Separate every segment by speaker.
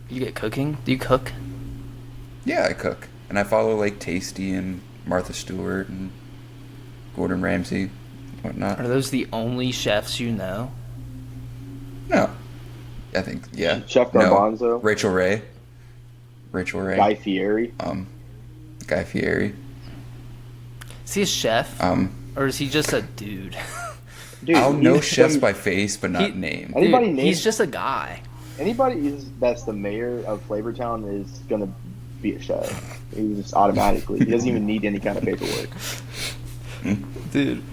Speaker 1: You get cooking? Do you cook?
Speaker 2: Yeah, I cook, and I follow like Tasty and Martha Stewart and Gordon Ramsay, whatnot.
Speaker 1: Are those the only chefs you know?
Speaker 2: No, I think yeah.
Speaker 3: Chef
Speaker 2: No,
Speaker 3: Garbanzo,
Speaker 2: Rachel Ray, Rachel Ray,
Speaker 3: Guy Fieri.
Speaker 2: um, Guy Fieri.
Speaker 1: Is he a chef?
Speaker 2: Um,
Speaker 1: Or is he just a dude?
Speaker 3: Dude,
Speaker 2: I'll know
Speaker 3: he's
Speaker 2: chefs
Speaker 3: some-
Speaker 2: by face, but not
Speaker 1: He-
Speaker 2: name.
Speaker 3: Anybody
Speaker 1: Dude,
Speaker 3: name-
Speaker 1: he's just a guy.
Speaker 3: that's the mayor of Flavortown is gonna be a chef. He just automatically. He doesn't even need any kind of paperwork.
Speaker 1: Dude.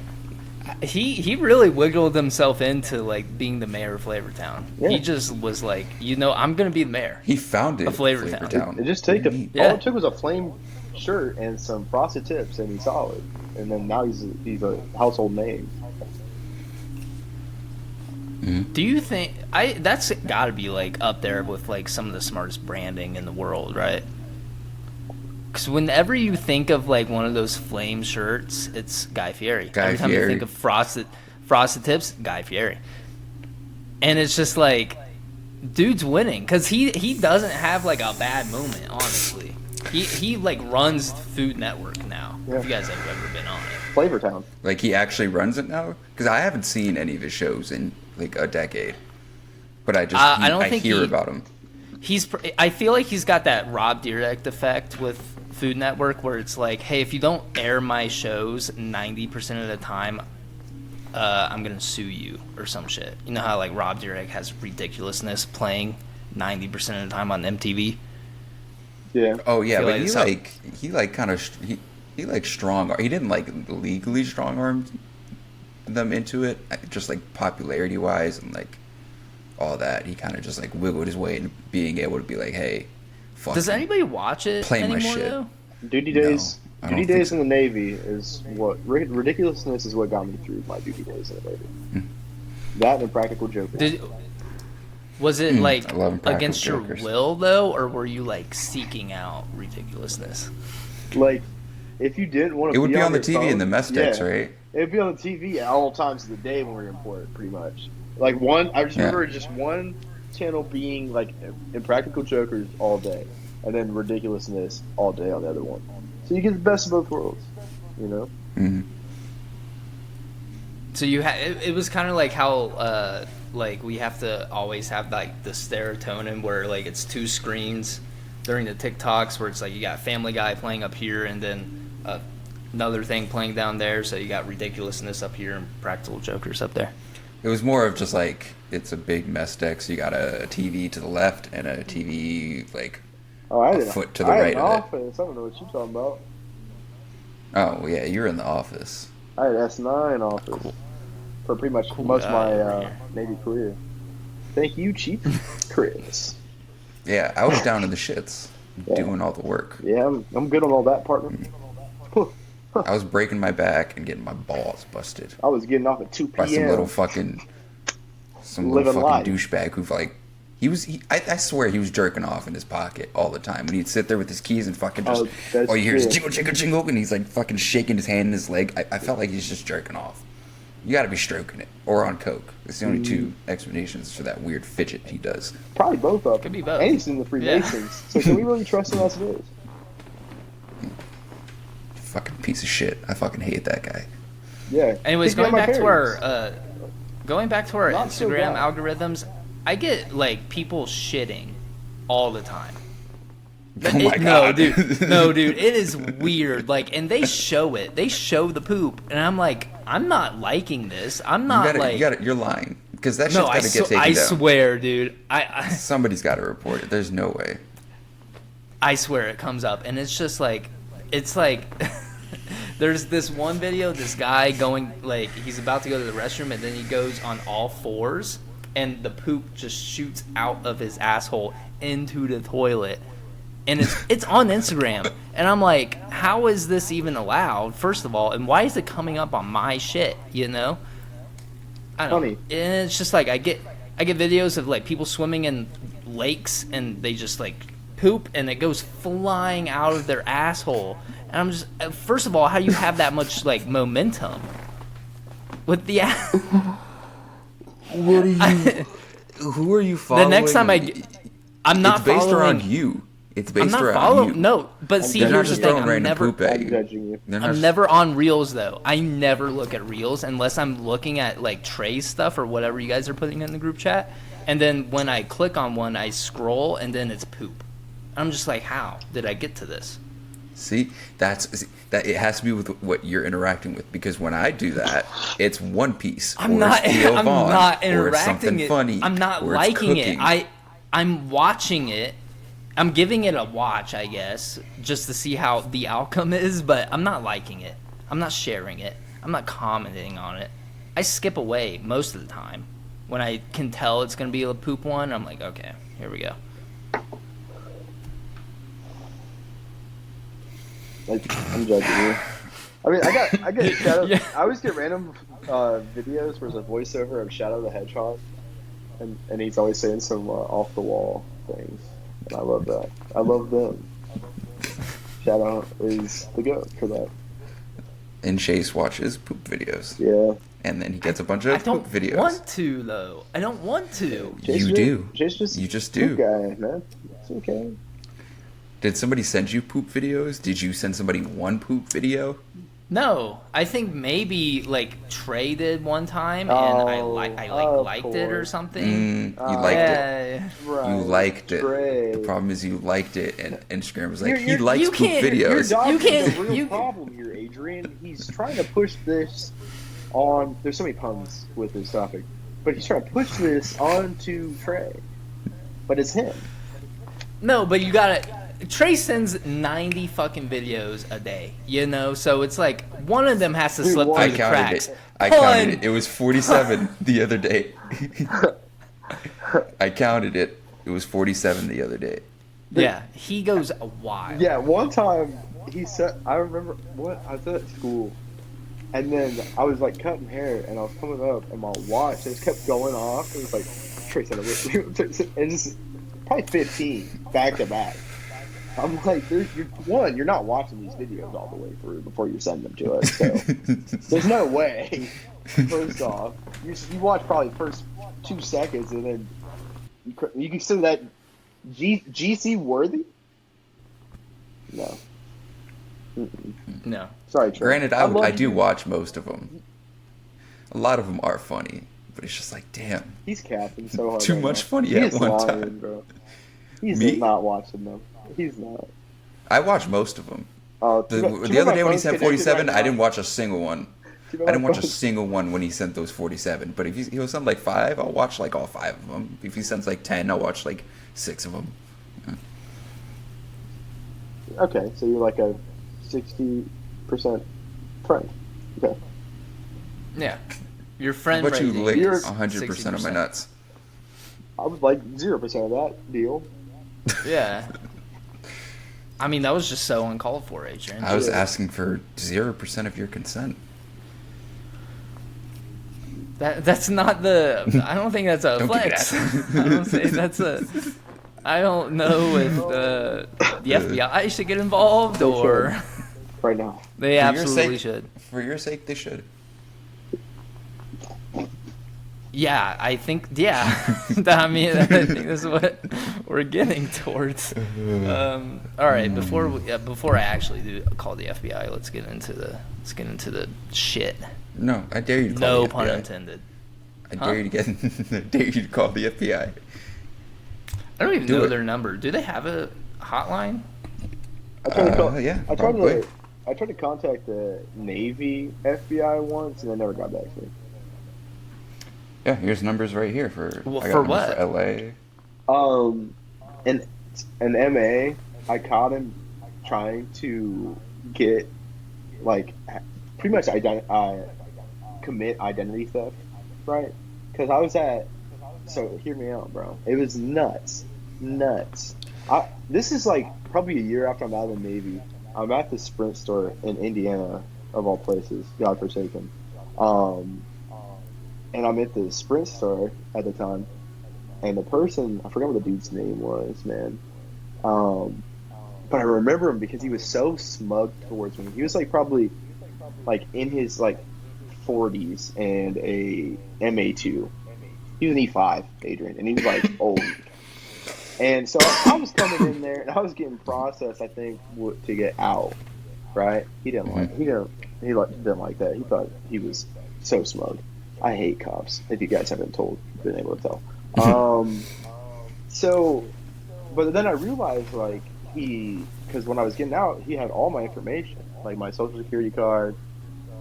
Speaker 1: He really wiggled himself into like being the mayor of Flavortown.
Speaker 3: Yeah.
Speaker 1: He just was like, I'm gonna be the mayor.
Speaker 2: He founded
Speaker 1: A Flavortown.
Speaker 2: Flavortown.
Speaker 3: It just take a,
Speaker 1: Yeah.
Speaker 3: all it took was a flame shirt and some frosted tips, and he's solid. And then now he's a household name.
Speaker 1: Do you think that's got to be like up there with like some of the smartest branding in the world, right? Because whenever you think of like one of those flame shirts, it's Guy Fieri.
Speaker 2: Guy
Speaker 1: Every time you
Speaker 2: Fieri.
Speaker 1: think of frosted tips, Guy Fieri. And it's just like, dude's winning because he doesn't have like a bad moment. Honestly, he like runs Food Network now.
Speaker 3: Yeah.
Speaker 1: If you guys have ever been on it.
Speaker 3: Flavortown.
Speaker 2: Like he actually runs it now? Because I haven't seen any of his shows in like a decade. But I just
Speaker 1: I don't think
Speaker 2: hear
Speaker 1: he-
Speaker 2: about him.
Speaker 1: I feel like he's got that Rob Dyrdek effect with Food Network, where it's like, hey, if you don't air my shows 90% of the time, I'm gonna sue you or some shit. You know how like Rob Dyrdek has Ridiculousness playing 90% of the time on MTV.
Speaker 3: Yeah.
Speaker 2: Oh yeah,
Speaker 1: feel
Speaker 2: but
Speaker 1: like
Speaker 2: he
Speaker 1: it's
Speaker 2: kind of he like strong. He didn't like legally strong arm them into it. Just like popularity wise and like all that. He kind of just like wiggled his way into being able to be like, hey, fuck.
Speaker 1: Does
Speaker 2: it.
Speaker 1: anybody watch it
Speaker 2: Play my
Speaker 1: anymore
Speaker 2: shit.
Speaker 1: though?
Speaker 3: Duty
Speaker 2: No,
Speaker 3: days.
Speaker 2: I
Speaker 3: Duty
Speaker 2: don't think
Speaker 3: days
Speaker 2: so.
Speaker 3: in the Navy is what ridiculousness is what got me through my duty days in the Navy. That and Practical Joker.
Speaker 1: Was it like
Speaker 2: I love Impractical
Speaker 1: against your
Speaker 2: Jokers.
Speaker 1: will though, or were you like seeking out ridiculousness?
Speaker 3: Like, if you didn't want to,
Speaker 2: It would be on the
Speaker 3: your
Speaker 2: TV in
Speaker 3: phone-
Speaker 2: the mess decks,
Speaker 3: yeah.
Speaker 2: right?
Speaker 3: It'd be on the TV at all times of the day when we were in port, pretty much. Like I just
Speaker 2: Yeah.
Speaker 3: remember just one channel being like Impractical Jokers all day, and then Ridiculousness all day on the other one. So you get the best of both worlds, you know.
Speaker 2: hmm
Speaker 1: So you had it was kind of like how like we have to always have like the serotonin where like it's two screens during the TikToks where it's like you got Family Guy playing up here and then another thing playing down there, so you got Ridiculousness up here and Practical Jokers up there.
Speaker 2: It was more of just like it's a big mess deck, so you got a TV to the left and a TV like
Speaker 3: Oh, I
Speaker 2: a
Speaker 3: did.
Speaker 2: foot to the
Speaker 3: I
Speaker 2: right
Speaker 3: had an
Speaker 2: of it.
Speaker 3: office. I don't know what you're talking about.
Speaker 2: Oh yeah, you're in the office.
Speaker 3: I had S9 office for pretty much
Speaker 1: Cool
Speaker 3: most of
Speaker 1: guy
Speaker 3: my
Speaker 1: over here.
Speaker 3: Navy career. Thank you, Chief Chris.
Speaker 2: Yeah, I was down in the shits
Speaker 3: Yeah.
Speaker 2: doing all the work.
Speaker 3: Yeah, I'm good on all that, partner.
Speaker 2: I was breaking my back and getting my balls busted
Speaker 3: I was getting off at 2 p.m.
Speaker 2: by some little fucking
Speaker 3: Living life.
Speaker 2: douchebag who like I swear he was jerking off in his pocket all the time. And he'd sit there with his keys and fucking just
Speaker 3: Oh, that's
Speaker 2: all you hear is
Speaker 3: true.
Speaker 2: jingle jingle jingle, and he's like fucking shaking his hand and his leg. I felt like he's just jerking off. You got to be stroking it or on coke. It's the only two explanations for that weird fidget he does.
Speaker 3: Probably both of them.
Speaker 1: Could be both.
Speaker 3: And he's in the Freemasons. So can we really trust him as it is?
Speaker 2: Fucking piece of shit. I fucking hate that guy.
Speaker 3: Yeah.
Speaker 1: Anyways,
Speaker 3: Think about
Speaker 1: going
Speaker 3: my
Speaker 1: back to
Speaker 3: parents.
Speaker 1: our
Speaker 3: Not so
Speaker 1: Instagram
Speaker 3: bad.
Speaker 1: algorithms, I get like people shitting all the time.
Speaker 2: Oh my god.
Speaker 1: No, dude, it is weird. Like, and they show it. They show the poop, and I'm like, I'm not liking this. I'm not
Speaker 2: You're lying because that shit's
Speaker 1: No,
Speaker 2: got to get taken
Speaker 1: I
Speaker 2: down.
Speaker 1: swear, dude.
Speaker 2: Somebody's got to report it. There's no way.
Speaker 1: I swear it comes up, and it's just like, it's like, there's this one video, this guy going, like, he's about to go to the restroom, and then he goes on all fours, and the poop just shoots out of his asshole into the toilet. And it's on Instagram, and I'm like, how is this even allowed, first of all, and why is it coming up on my shit, you know? I don't know.
Speaker 3: Funny.
Speaker 1: And it's just like, I get videos of, like, people swimming in lakes, and they just, like, poop, and it goes flying out of their asshole. And I'm just, first of all, how do you have that much, like, momentum with the
Speaker 2: What are you? Who are you following?
Speaker 1: The next time I'm not
Speaker 2: It's based
Speaker 1: following.
Speaker 2: around you. It's
Speaker 1: I'm
Speaker 2: based
Speaker 1: not
Speaker 2: around
Speaker 1: following.
Speaker 2: you.
Speaker 1: No, but see,
Speaker 2: They're not
Speaker 1: here's the
Speaker 2: just
Speaker 1: thing.
Speaker 2: throwing
Speaker 1: I'm
Speaker 2: random
Speaker 1: never.
Speaker 2: poop at
Speaker 3: I'm
Speaker 2: you.
Speaker 3: judging you.
Speaker 2: They're not
Speaker 1: I'm
Speaker 2: just-
Speaker 1: never on Reels though. I never look at Reels unless I'm looking at like Trey's stuff or whatever you guys are putting in the group chat. And then when I click on one, I scroll and then it's poop. I'm just like, how did I get to this?
Speaker 2: See, that it has to be with what you're interacting with, because when I do that, it's One Piece.
Speaker 1: I'm
Speaker 2: or
Speaker 1: not.
Speaker 2: It's Theo
Speaker 1: I'm
Speaker 2: Vaughn,
Speaker 1: not
Speaker 2: or it's
Speaker 1: interacting
Speaker 2: something
Speaker 1: it.
Speaker 2: funny.
Speaker 1: I'm not
Speaker 2: or it's
Speaker 1: liking it.
Speaker 2: cooking.
Speaker 1: I'm watching it. I'm giving it a watch, I guess, just to see how the outcome is. But I'm not liking it. I'm not sharing it. I'm not commenting on it. I skip away most of the time when I can tell it's gonna be a poop one. I'm like, okay, here we go.
Speaker 3: Like, I'm judging you. I mean, I get Shadow.
Speaker 1: Yeah.
Speaker 3: I always get random videos where there's a voiceover of Shadow the Hedgehog, and he's always saying some off the wall things, and I love that. I love them. Shadow is the goat for that.
Speaker 2: And Chase watches poop videos,
Speaker 3: Yeah.
Speaker 2: and then he gets a bunch
Speaker 1: I
Speaker 2: of
Speaker 1: don't
Speaker 2: poop videos.
Speaker 1: want to though. I don't want to.
Speaker 2: You do.
Speaker 3: Chase just
Speaker 2: You just
Speaker 3: poop
Speaker 2: do.
Speaker 3: guy, man. It's okay.
Speaker 2: Did somebody send you poop videos? Did you send somebody one poop video?
Speaker 1: No, I think maybe like Trey did one time, and I
Speaker 3: Oh,
Speaker 1: liked
Speaker 3: of
Speaker 1: it or
Speaker 3: course.
Speaker 1: something.
Speaker 2: You liked it.
Speaker 1: Yeah.
Speaker 3: Right.
Speaker 2: You liked it.
Speaker 3: Trey.
Speaker 2: The problem is you liked it, and Instagram was like,
Speaker 3: You're-
Speaker 2: he
Speaker 3: you're-
Speaker 2: likes
Speaker 1: you
Speaker 2: poop
Speaker 1: can't-
Speaker 3: You're
Speaker 2: videos.
Speaker 3: dodging
Speaker 1: can't-
Speaker 3: the real
Speaker 1: you-
Speaker 3: problem here, Adrian. He's trying to push this on. There's so many puns with this topic, but he's trying to push this onto Trey. But it's him.
Speaker 1: No, but you gotta. Trey sends 90 fucking videos a day, you know? So it's like one of them has to
Speaker 3: Dude,
Speaker 1: slip
Speaker 3: one-
Speaker 1: through
Speaker 2: I
Speaker 1: the
Speaker 2: counted
Speaker 1: cracks.
Speaker 2: it. I
Speaker 1: Pun.
Speaker 2: counted it. It was 47 the other day. I counted it. It was 47 the other day.
Speaker 1: Yeah, he goes wild.
Speaker 3: Yeah, one time he said, I remember what I was at school, and then I was like cutting hair, and I was coming up, and my watch just kept going off. It was like Trey said, and just probably 15 back to back. I'm like, you're not watching these videos all the way through before you send them to us. So there's no way. First off, you watch probably the first 2 seconds, and then you consider that GC worthy? No. Mm-mm.
Speaker 1: No.
Speaker 3: Sorry, Trey.
Speaker 2: Granted,
Speaker 3: love
Speaker 2: I
Speaker 3: you.
Speaker 2: do watch most of them. A lot of them are funny, but it's just like, damn.
Speaker 3: He's capping so hard.
Speaker 2: Too
Speaker 3: right
Speaker 2: much
Speaker 3: now.
Speaker 2: funny
Speaker 3: He
Speaker 2: at
Speaker 3: is
Speaker 2: one
Speaker 3: lying,
Speaker 2: time.
Speaker 3: Bro. He's
Speaker 2: Me?
Speaker 3: not watching them. He's not.
Speaker 2: I watch most of them.
Speaker 3: Too bad
Speaker 2: The other
Speaker 3: my
Speaker 2: day when he
Speaker 3: phone's
Speaker 2: sent
Speaker 3: connected
Speaker 2: 47,
Speaker 3: right
Speaker 2: I
Speaker 3: now.
Speaker 2: didn't watch a single one.
Speaker 3: Too bad
Speaker 2: I
Speaker 3: my
Speaker 2: didn't watch a
Speaker 3: phone's-
Speaker 2: single one when he sent those 47. But if he'll send like 5, I'll watch like all 5 of them. If he sends like 10, I'll watch like 6 of them.
Speaker 3: Okay, so you're like a 60% friend. Okay.
Speaker 1: Yeah. Your friend
Speaker 2: But you
Speaker 1: rating
Speaker 2: lick
Speaker 3: You're-
Speaker 1: is
Speaker 2: 100% of my
Speaker 1: 60%.
Speaker 2: nuts.
Speaker 3: I was like 0% of that deal.
Speaker 1: Yeah. I mean, that was just so uncalled for, Adrian.
Speaker 2: I was asking for 0% of your consent.
Speaker 1: That's not the. I don't think that's a
Speaker 2: Don't give me
Speaker 1: flex.
Speaker 2: that.
Speaker 1: I don't think that's a. I don't know if the FBI should get involved or
Speaker 3: Right now.
Speaker 1: they
Speaker 2: For your
Speaker 1: absolutely
Speaker 2: sake-
Speaker 1: should.
Speaker 2: For your sake, they should.
Speaker 1: Yeah, I think. Yeah, I mean, I think this is what we're getting towards. All right, before I actually do call the FBI, let's get into the shit.
Speaker 2: No, I dare you to call
Speaker 1: No
Speaker 2: the
Speaker 1: pun
Speaker 2: FBI.
Speaker 1: intended.
Speaker 2: I dare you to get. I dare you to call the FBI.
Speaker 1: I don't even
Speaker 2: Do
Speaker 1: know
Speaker 2: it.
Speaker 1: their number. Do they have a hotline?
Speaker 3: I tried to call,
Speaker 2: Yeah,
Speaker 3: I tried
Speaker 2: probably.
Speaker 3: to I tried to contact the Navy FBI once, and they never got back to me.
Speaker 2: Yeah, here's numbers right here for.
Speaker 1: Well,
Speaker 2: I got
Speaker 1: for
Speaker 2: numbers
Speaker 1: what?
Speaker 2: For LA.
Speaker 3: An MA, I caught him trying to get like pretty much commit identity theft, right? Because I was at. So hear me out, bro. It was nuts. This is like probably a year after I'm out of the Navy. I'm at the Sprint store in Indiana, of all places, godforsaken. And I'm at the Sprint store at the time, and the person, I forgot what the dude's name was, man. But I remember him because he was so smug towards me. He was like probably like in his like 40s and a MA2. He was an E5, Adrian, and he was like old. And so I was coming in there and I was getting processed, I think, to get out. Right? He didn't like didn't like that. He thought he was so smug. I hate cops. If you guys haven't been able to tell. So, but then I realized like because when I was getting out, he had all my information, like my social security card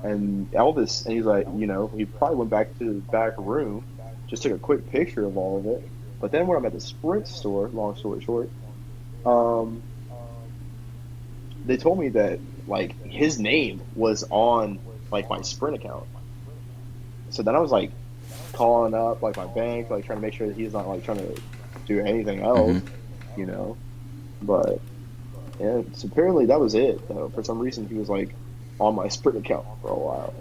Speaker 3: and all this. And he's like, he probably went back to the back room, just took a quick picture of all of it. But then when I'm at the Sprint store, long story short, they told me that like his name was on like my Sprint account. So then I was like calling up like my bank, like trying to make sure that he's not like trying to do anything else, But yeah, so apparently that was it. Though for some reason he was like on my Sprint account for a while,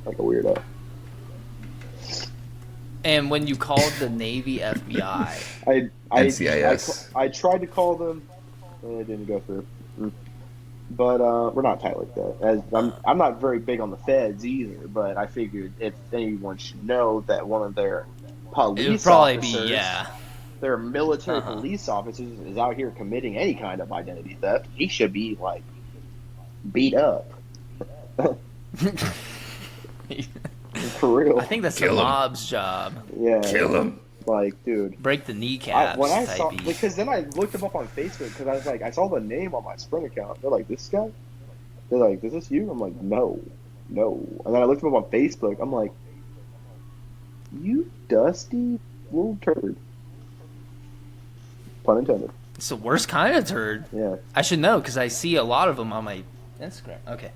Speaker 3: like a weirdo.
Speaker 1: And when you called the Navy FBI,
Speaker 2: NCIS.
Speaker 3: I tried to call them, and it didn't go through. But we're not tight like that. I'm not very big on the feds either. But I figured if anyone should know that one of their police
Speaker 1: it would probably
Speaker 3: officers,
Speaker 1: be
Speaker 3: their military police officers, is out here committing any kind of identity theft, he should be like beat up. For real.
Speaker 1: I think that's
Speaker 2: Kill
Speaker 1: the
Speaker 2: him.
Speaker 1: mob's job.
Speaker 3: Yeah.
Speaker 2: Kill him.
Speaker 3: Like, dude.
Speaker 1: Break the kneecaps.
Speaker 3: When I
Speaker 1: type
Speaker 3: saw,
Speaker 1: beat.
Speaker 3: because then I looked him up on Facebook because I was like, I saw the name on my Sprint account. They're like, this guy? They're like, is this you? I'm like, no. And then I looked him up on Facebook. I'm like, you dusty little turd. Pun intended.
Speaker 1: It's the worst kind of turd.
Speaker 3: Yeah.
Speaker 1: I should know because I see a lot of them on my Instagram. Okay.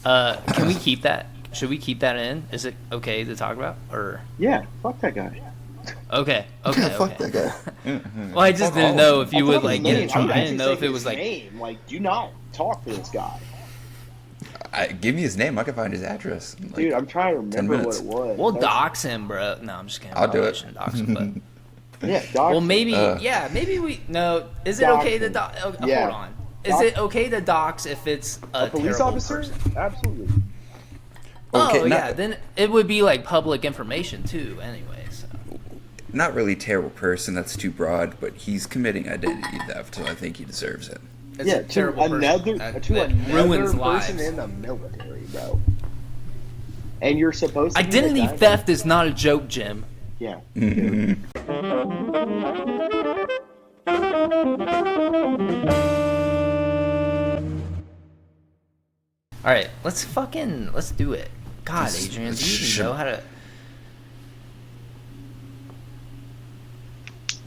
Speaker 1: Can we keep that? Should we keep that in? Is it okay to talk about? Or
Speaker 3: Yeah. Fuck that guy.
Speaker 1: okay.
Speaker 2: Fuck that guy.
Speaker 1: Well, I just didn't know if you would like get
Speaker 3: name.
Speaker 1: in trouble. I didn't
Speaker 3: actually
Speaker 1: know if
Speaker 3: say
Speaker 1: it was
Speaker 3: his
Speaker 1: like.
Speaker 3: name. Like, do not talk to this guy.
Speaker 2: Give me his name. I can find his address. in,
Speaker 3: Dude, I'm trying to
Speaker 2: 10
Speaker 3: remember what
Speaker 2: minutes.
Speaker 3: it was.
Speaker 1: We'll
Speaker 3: That's-
Speaker 1: dox him, bro. No, I'm just kidding.
Speaker 2: I'll do
Speaker 1: Probably
Speaker 2: it.
Speaker 1: shouldn't dox him, but
Speaker 3: Yeah, doc.
Speaker 1: well, maybe.
Speaker 2: Uh.
Speaker 1: Yeah, maybe we. No, is it
Speaker 3: Dox
Speaker 1: okay to
Speaker 3: him.
Speaker 1: dox?
Speaker 3: Yeah.
Speaker 1: Hold on. Is
Speaker 3: Dox-
Speaker 1: it okay to dox if it's a
Speaker 3: police
Speaker 1: terrible
Speaker 3: officer?
Speaker 1: person?
Speaker 3: Absolutely.
Speaker 2: Okay,
Speaker 1: Oh
Speaker 2: not-
Speaker 1: yeah, then it would be like public information too. Anyway, so.
Speaker 2: Not really terrible person. That's too broad. But he's committing identity theft, so I think he deserves it.
Speaker 1: It's
Speaker 3: Yeah,
Speaker 1: a
Speaker 3: to
Speaker 1: terrible person
Speaker 3: another
Speaker 1: that
Speaker 3: person
Speaker 1: ruins lives.
Speaker 3: in the military, bro. And you're supposed to be the
Speaker 1: Identity
Speaker 3: guy-
Speaker 1: theft is not a joke, Jim.
Speaker 3: Yeah.
Speaker 1: All right, let's do it. God,
Speaker 2: This-
Speaker 1: Adrian, do
Speaker 2: this
Speaker 1: you
Speaker 2: should-
Speaker 1: even know how to?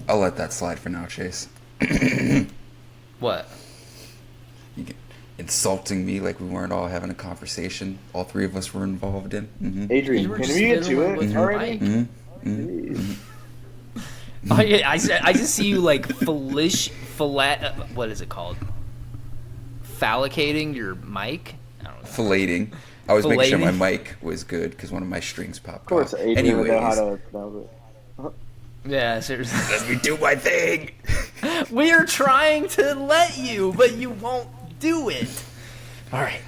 Speaker 2: I'll let that slide for now, Chase.
Speaker 1: What?
Speaker 2: You get insulting me like we weren't all having a conversation. All three of us were involved in.
Speaker 3: Adrian,
Speaker 1: You were
Speaker 3: can
Speaker 1: just
Speaker 3: we get to
Speaker 1: fiddling
Speaker 3: it
Speaker 1: with your
Speaker 3: already?
Speaker 1: mic.
Speaker 3: Jeez.
Speaker 1: Oh, yeah, I just see you like what is it called? Phallicating your mic. I don't know.
Speaker 2: Filleting. I was making sure my
Speaker 1: Filleting.
Speaker 2: mic was good because one of my strings popped
Speaker 3: Of course,
Speaker 2: off.
Speaker 3: Adrian would know how
Speaker 2: Anyways,
Speaker 3: to. That was it.
Speaker 1: Yeah, seriously.
Speaker 2: let me do my thing.
Speaker 1: We are trying to let you, but you won't do it. All right.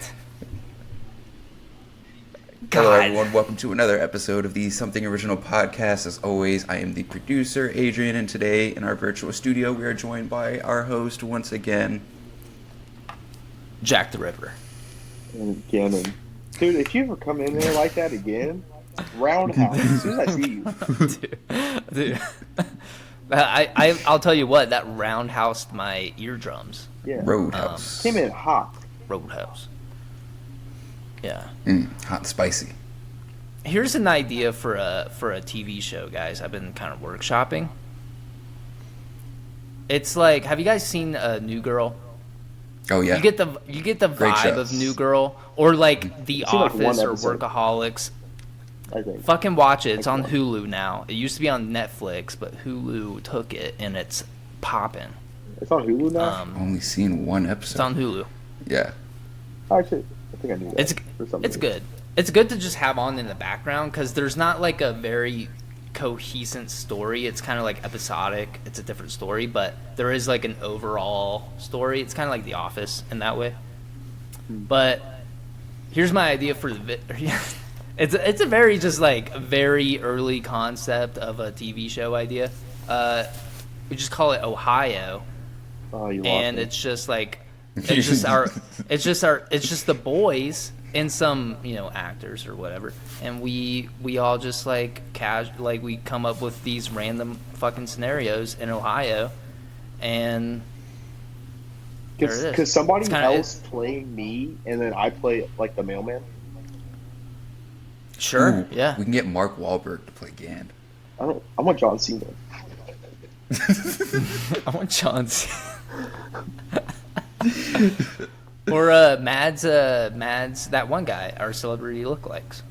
Speaker 2: Hello,
Speaker 1: God.
Speaker 2: everyone. Welcome to another episode of the Something Original podcast. As always, I am the producer, Adrian, and today in our virtual studio, we are joined by our host once again.
Speaker 1: Jack the Ripper.
Speaker 3: And again, dude, if you ever come in there like that again, roundhouse. As soon as I see you,
Speaker 1: Dude. I'll tell you what, that roundhoused my eardrums.
Speaker 3: yeah,
Speaker 2: Roadhouse.
Speaker 3: came in hot.
Speaker 1: Roadhouse. Yeah.
Speaker 2: Hot and spicy.
Speaker 1: Here's an idea for a TV show, guys. I've been kind of workshopping. It's like, have you guys seen New Girl?
Speaker 2: Oh, yeah.
Speaker 1: You get the
Speaker 2: Great
Speaker 1: vibe
Speaker 2: show.
Speaker 1: of New Girl, or like The
Speaker 3: seen, like, one
Speaker 1: Office or
Speaker 3: episode.
Speaker 1: Workaholics.
Speaker 3: I think.
Speaker 1: Fucking watch it. It's on Hulu now. It used to be on Netflix, but Hulu took it and it's popping.
Speaker 3: It's on Hulu now.
Speaker 2: Only seen one
Speaker 1: It's
Speaker 2: episode.
Speaker 1: on Hulu.
Speaker 2: Yeah.
Speaker 3: Actually, I think I knew that.
Speaker 1: It's
Speaker 3: for some
Speaker 1: it's
Speaker 3: reason.
Speaker 1: good. It's good to just have on in the background because there's not like a very cohesive story. It's kind of like episodic. It's a different story, but there is like an overall story. It's kind of like The Office in that way. But here's my idea for the It's a very just like very early concept of a TV show idea. We just call it Ohio,
Speaker 3: Oh, you lost
Speaker 1: and
Speaker 3: me.
Speaker 1: it's just like it's just the boys and some actors or whatever, and we all just like like we come up with these random fucking scenarios in Ohio, and there it is.
Speaker 3: Because somebody
Speaker 1: It's kinda-
Speaker 3: else playing me, and then I play like the mailman.
Speaker 1: Sure,
Speaker 2: Ooh,
Speaker 1: yeah.
Speaker 2: We can get Mark Wahlberg to play Gand.
Speaker 3: I want John Cena.
Speaker 1: I want John Cena. Or Mads, that one guy, our celebrity lookalikes.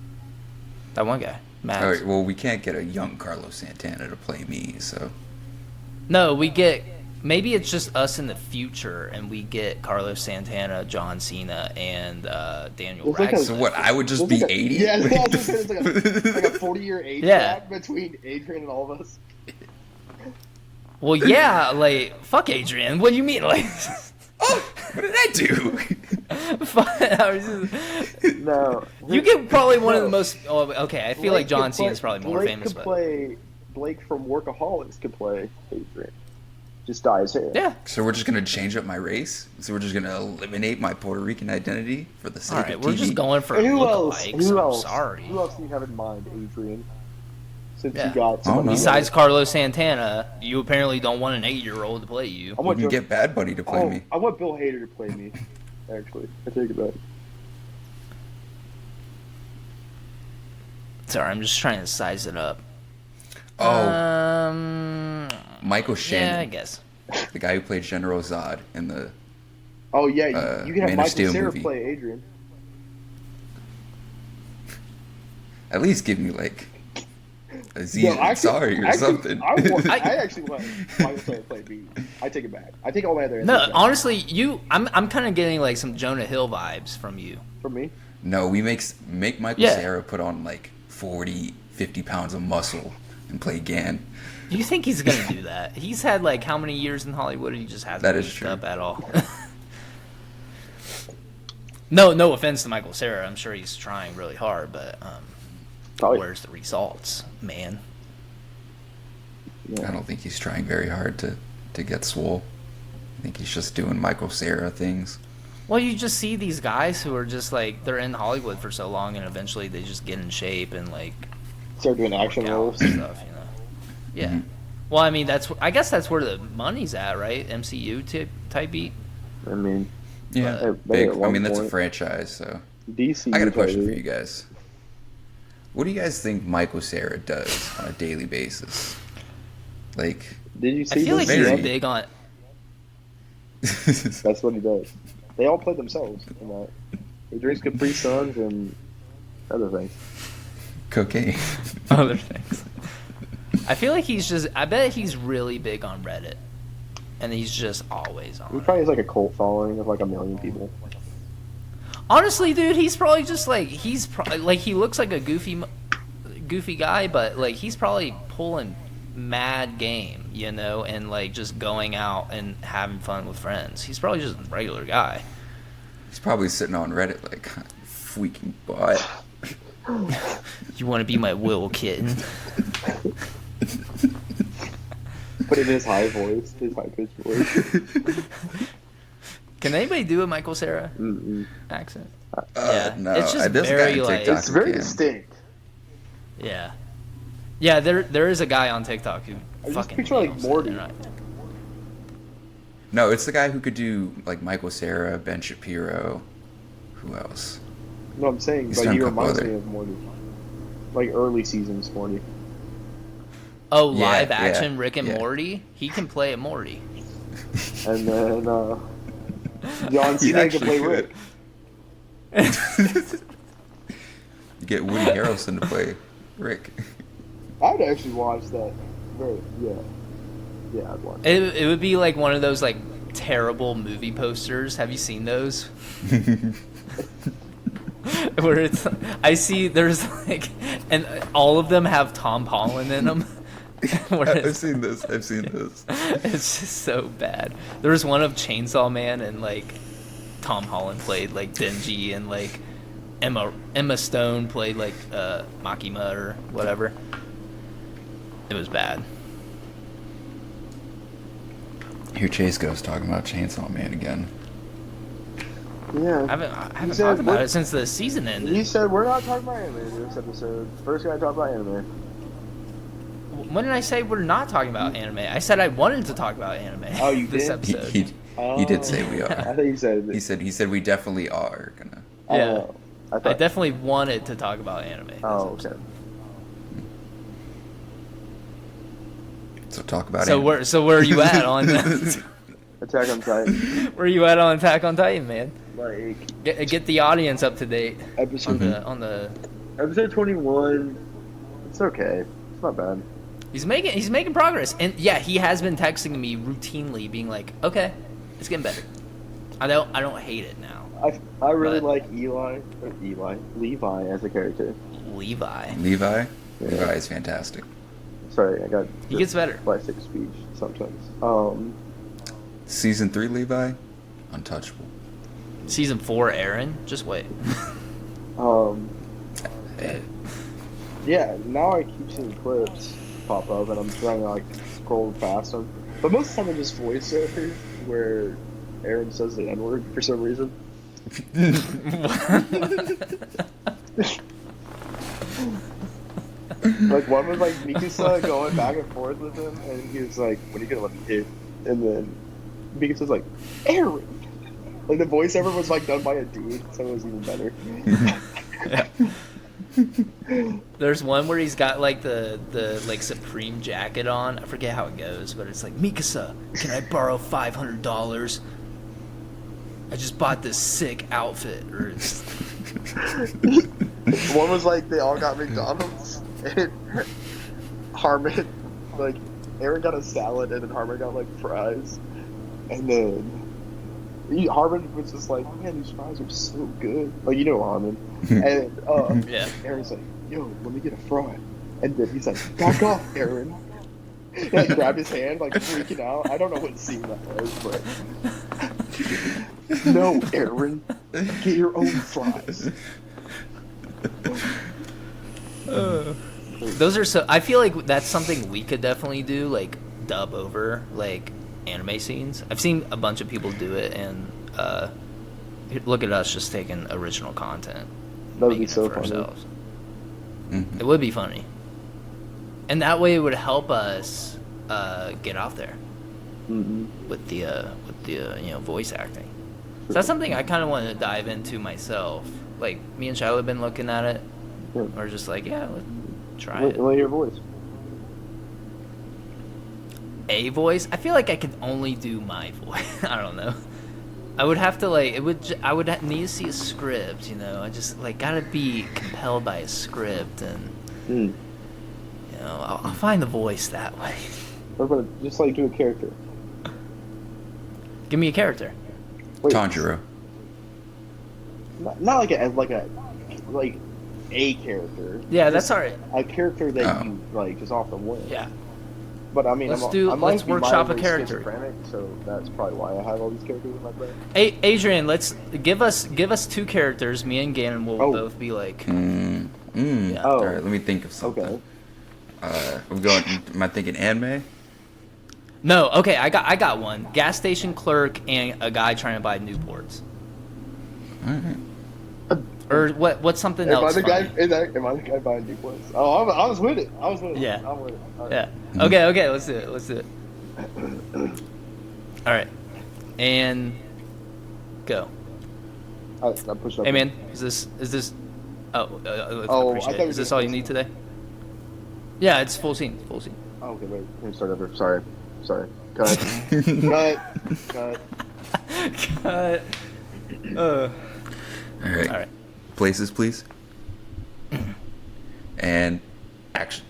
Speaker 1: That one guy, Mads.
Speaker 2: All right, well, we can't get a young Carlos Santana to play me, so
Speaker 1: No, maybe it's just us in the future, and we get Carlos Santana, John Cena, and Daniel
Speaker 3: It's like a-
Speaker 1: Radcliffe.
Speaker 2: so what? I would just
Speaker 3: There's
Speaker 2: be
Speaker 3: like a-
Speaker 2: 80.
Speaker 3: Yeah, that's what I was gonna say, it's like a 40-year age
Speaker 1: Yeah.
Speaker 3: gap between Adrian and all of us.
Speaker 1: Well, yeah, like fuck Adrian. What do you mean, like?
Speaker 2: Oh, what did I do?
Speaker 1: I was just-
Speaker 3: No,
Speaker 1: you get probably one of
Speaker 3: No.
Speaker 1: the most. Oh, okay, I feel like John Cena's probably more
Speaker 3: Blake
Speaker 1: famous,
Speaker 3: could
Speaker 1: but
Speaker 3: play Blake from Workaholics could play Adrian. Just dye his hair.
Speaker 1: yeah.
Speaker 2: So we're just gonna change up my race. So we're just gonna eliminate my Puerto Rican identity for the sake
Speaker 1: All right,
Speaker 2: of
Speaker 1: we're
Speaker 2: TV.
Speaker 1: just going for
Speaker 3: And who else?
Speaker 1: lookalikes.
Speaker 3: Who
Speaker 1: I'm
Speaker 3: else?
Speaker 1: sorry.
Speaker 3: Who else do you have in mind, Adrian? Since
Speaker 1: Yeah.
Speaker 3: you got somebody
Speaker 2: no.
Speaker 1: Besides Carlos Santana, you apparently don't want an 8-year-old to play you.
Speaker 3: I
Speaker 2: We
Speaker 3: want
Speaker 2: can get Bad Bunny to play me.
Speaker 3: I want Bill Hader to play me. Actually, I take it back.
Speaker 1: Sorry, I'm just trying to size it up.
Speaker 2: Oh, Michael
Speaker 1: Yeah, I
Speaker 2: Shannon,
Speaker 1: guess.
Speaker 2: the guy who played General Zod in the.
Speaker 3: Oh yeah, you can have
Speaker 2: Man of
Speaker 3: Michael
Speaker 2: Steel
Speaker 3: Cera
Speaker 2: movie.
Speaker 3: play Adrian.
Speaker 2: At least give me like Aziz
Speaker 3: No,
Speaker 2: Ansari or
Speaker 3: actually,
Speaker 2: something.
Speaker 3: I actually want Michael Cera to play me. I take it back. I take all my other
Speaker 1: No,
Speaker 3: answers back.
Speaker 1: honestly, I'm kind of getting like some Jonah Hill vibes from you.
Speaker 3: For me,
Speaker 2: No, we make Michael
Speaker 1: Yeah.
Speaker 2: Cera put on like 40, 50 pounds of muscle and play Gan.
Speaker 1: Do you think he's gonna do that? He's had like how many years in Hollywood, and he just hasn't
Speaker 2: That is
Speaker 1: beefed
Speaker 2: true.
Speaker 1: up at all. No offense to Michael Cera. I'm sure he's trying really hard, but
Speaker 3: probably.
Speaker 1: where's the results, man?
Speaker 2: I don't think he's trying very hard to get swole. I think he's just doing Michael Cera things.
Speaker 1: Well, you just see these guys who are just like they're in Hollywood for so long, and eventually they just get in shape and like
Speaker 3: Start doing action
Speaker 1: work out
Speaker 3: roles.
Speaker 1: and stuff, you know? Yeah.
Speaker 2: Mhm.
Speaker 1: Well, I mean, I guess that's where the money's at, right? MCU type beat.
Speaker 3: I mean,
Speaker 2: Yeah,
Speaker 3: They-
Speaker 2: big.
Speaker 3: at
Speaker 2: I
Speaker 3: one
Speaker 2: mean, that's a
Speaker 3: point-
Speaker 2: franchise. So
Speaker 3: DC.
Speaker 2: I got a question for you guys. What do you guys think Michael Cera does on a daily basis? Like,
Speaker 3: Did you
Speaker 1: I
Speaker 3: see
Speaker 1: feel like
Speaker 3: this?
Speaker 1: he's
Speaker 2: Very-
Speaker 1: big on.
Speaker 3: That's what he does. They all play themselves. In that. He drinks Capri Suns and other things.
Speaker 2: cocaine.
Speaker 1: Other things. I feel like I bet he's really big on Reddit. And he's just always
Speaker 3: He
Speaker 1: on it.
Speaker 3: probably has like a cult following of like 1 million people.
Speaker 1: Honestly, dude, he's probably just like, he looks like a goofy guy, but like he's probably pulling mad game, and like just going out and having fun with friends. He's probably just a regular guy.
Speaker 2: He's probably sitting on Reddit like, freaking butt.
Speaker 1: You want to be my Will kitten?
Speaker 3: But in his high voice, his high pitched voice.
Speaker 1: Can anybody do a Michael Cera
Speaker 3: Mm-mm.
Speaker 1: accent?
Speaker 2: No,
Speaker 1: it's just
Speaker 2: there's a guy
Speaker 1: very
Speaker 2: on
Speaker 1: like,
Speaker 2: TikTok
Speaker 3: It's
Speaker 2: who
Speaker 3: very
Speaker 2: can.
Speaker 3: distinct.
Speaker 1: yeah. Yeah, there is a guy on TikTok who
Speaker 3: I just
Speaker 1: fucking
Speaker 3: picture, like,
Speaker 1: nails it,
Speaker 3: Morty.
Speaker 1: and I-
Speaker 2: No, it's the guy who could do like Michael Cera, Ben Shapiro. Who else?
Speaker 3: No, I'm saying,
Speaker 2: He's
Speaker 3: but
Speaker 2: done
Speaker 3: he
Speaker 2: a couple
Speaker 3: reminds
Speaker 2: other-
Speaker 3: me of Morty. Like early seasons Morty.
Speaker 1: Oh,
Speaker 2: Yeah,
Speaker 1: live
Speaker 2: yeah,
Speaker 1: action Rick and
Speaker 2: yeah.
Speaker 1: Morty? He can play a Morty.
Speaker 3: And then John
Speaker 2: He
Speaker 3: Cena can
Speaker 2: actually
Speaker 3: play
Speaker 2: could.
Speaker 3: Rick.
Speaker 2: You get Woody Harrelson to play Rick.
Speaker 3: I'd actually watch that. Yeah, I'd watch it.
Speaker 1: It would be like one of those like terrible movie posters. Have you seen those? Where it's there's like, and all of them have Tom Holland in them. Where
Speaker 2: I've
Speaker 1: it's,
Speaker 2: seen this. I've seen this.
Speaker 1: it's just so bad. There was one of Chainsaw Man, and like Tom Holland played like Denji, and like Emma Stone played like Makima or whatever. It was bad.
Speaker 2: Here Chase goes talking about Chainsaw Man again.
Speaker 3: Yeah.
Speaker 1: I haven't
Speaker 3: said
Speaker 1: talked about
Speaker 3: what-
Speaker 1: it since the season ended.
Speaker 3: He said we're not talking about anime in this episode. First guy to talk about anime.
Speaker 1: When did I say we're not talking about anime? I said I wanted to talk about anime.
Speaker 3: Oh, you
Speaker 1: this
Speaker 3: did?
Speaker 2: He,
Speaker 1: episode.
Speaker 2: he did say we
Speaker 3: I
Speaker 2: are.
Speaker 3: think he said.
Speaker 2: He said we definitely are gonna.
Speaker 1: Yeah.
Speaker 3: Oh, I
Speaker 1: I
Speaker 3: thought.
Speaker 1: definitely wanted to talk about anime. this
Speaker 3: Oh, okay.
Speaker 1: episode.
Speaker 2: So talk about
Speaker 1: So where are you at on
Speaker 3: Attack on Titan.
Speaker 1: where are you at on Attack on Titan, man?
Speaker 3: Like
Speaker 1: Get the audience up to date on
Speaker 3: episode
Speaker 1: the.
Speaker 3: episode 21. It's okay. It's not bad.
Speaker 1: He's making progress, and yeah, he has been texting me routinely, being like, "Okay, it's getting better." I don't hate it now.
Speaker 3: I really
Speaker 1: But-
Speaker 3: like Levi as a character.
Speaker 1: Levi,
Speaker 2: Levi.
Speaker 3: Yeah.
Speaker 2: Levi is fantastic.
Speaker 3: Sorry, I got
Speaker 1: he gets better.
Speaker 3: plastic speech sometimes.
Speaker 2: Season 3 Levi, untouchable.
Speaker 1: Season 4, Aaron, just wait.
Speaker 3: Yeah, now I keep seeing clips pop up, and I'm trying to like scroll past them. But most of the time, it's just voiceovers where Aaron says the N-word for some reason. Like one was like Mikasa going back and forth with him, and he was like, "When are you gonna let me hit?" And then Mikasa's like, "Aaron." Like the voiceover was like done by a dude, so it was even better.
Speaker 1: There's one where he's got like the like Supreme jacket on. I forget how it goes, but it's like, "Mikasa, can I borrow $500? I just bought this sick outfit." Or it's,
Speaker 3: One was like they all got McDonald's, and Harmon, like Aaron got a salad, and then Harmon got like fries, and then Harmon was just like, "Man, these fries are so good." Like you know Harmon, and
Speaker 1: yeah.
Speaker 3: Aaron's like, "Yo, let me get a fry," and then he's like, "Back off, Aaron." He like grabbed his hand, like freaking out. I don't know what scene that was, but no, Aaron, get your own fries.
Speaker 1: Those are so. I feel like that's something we could definitely do, like dub over like anime scenes. I've seen a bunch of people do it, and look at us just taking original content,
Speaker 3: That would be
Speaker 1: making it
Speaker 3: so
Speaker 1: for
Speaker 3: funny.
Speaker 1: ourselves.
Speaker 2: Mhm.
Speaker 1: It would be funny, and that way it would help us get out there
Speaker 3: Mm-hmm.
Speaker 1: with the voice acting. So that's something I kind of want to dive into myself. Like me and Shiloh have been looking at it.
Speaker 3: Yeah.
Speaker 1: We're just like, yeah, let's try
Speaker 3: Let
Speaker 1: it.
Speaker 3: me hear your voice.
Speaker 1: A voice? I feel like I could only do my voice. I don't know. I would have to like it would. I would need to see a script. You know, I just like gotta be compelled by a script, and
Speaker 3: Mm.
Speaker 1: you know, I'll find the voice that way.
Speaker 3: What about just like do a character?
Speaker 1: Give me a character.
Speaker 3: Wait,
Speaker 2: Tanjiro.
Speaker 3: not like a character.
Speaker 1: Yeah,
Speaker 3: Just
Speaker 1: that's alright.
Speaker 3: a character that
Speaker 2: Oh.
Speaker 3: you like just off the whim.
Speaker 1: Yeah.
Speaker 3: But I mean,
Speaker 1: Let's
Speaker 3: I might
Speaker 1: let's
Speaker 3: be
Speaker 1: workshop a
Speaker 3: mildly
Speaker 1: character.
Speaker 3: schizophrenic, so that's probably why I have all these characters in my brain.
Speaker 1: Hey, Adrian, let's give us two characters. Me and Gannon will
Speaker 3: Oh.
Speaker 1: both be like.
Speaker 2: Yeah.
Speaker 1: Oh.
Speaker 2: All right, let me think of something.
Speaker 3: Okay.
Speaker 2: I'm going. Am I thinking anime?
Speaker 1: No, okay, I got one. Gas station clerk and a guy trying to buy Newports.
Speaker 2: All right.
Speaker 1: Or what's something
Speaker 3: Am I
Speaker 1: else
Speaker 3: the guy?
Speaker 1: funny?
Speaker 3: Am I the guy buying Newports? Oh, I was with it.
Speaker 1: Yeah.
Speaker 3: I'm with it. All right.
Speaker 1: Yeah. Okay, let's do it. All right. And go.
Speaker 3: I pushed up.
Speaker 1: Hey man, is this Oh,
Speaker 3: Oh,
Speaker 1: I appreciate
Speaker 3: I thought
Speaker 1: it.
Speaker 3: you
Speaker 1: Is this
Speaker 3: said
Speaker 1: all you
Speaker 3: full
Speaker 1: need today? Yeah, it's full scene.
Speaker 3: Oh, okay, wait. Let me start over. Sorry. Cut. Cut.
Speaker 1: Cut.
Speaker 2: All right.
Speaker 1: All right.
Speaker 2: Places, please. And action.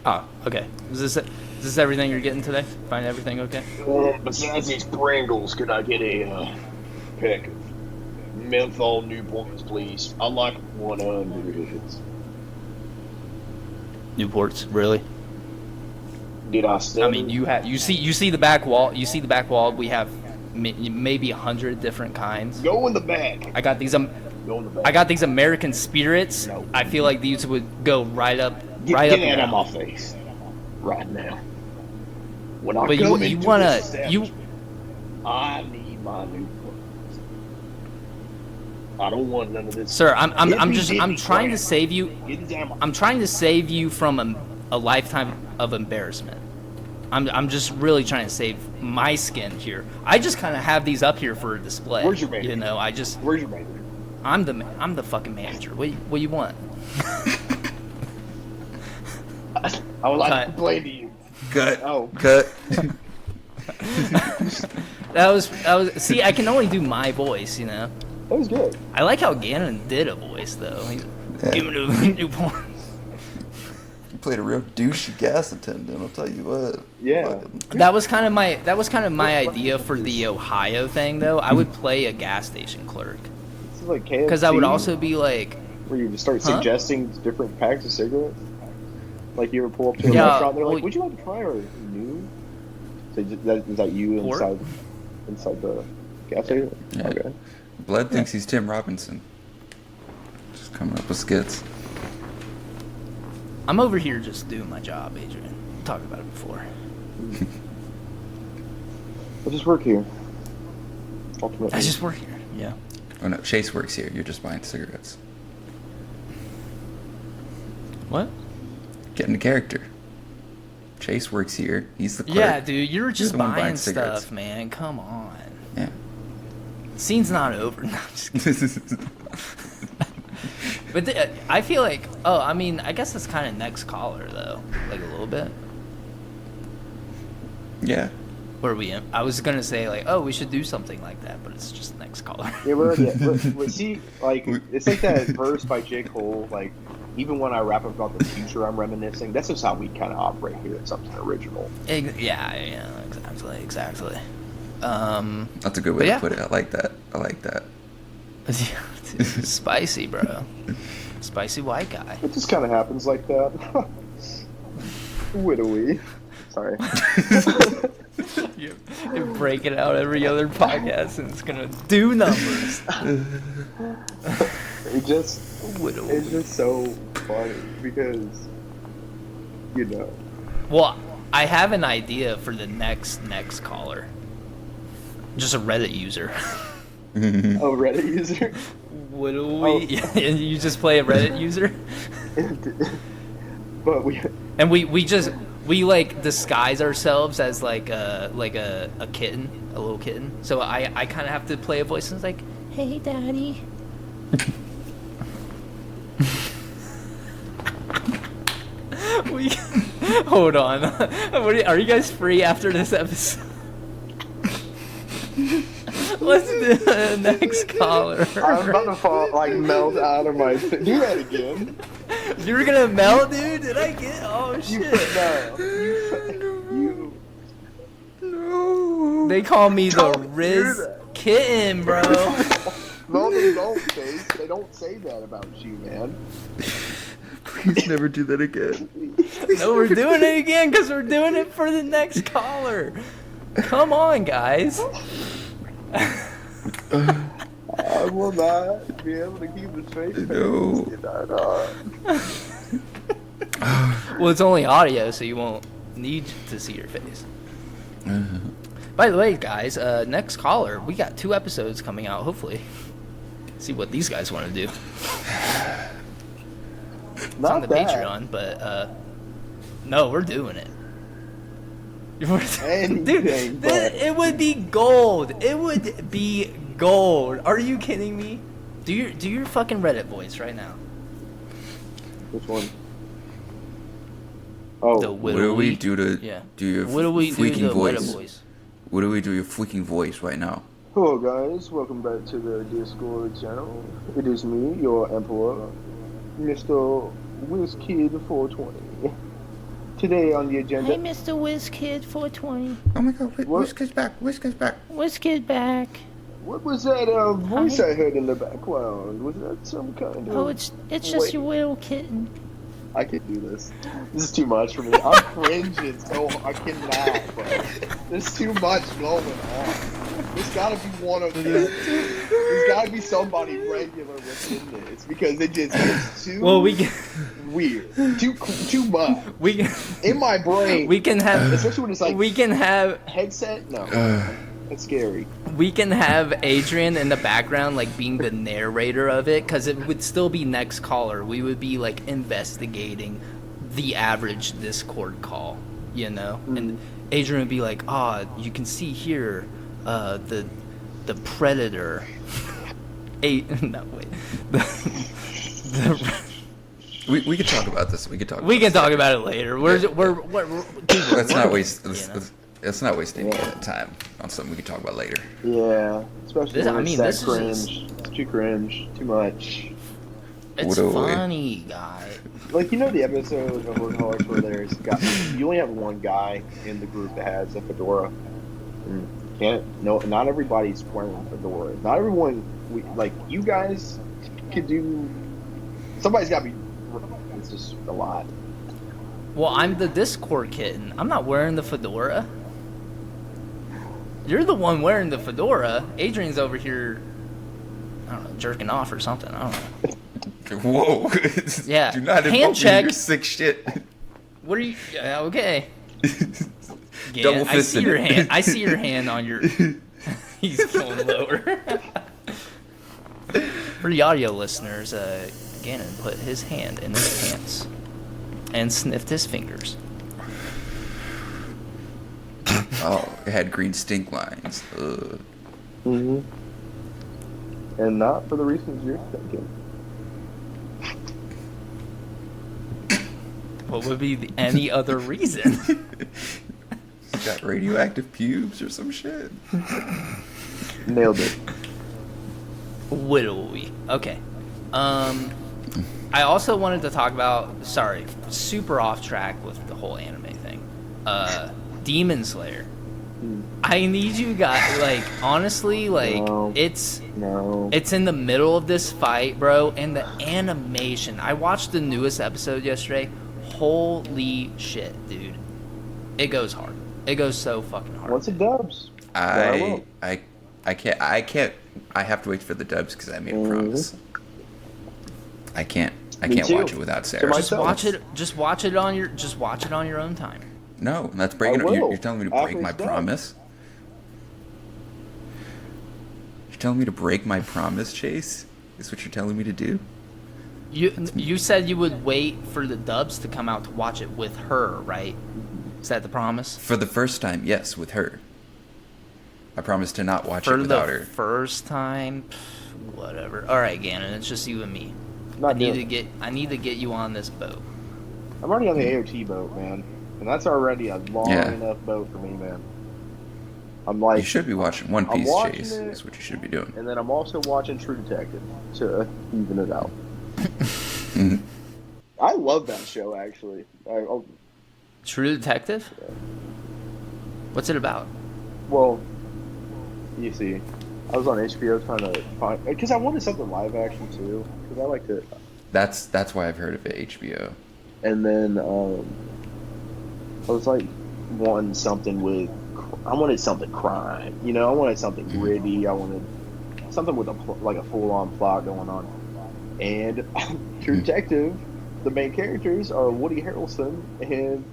Speaker 1: Oh, okay. Is this everything you're getting today? Find everything okay?
Speaker 4: Besides these Pringles, could I get a pack of menthol Newports, please? I like 100.
Speaker 1: Newports, really?
Speaker 4: Did I say?
Speaker 1: I mean, you see the back wall. You see the back wall. We have maybe 100 different kinds.
Speaker 4: Go in the back.
Speaker 1: I got these
Speaker 4: Go in the back.
Speaker 1: I got these American spirits.
Speaker 4: No.
Speaker 1: I feel like these would go right up,
Speaker 4: Get
Speaker 1: right up.
Speaker 4: that
Speaker 1: your
Speaker 4: out of my
Speaker 1: alley.
Speaker 4: face. Right now. When I
Speaker 1: But
Speaker 4: come
Speaker 1: you
Speaker 4: into
Speaker 1: wanna
Speaker 4: this
Speaker 1: you
Speaker 4: establishment, I need my new clothes. I don't want none of this.
Speaker 1: Sir, I'm
Speaker 4: Hippy
Speaker 1: trying to
Speaker 4: crap.
Speaker 1: save you.
Speaker 4: Get it down my
Speaker 1: I'm trying to save you from a lifetime of embarrassment. I'm just really trying to save my skin here. I just kind of have these up here for display.
Speaker 4: Where's your manager?
Speaker 1: You know,
Speaker 4: Where's your manager?
Speaker 1: I'm the fucking manager. What you want?
Speaker 4: I would like
Speaker 1: Cut.
Speaker 4: to complain to you.
Speaker 2: Cut.
Speaker 4: Oh.
Speaker 2: Cut.
Speaker 1: That was see, I can only do my voice, you know.
Speaker 3: That was good.
Speaker 1: I like how Ganon did a voice though. He's
Speaker 2: Yeah.
Speaker 1: giving a newborn.
Speaker 2: You played a real douchey gas attendant, I'll tell you what.
Speaker 3: Yeah.
Speaker 2: Fucking-
Speaker 1: That was kind of my idea for the Ohio thing though. I would play a gas station clerk
Speaker 3: This is like KFC.
Speaker 1: because I would also be like,
Speaker 3: where you just start
Speaker 1: Huh?
Speaker 3: suggesting different packs of cigarettes. Like you ever pull up to a
Speaker 1: Yeah,
Speaker 3: restaurant, they're
Speaker 1: well,
Speaker 3: like, "Would you like to try our new?" So is that you
Speaker 1: Pork?
Speaker 3: inside the gas station?
Speaker 2: Yeah.
Speaker 3: Okay.
Speaker 2: Blood thinks he's Tim Robinson. Just coming up with skits.
Speaker 1: I'm over here just doing my job, Adrian. We talked about it before.
Speaker 3: I just work here. Ultimately.
Speaker 1: I just work here. Yeah.
Speaker 2: Oh no, Chase works here. You're just buying cigarettes.
Speaker 1: What?
Speaker 2: Get into character. Chase works here. He's the clerk.
Speaker 1: Yeah, dude, you're just
Speaker 2: the one buying
Speaker 1: buying
Speaker 2: cigarettes.
Speaker 1: stuff, man. Come on.
Speaker 2: Yeah.
Speaker 1: Scene's not over. No, I'm just kidding. But I feel like, I mean, I guess it's kind of next caller though, like a little bit.
Speaker 2: Yeah.
Speaker 1: Or I was gonna say like, we should do something like that, but it's just next caller.
Speaker 3: Yeah, we're see, like it's like that verse by J. Cole. Like, even when I rap about the future, I'm reminiscing. That's just how we kind of operate here at Something Original.
Speaker 1: Yeah, exactly.
Speaker 2: That's a good way
Speaker 1: But yeah.
Speaker 2: to put it. I like that.
Speaker 1: Spicy, bro. Spicy white guy.
Speaker 3: It just kind of happens like that. Widowy. Sorry.
Speaker 1: You break it out every other podcast, and it's gonna do numbers.
Speaker 3: It's just so funny because, you know.
Speaker 1: Well, I have an idea for the next caller. Just a Reddit user.
Speaker 3: A Reddit user.
Speaker 1: What do we? And you just play a Reddit user,
Speaker 3: But
Speaker 1: we like disguise ourselves as like a kitten, a little kitten. So I kind of have to play a voice and it's like, hey, daddy. we hold on. Are you guys free after this episode? Let's do the next caller.
Speaker 3: I'm about to fall, melt out of my. Do that again.
Speaker 1: You're gonna melt, dude? Did I get? Oh
Speaker 3: You
Speaker 1: shit!
Speaker 3: no.
Speaker 2: No.
Speaker 1: They call me the
Speaker 3: Don't do
Speaker 1: Riz
Speaker 3: that.
Speaker 1: Kitten, bro.
Speaker 3: No, they don't, Chase. They don't say that about you, man.
Speaker 2: Please never do that again.
Speaker 1: No, we're doing it again because we're doing it for the next caller. Come on, guys.
Speaker 3: I will not be able to keep a straight face.
Speaker 2: No.
Speaker 1: Well, it's only audio, so you won't need to see your face. By the way, guys, next caller, we got 2 episodes coming out, hopefully. See what these guys want to do. It's on
Speaker 3: Not
Speaker 1: the
Speaker 3: that.
Speaker 1: Patreon, but no, we're doing it.
Speaker 3: Anything
Speaker 1: Dude,
Speaker 3: but.
Speaker 1: it would be gold. It would be gold. Are you kidding me? Do your fucking Reddit voice right now.
Speaker 3: Which one? Oh,
Speaker 1: The
Speaker 2: What do we do to do your
Speaker 1: What do we do
Speaker 2: freaking
Speaker 1: to
Speaker 2: voice?
Speaker 1: Reddit voice?
Speaker 2: What do we do your freaking voice right now?
Speaker 3: hello guys. Welcome back to the Discord channel. It is me, your emperor, Mr. WizKid420. Today on the agenda.
Speaker 5: Hey, Mr. WizKid 420.
Speaker 2: Oh my god,
Speaker 3: What?
Speaker 2: Whiskers back, Whiskers back.
Speaker 5: WizKid back.
Speaker 3: What was that voice I heard in the background? Was that some kind of?
Speaker 5: Oh, it's just
Speaker 3: Wait.
Speaker 5: your little kitten.
Speaker 3: I can't do this. This is too much for me. I'm cringing so I cannot, bro. There's too much going on. There's gotta be one of them. There's gotta be somebody regular within this because it just gets too weird. Too much. In my brain.
Speaker 1: We can have.
Speaker 3: Especially when it's like
Speaker 1: we can have.
Speaker 3: Headset? No. It's scary.
Speaker 1: We can have Adrian in the background, like being the narrator of it, because it would still be next caller. We would be like investigating the average Discord call, you know. And Adrian would be like, you can see here, the predator. We could
Speaker 2: talk about this. We can
Speaker 1: talk about it later.
Speaker 2: Let's not waste. Let's not waste any time on something we can talk about later.
Speaker 3: Yeah, especially when it's that cringe. It's too cringe, too much.
Speaker 1: It's funny, guy.
Speaker 3: Like, you know the episode of Workaholics where you only have one guy in the group that has a fedora. Not everybody's wearing a fedora. Not everyone. You guys could do. Somebody's got to be. It's just a lot.
Speaker 1: Well, I'm the Discord kitten. I'm not wearing the fedora. You're the one wearing the fedora. Adrian's over here, I don't know, jerking off or something. I don't know.
Speaker 2: Whoa.
Speaker 1: Yeah.
Speaker 2: Do not
Speaker 1: hand check.
Speaker 2: Your sick shit.
Speaker 1: What are you? Okay.
Speaker 2: Double fisted.
Speaker 1: I see your hand. I see your hand on your. He's going lower. For the audio listeners, Gannon put his hand in his pants and sniffed his fingers.
Speaker 2: Oh, it had green stink lines. Ugh.
Speaker 3: And not for the reasons you're thinking.
Speaker 1: What would be any other reason?
Speaker 2: He's got radioactive pubes or some shit.
Speaker 3: Nailed it.
Speaker 1: Whittly. Okay. I also wanted to talk about, sorry, super off track with the whole anime thing. Demon Slayer. I need you guys, honestly, it's in the middle of this fight, bro, and the animation. I watched the newest episode yesterday. Holy shit, dude. It goes hard. It goes so fucking hard.
Speaker 3: Once it dubs.
Speaker 2: I can't. I have to wait for the dubs because I made a promise. I can't watch it without Sarah.
Speaker 1: Just watch it on your own time.
Speaker 2: No, that's breaking. You're telling me to break my promise. You're telling me to break my promise, Chase? Is what you're telling me to do?
Speaker 1: You said you would wait for the dubs to come out to watch it with her, right? Is that the promise?
Speaker 2: For the first time, yes, with her. I promised to not watch it without her.
Speaker 1: For the first time, whatever. All right, Gannon, it's just you and me. I need to get you on this boat.
Speaker 3: I'm already on the AOT boat, man, and that's already a long enough boat for me, man. I'm like,
Speaker 2: you should be watching One Piece, Chase. That's what you should be doing.
Speaker 3: And then I'm also watching True Detective to even it out. I love that show, actually.
Speaker 1: True Detective?
Speaker 3: Yeah.
Speaker 1: What's it about?
Speaker 3: Well, you see, I was on HBO trying to find, because I wanted something live action too, because I like to.
Speaker 2: That's why I've heard of it, HBO.
Speaker 3: And then I was like wanting something with. I wanted something crime, you know. I wanted something gritty. I wanted something with a full-on plot going on. And True Detective, the main characters are Woody Harrelson and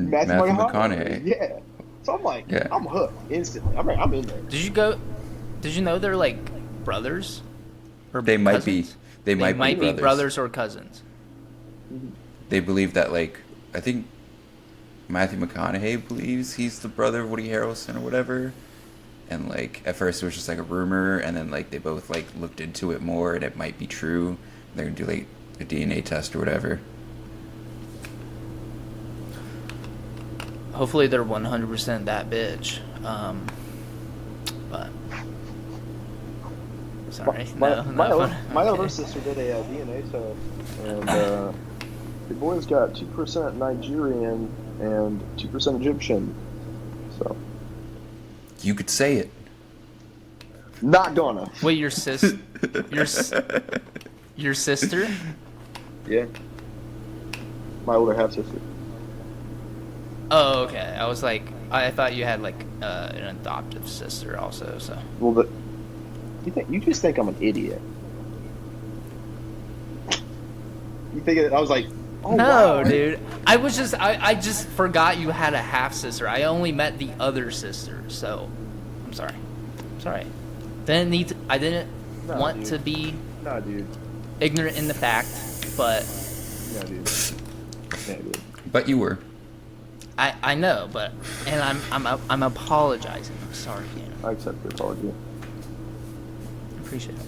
Speaker 3: Matthew McConaughey. Yeah. So I'm like, I'm hooked instantly. I'm in there.
Speaker 1: Did you know they're like brothers? Or
Speaker 2: they might
Speaker 1: cousins?
Speaker 2: They might be
Speaker 1: brothers or cousins.
Speaker 2: They believe that, I think Matthew McConaughey believes he's the brother of Woody Harrelson or whatever. And at first it was just a rumor, and then they both looked into it more, and it might be true. They're gonna do a DNA test or whatever.
Speaker 1: Hopefully they're 100% that bitch. But sorry,
Speaker 3: my older sister did a DNA test, and the boy's got 2% Nigerian and 2% Egyptian. So
Speaker 2: you could say it.
Speaker 3: Not gonna.
Speaker 1: Wait, your sister?
Speaker 3: My older half sister.
Speaker 1: Oh, okay. I was like, I thought you had like an adoptive sister also. So
Speaker 3: Well, but you just think I'm an idiot. You think I was like, oh
Speaker 1: no,
Speaker 3: wow.
Speaker 1: dude. I just forgot you had a half sister. I only met the other sister, so I'm sorry. I didn't
Speaker 3: No,
Speaker 1: want
Speaker 3: dude.
Speaker 1: to be
Speaker 3: Nah, dude.
Speaker 1: ignorant in the fact, but
Speaker 3: No, dude. Yeah, dude.
Speaker 2: But you were.
Speaker 1: I know, but and I'm apologizing. I'm sorry,
Speaker 3: I accept your apology.
Speaker 1: appreciate it.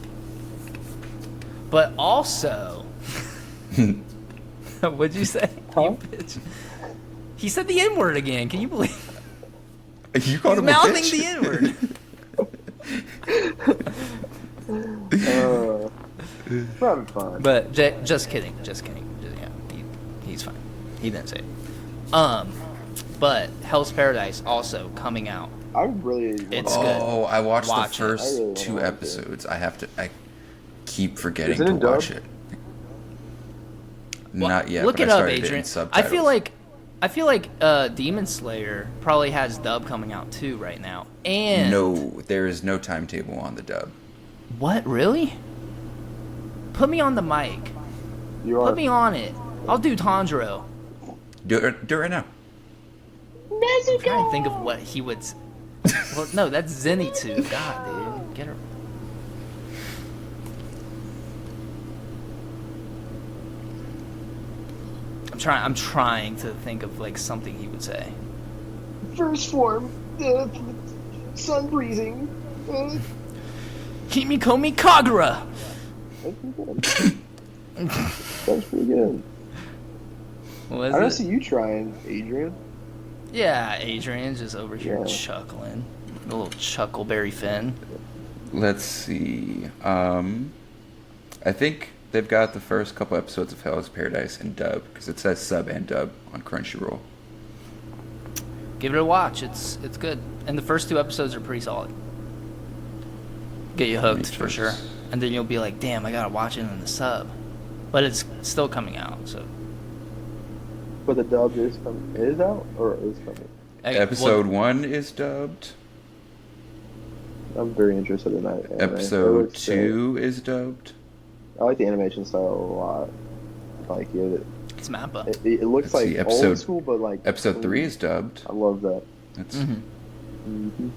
Speaker 1: But also, what'd you say?
Speaker 3: Huh?
Speaker 1: You bitch. He said the N-word again. Can you believe?
Speaker 2: You called
Speaker 1: He's
Speaker 2: him a
Speaker 1: mouthing
Speaker 2: bitch?
Speaker 1: the N-word.
Speaker 3: Probably fine.
Speaker 1: But just kidding. Yeah, he's fine. He didn't say it. But Hell's Paradise also coming out.
Speaker 3: I really.
Speaker 1: It's good.
Speaker 2: Oh, I watched
Speaker 1: Watch
Speaker 2: the
Speaker 1: it.
Speaker 2: first
Speaker 3: I really wanna
Speaker 2: 2
Speaker 3: watch it.
Speaker 2: episodes. I keep forgetting
Speaker 3: Is it
Speaker 2: to
Speaker 3: in
Speaker 2: watch
Speaker 3: dub?
Speaker 2: it.
Speaker 1: Well,
Speaker 2: Not yet.
Speaker 1: Look
Speaker 2: but
Speaker 1: it
Speaker 2: I
Speaker 1: up,
Speaker 2: started it in
Speaker 1: Adrian.
Speaker 2: subtitles.
Speaker 1: I feel like Demon Slayer probably has dub coming out too right now. And
Speaker 2: No, there is no timetable on the dub.
Speaker 1: What, really? Put me on the mic.
Speaker 3: You are.
Speaker 1: Put me on it. I'll do Tanjiro.
Speaker 2: Do it right now.
Speaker 1: I'm trying to think of what he would. Well, no, that's Zenitsu. God, dude, get her. I'm trying to think of like something he would say.
Speaker 3: First form. Sun breathing.
Speaker 1: Himikomi Kagura.
Speaker 3: That's pretty good. That's pretty good.
Speaker 1: Was
Speaker 3: I don't
Speaker 1: it?
Speaker 3: see you trying, Adrian.
Speaker 1: Yeah, Adrian's just over here
Speaker 3: Yeah.
Speaker 1: chuckling. A little chuckleberry Finn.
Speaker 2: Let's see. I think they've got the first couple episodes of Hell's Paradise in dub because it says sub and dub on Crunchyroll.
Speaker 1: Give it a watch. It's good. And the first 2 episodes are pretty solid. Get you hooked for
Speaker 2: Matrix.
Speaker 1: sure. And then you'll be like, damn, I gotta watch it in the sub. But it's still coming out, so.
Speaker 3: But the dub is coming. Is out or is coming?
Speaker 2: Episode 1 is dubbed.
Speaker 3: I'm very interested in that. Anime. It
Speaker 2: Episode
Speaker 3: looks sick.
Speaker 2: 2 is dubbed.
Speaker 3: I like the animation style a lot. Like it.
Speaker 1: It's Mappa.
Speaker 3: It looks
Speaker 2: Let's
Speaker 3: like
Speaker 2: see, episode-
Speaker 3: old school, but like
Speaker 2: Episode 3
Speaker 3: clean.
Speaker 2: is dubbed.
Speaker 3: I love that.
Speaker 2: That's
Speaker 3: Mm-hmm.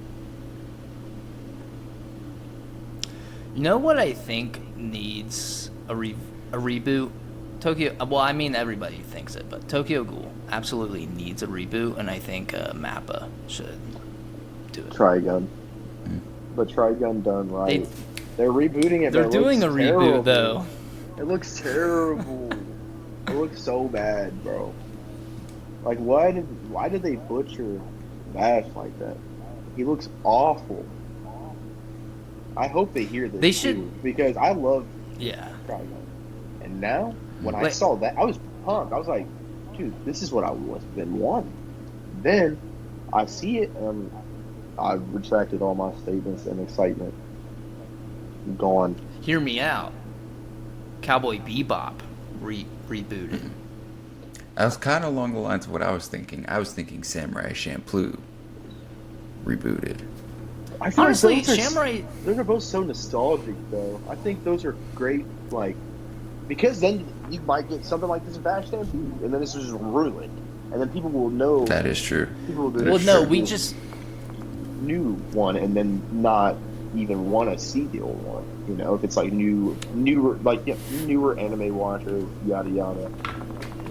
Speaker 1: You know what I think needs a reboot? Tokyo. Well, I mean everybody thinks it, but Tokyo Ghoul absolutely needs a reboot, and I think Mappa should do it.
Speaker 3: Trigun.
Speaker 2: Mm.
Speaker 3: But Trigun done right. They're rebooting it.
Speaker 1: They're
Speaker 3: but it
Speaker 1: doing a
Speaker 3: looks
Speaker 1: reboot
Speaker 3: terrible.
Speaker 1: though.
Speaker 3: It looks terrible. It looks so bad, bro. Like why did they butcher Bash like that? He looks awful. I hope they hear this.
Speaker 1: They
Speaker 3: too,
Speaker 1: should-
Speaker 3: because I love
Speaker 1: Yeah.
Speaker 3: Trigun. And now when I
Speaker 1: Like-
Speaker 3: saw that, I was pumped. I was like, dude, this is what I've been wanting. Then I see it, and I retracted all my statements and excitement. Gone.
Speaker 1: Hear me out. Cowboy Bebop rebooted.
Speaker 2: I was kind of along the lines of what I was thinking. I was thinking Samurai Champloo rebooted.
Speaker 3: I feel
Speaker 1: Honestly,
Speaker 3: like
Speaker 1: Samurai.
Speaker 3: those are both so nostalgic, though. I think those are great, like, because then you might get something like this in Bash Stampede, and then this is ruined, and then people will know.
Speaker 2: That is true.
Speaker 3: People will
Speaker 2: That
Speaker 1: Well,
Speaker 2: is
Speaker 1: no,
Speaker 2: true.
Speaker 1: we just.
Speaker 3: new one, and then not even want to see the old one. You know, if it's like newer, like newer anime watchers, yada yada,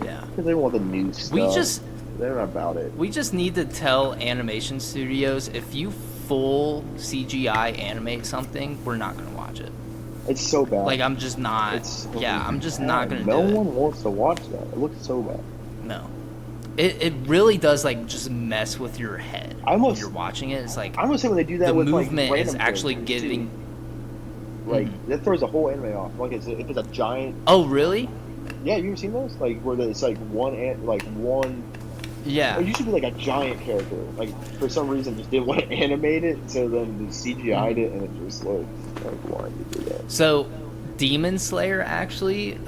Speaker 1: Yeah.
Speaker 3: because they want the new stuff. They're not about it.
Speaker 1: We just need to tell animation studios if you full CGI animate something, we're not gonna watch it.
Speaker 3: It's so bad.
Speaker 1: Like I'm just not.
Speaker 3: It's so
Speaker 1: Yeah, I'm just
Speaker 3: bad.
Speaker 1: not gonna
Speaker 3: No
Speaker 1: do it.
Speaker 3: one wants to watch that. It looks so bad.
Speaker 1: No. It really does like just mess with your head
Speaker 3: I
Speaker 1: when
Speaker 3: almost-
Speaker 1: you're watching it. It's like
Speaker 3: I almost say when they do that
Speaker 1: the
Speaker 3: with
Speaker 1: movement
Speaker 3: like
Speaker 1: is
Speaker 3: random
Speaker 1: actually
Speaker 3: characters, too.
Speaker 1: getting.
Speaker 3: Like
Speaker 1: Mhm.
Speaker 3: that throws the whole anime off. Like if it's a giant,
Speaker 1: Oh really?
Speaker 3: yeah, you ever seen those? Like where it's like one.
Speaker 1: Yeah.
Speaker 3: It used to be like a giant character. Like for some reason, just didn't want to animate it, so then they CGI'd it, and it just looks like why did you do that?
Speaker 1: So, Demon Slayer actually,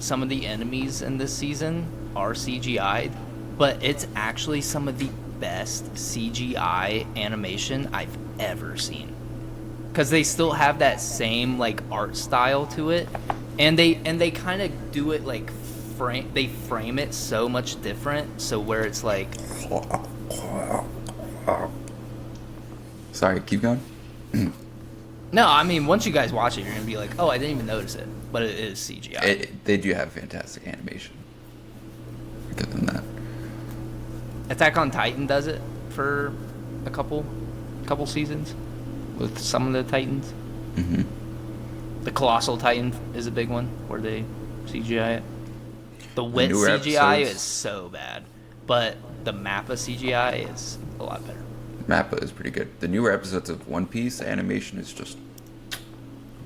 Speaker 1: some of the enemies in this season are CGI'd, but it's actually some of the best CGI animation I've ever seen. Because they still have that same like art style to it, and they kind of do it like they frame it so much different. So where it's like,
Speaker 2: Sorry, keep going.
Speaker 1: no, I mean once you guys watch it, you're gonna be like, oh, I didn't even notice it, but it is CGI.
Speaker 2: They do have fantastic animation. Other than that,
Speaker 1: Attack on Titan does it for a couple seasons with some of the Titans.
Speaker 2: hmm
Speaker 1: The Colossal Titan is a big one where they CGI it. The Wit
Speaker 2: newer
Speaker 1: CGI
Speaker 2: episodes-
Speaker 1: is so bad, but the Mappa CGI is a lot better.
Speaker 2: Mappa is pretty good. The newer episodes of One Piece animation is just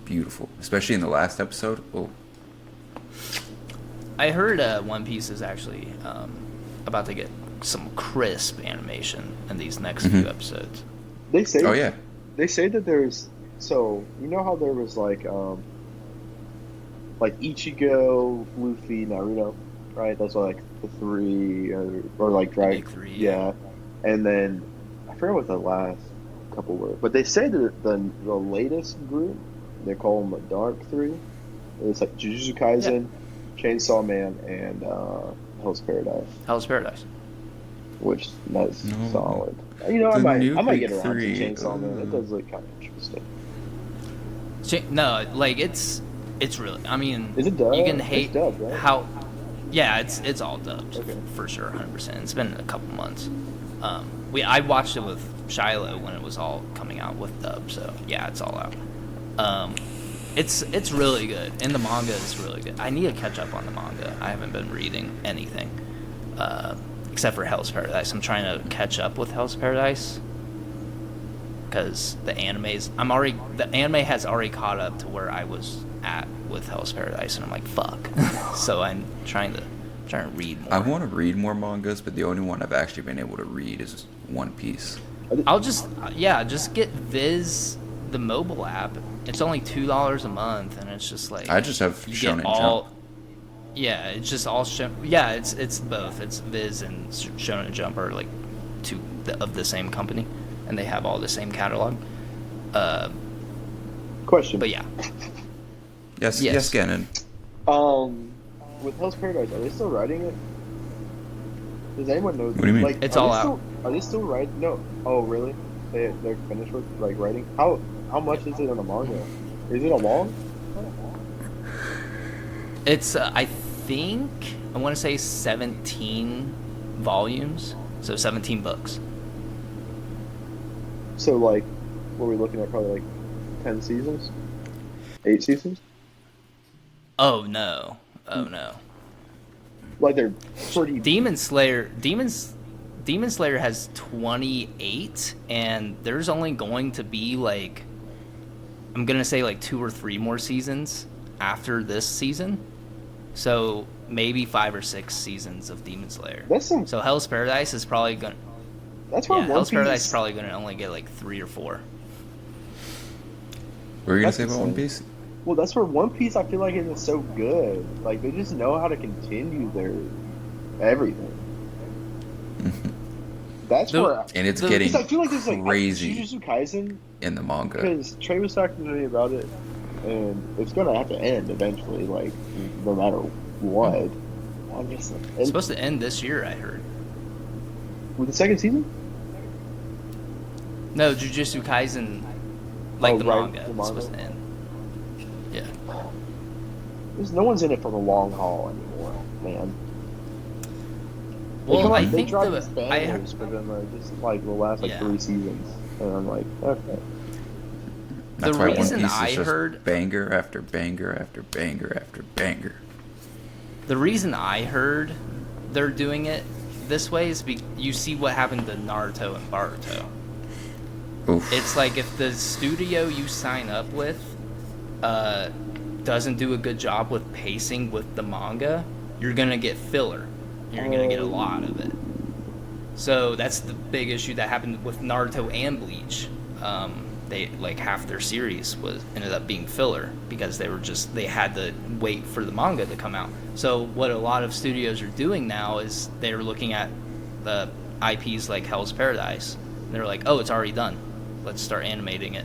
Speaker 2: beautiful, especially in the last episode. Oh,
Speaker 1: I heard One Piece is actually about to get some crisp animation in these next few episodes.
Speaker 3: They say.
Speaker 2: oh yeah.
Speaker 3: They say that there's. So you know how there was like Ichigo, Luffy, Naruto, right? Those are like the three, or like Dragon.
Speaker 1: Big three,
Speaker 3: Yeah. And then I forget what the last couple were, but they say that the latest group, they call them the Dark Three. It's like Jujutsu Kaisen, Chainsaw Man, and Hell's Paradise,
Speaker 1: Hell's Paradise.
Speaker 3: which that's
Speaker 2: No.
Speaker 3: solid. You know, I
Speaker 2: The
Speaker 3: might
Speaker 2: new
Speaker 3: get
Speaker 2: big
Speaker 3: around
Speaker 2: three.
Speaker 3: to Chainsaw Man. It does look kind of interesting.
Speaker 1: No, like it's really. I mean,
Speaker 3: Is it dubbed?
Speaker 1: you can
Speaker 3: It's
Speaker 1: hate
Speaker 3: dubbed, right?
Speaker 1: how. Yeah, it's all dubbed
Speaker 3: Okay.
Speaker 1: for sure, 100%. It's been a couple months. I watched it with Shiloh when it was all coming out with dub, so yeah, it's all out. It's really good, and the manga is really good. I need to catch up on the manga. I haven't been reading anything except for Hell's Paradise. I'm trying to catch up with Hell's Paradise because the anime has already caught up to where I was at with Hell's Paradise, and I'm like, fuck. So I'm trying to read more.
Speaker 2: I want to read more mangas, but the only one I've actually been able to read is One Piece.
Speaker 1: I'll just get Viz, the mobile app. It's only $2 a month, and it's just like
Speaker 2: I just have
Speaker 1: you
Speaker 2: Shonen
Speaker 1: get all.
Speaker 2: Jump.
Speaker 1: Yeah, it's just all yeah. It's both. It's Viz and Shonen Jump are like two of the same company, and they have all the same catalog.
Speaker 3: Question.
Speaker 1: But yeah,
Speaker 2: Yes, Gannon.
Speaker 3: With Hell's Paradise, are they still writing it? Does anyone know?
Speaker 2: What do you mean?
Speaker 3: Like,
Speaker 1: It's
Speaker 3: are
Speaker 1: all
Speaker 3: they
Speaker 1: out.
Speaker 3: Still, are they still writing? No. Oh, really? They're finished with like writing. How much is it on the manga? Is it a long?
Speaker 1: it's I think I want to say 17 volumes, so 17 books.
Speaker 3: So like, what are we looking at? Probably like 10 seasons, 8 seasons.
Speaker 1: Oh no!
Speaker 3: Like they're pretty.
Speaker 1: Demon Slayer has 28, and there's only going to be like, I'm gonna say like 2 or 3 more seasons after this season, so maybe 5 or 6 seasons of Demon Slayer.
Speaker 3: That's some.
Speaker 1: So Hell's Paradise is probably gonna.
Speaker 3: That's why
Speaker 1: Yeah,
Speaker 3: One
Speaker 1: Hell's
Speaker 3: Piece.
Speaker 1: Paradise is probably gonna only get like 3 or 4.
Speaker 2: What were you gonna
Speaker 3: That's
Speaker 2: say about One
Speaker 3: insane.
Speaker 2: Piece?
Speaker 3: Well, that's where One Piece I feel like it is so good. Like they just know how to continue their everything. That's
Speaker 1: The-
Speaker 3: where.
Speaker 2: And it's
Speaker 1: The-
Speaker 2: getting
Speaker 3: Because I feel like there's like
Speaker 2: crazy
Speaker 3: Jujutsu Kaisen.
Speaker 2: in the manga.
Speaker 3: Because Trey was talking to me about it, and it's gonna have to end eventually, like no matter what. I'm just like,
Speaker 1: It's
Speaker 3: and
Speaker 1: supposed to end this year, I heard.
Speaker 3: with the second season,
Speaker 1: No, Jujutsu Kaisen, like
Speaker 3: Oh,
Speaker 1: the
Speaker 3: right,
Speaker 1: manga,
Speaker 3: the
Speaker 1: it's
Speaker 3: manga.
Speaker 1: supposed to end. Yeah.
Speaker 3: there's no one's in it for the long haul anymore, man.
Speaker 1: Well, I
Speaker 3: they
Speaker 1: think
Speaker 3: dropped
Speaker 1: the
Speaker 3: these bangers for them, just like the last
Speaker 1: Yeah.
Speaker 3: 3 seasons, and I'm like, okay.
Speaker 2: That's
Speaker 1: the
Speaker 2: why One
Speaker 1: reason
Speaker 2: Piece
Speaker 1: I
Speaker 2: is just
Speaker 1: heard-
Speaker 2: banger after banger after banger after banger.
Speaker 1: The reason I heard they're doing it this way is you see what happened to Naruto and Boruto.
Speaker 2: Oof.
Speaker 1: It's like if the studio you sign up with doesn't do a good job with pacing with the manga, you're gonna get filler. You're gonna get a lot of it. So that's the big issue that happened with Naruto and Bleach. they like half their series was ended up being filler because they had to wait for the manga to come out. So what a lot of studios are doing now is they're looking at the IPs like Hell's Paradise. And they're like, oh, it's already done. Let's start animating it.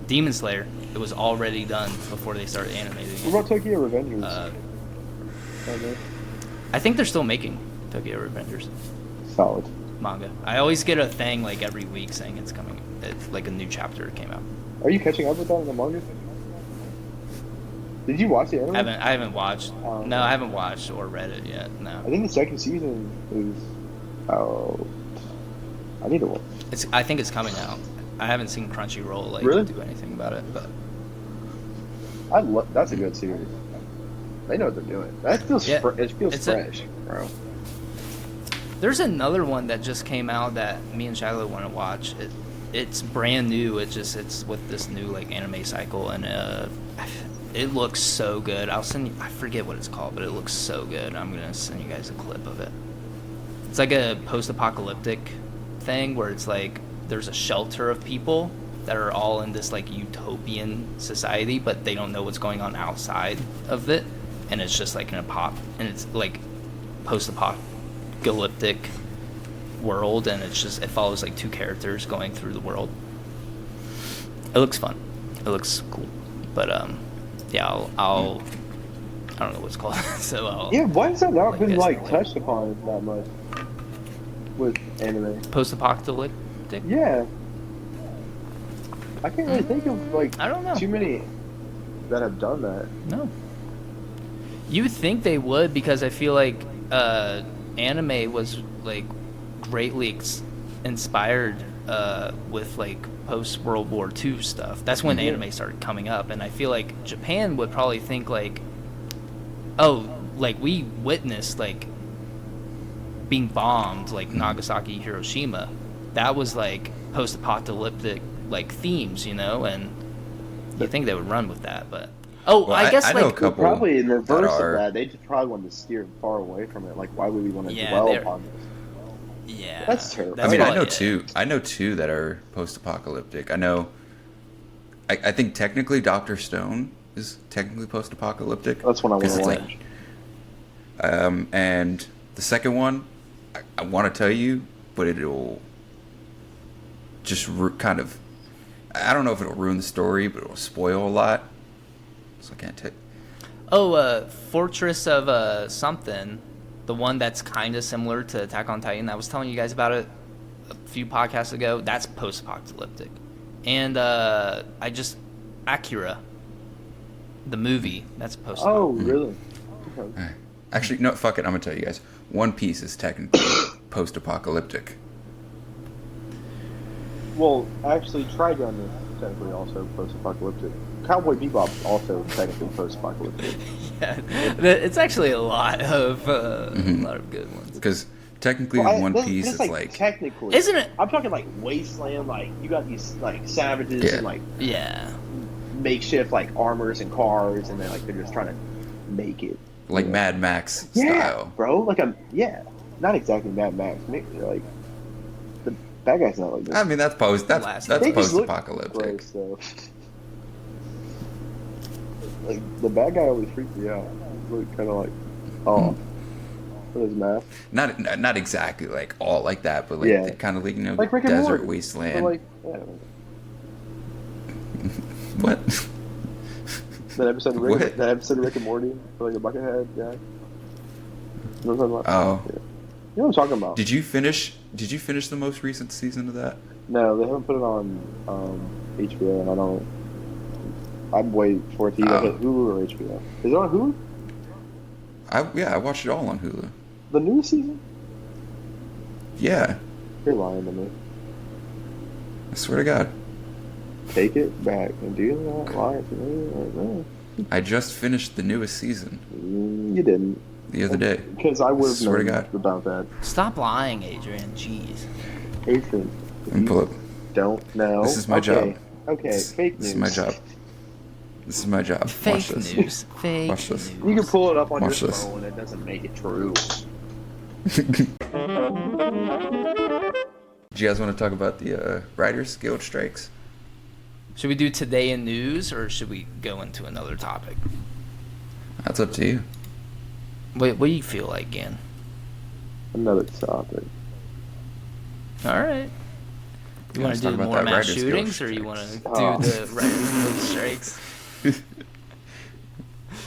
Speaker 1: Demon Slayer, it was already done before they started animating it.
Speaker 3: What about Tokyo Revengers?
Speaker 1: I think they're still making Tokyo Revengers
Speaker 3: Solid.
Speaker 1: manga. I always get a thing like every week saying it's coming. It's like a new chapter came out.
Speaker 3: Are you catching up with that in the manga? Did you watch the anime?
Speaker 1: I haven't watched.
Speaker 3: Oh,
Speaker 1: No, I haven't watched or read it yet. No.
Speaker 3: I think the second season is out. I need to watch.
Speaker 1: I think it's coming out. I haven't seen Crunchyroll like
Speaker 3: Really?
Speaker 1: do anything about it, but
Speaker 3: That's a good series. They know what they're doing. That feels
Speaker 1: Yeah,
Speaker 3: it feels
Speaker 1: it's
Speaker 3: fresh, bro.
Speaker 1: there's another one that just came out that me and Shiloh want to watch. It's brand new. It's with this new like anime cycle, and it looks so good. I'll send you. I forget what it's called, but it looks so good. I'm gonna send you guys a clip of it. It's like a post-apocalyptic thing where it's like there's a shelter of people that are all in this like utopian society, but they don't know what's going on outside of it, and it's just like and it's like post-apocalyptic world, and it follows like two characters going through the world. It looks fun. It looks cool, but yeah, I'll I don't know what it's called. So
Speaker 3: Yeah, why has that not
Speaker 1: like
Speaker 3: been
Speaker 1: this
Speaker 3: like
Speaker 1: later.
Speaker 3: touched upon that much with anime?
Speaker 1: Post-apocalyptic.
Speaker 3: Yeah, I can't really think of like
Speaker 1: I don't know.
Speaker 3: too many that have done that.
Speaker 1: No. You would think they would, because I feel like anime was like greatly inspired with like post World War II stuff. That's when anime started coming up, and I feel like Japan would probably think like, oh, like we witnessed like being bombed, like Nagasaki, Hiroshima. That was like post-apocalyptic like themes, you know, and you think they would run with that, but
Speaker 2: Well,
Speaker 1: I guess
Speaker 2: I know a
Speaker 1: like
Speaker 2: couple
Speaker 3: Probably in reverse
Speaker 2: that are-
Speaker 3: of that, they just probably wanted to steer far away from it. Like, why would we want to
Speaker 1: Yeah,
Speaker 3: dwell
Speaker 1: they're-
Speaker 3: upon this?
Speaker 1: yeah,
Speaker 3: That's terrible.
Speaker 2: I mean, I
Speaker 1: probably
Speaker 2: know
Speaker 1: it.
Speaker 2: two. I know two that are post-apocalyptic. I know. I think technically Doctor Stone is technically post-apocalyptic.
Speaker 3: That's one I want
Speaker 2: 'cause
Speaker 3: to
Speaker 2: it's
Speaker 3: watch.
Speaker 2: like, and the second one, I want to tell you, but it'll just kind of. I don't know if it'll ruin the story, but it'll spoil a lot. So I can't tell.
Speaker 1: Fortress of something, the one that's kind of similar to Attack on Titan. I was telling you guys about it a few podcasts ago. That's post-apocalyptic, and Akira, the movie, that's post.
Speaker 3: Oh, really? Okay.
Speaker 2: Actually, no. Fuck it. I'm gonna tell you guys. One Piece is technically post-apocalyptic.
Speaker 3: Well, actually, Trigun is technically also post-apocalyptic. Cowboy Bebop is also technically post-apocalyptic.
Speaker 1: Yeah, it's actually a lot of good ones.
Speaker 2: Because technically,
Speaker 3: Well,
Speaker 2: One
Speaker 3: this-
Speaker 2: Piece
Speaker 3: this,
Speaker 2: is like.
Speaker 3: technically,
Speaker 1: Isn't it?
Speaker 3: I'm talking like wasteland. Like you got these like savages
Speaker 2: Yeah.
Speaker 3: and like
Speaker 1: Yeah,
Speaker 3: makeshift like armors and cars, and then like they're just trying to make it.
Speaker 2: Like Mad Max
Speaker 3: Yeah,
Speaker 2: style.
Speaker 3: bro. Like not exactly Mad Max. Like the bad guy's not like this.
Speaker 2: I mean, that's
Speaker 1: Last-
Speaker 3: They just look
Speaker 2: post-apocalyptic.
Speaker 3: gross, though. Like the bad guy always freaked me out. He looked kind of like, oh, with his mask.
Speaker 2: Not exactly like all like that, but like
Speaker 3: Yeah.
Speaker 2: kind of like, you know,
Speaker 3: Like Rick and
Speaker 2: desert
Speaker 3: Morty.
Speaker 2: wasteland.
Speaker 3: But like, yeah,
Speaker 2: What?
Speaker 3: that episode of
Speaker 2: What?
Speaker 3: Rick and Morty, for like the Buckethead guy. You know what I'm talking about?
Speaker 2: Oh,
Speaker 3: Yeah. You know what I'm talking about?
Speaker 2: did you finish the most recent season of that?
Speaker 3: No, they haven't put it on HBO, and I don't. I'd wait for it to either
Speaker 2: Oh.
Speaker 3: hit Hulu or HBO. Is it on Hulu?
Speaker 2: I watched it all on Hulu.
Speaker 3: The new season?
Speaker 2: Yeah,
Speaker 3: You're lying to me.
Speaker 2: I swear to God,
Speaker 3: Take it back and do not lie to me right now.
Speaker 2: I just finished the newest season
Speaker 3: You didn't.
Speaker 2: the other day.
Speaker 3: Because I would have
Speaker 2: Swear to
Speaker 3: known
Speaker 2: God.
Speaker 3: about that.
Speaker 1: stop lying, Adrian. Jeez.
Speaker 3: Ethan,
Speaker 2: Let me pull up.
Speaker 3: don't know.
Speaker 2: This is my
Speaker 3: Okay.
Speaker 2: job.
Speaker 3: Okay, fake news.
Speaker 2: This is my job. This is my job. Watch
Speaker 1: Fake
Speaker 2: this.
Speaker 1: news. Fake
Speaker 2: Watch this.
Speaker 1: news.
Speaker 3: You can pull it up on
Speaker 2: Watch
Speaker 3: your
Speaker 2: this.
Speaker 3: phone, it doesn't make it true.
Speaker 2: Do you guys want to talk about the Writers Guild strikes?
Speaker 1: Should we do today in news, or should we go into another topic?
Speaker 2: That's up to you.
Speaker 1: What do you feel like, Gan?
Speaker 3: Another topic.
Speaker 1: All right. You want
Speaker 2: let's
Speaker 1: to do
Speaker 2: talk about
Speaker 1: more
Speaker 2: that
Speaker 1: mass
Speaker 2: writer's guild
Speaker 1: shootings, or you want to do
Speaker 3: Oh.
Speaker 1: the writers guild strikes?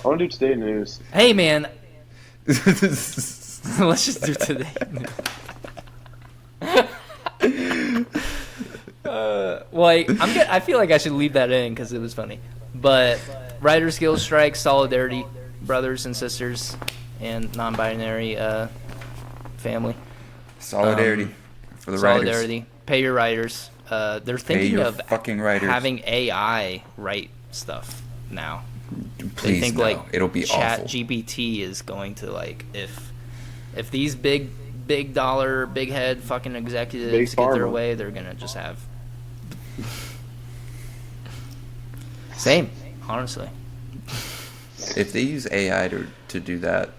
Speaker 3: I want to do today news.
Speaker 1: Hey, man. Let's just do today. I feel like I should leave that in because it was funny. But Writers Guild strike, solidarity, brothers and sisters, and non-binary family.
Speaker 2: Solidarity for the writers.
Speaker 1: Solidarity. Pay your writers. They're
Speaker 2: Pay
Speaker 1: thinking
Speaker 2: your
Speaker 1: of
Speaker 2: fucking writers.
Speaker 1: having AI write stuff now. They
Speaker 2: Please
Speaker 1: think
Speaker 2: no.
Speaker 1: like
Speaker 2: It'll be
Speaker 1: Chat
Speaker 2: awful.
Speaker 1: GPT is going to like if these big dollar big head fucking executives
Speaker 3: Big
Speaker 1: get their
Speaker 3: pharma.
Speaker 1: way, they're gonna just have same, honestly.
Speaker 2: If they use AI to do that,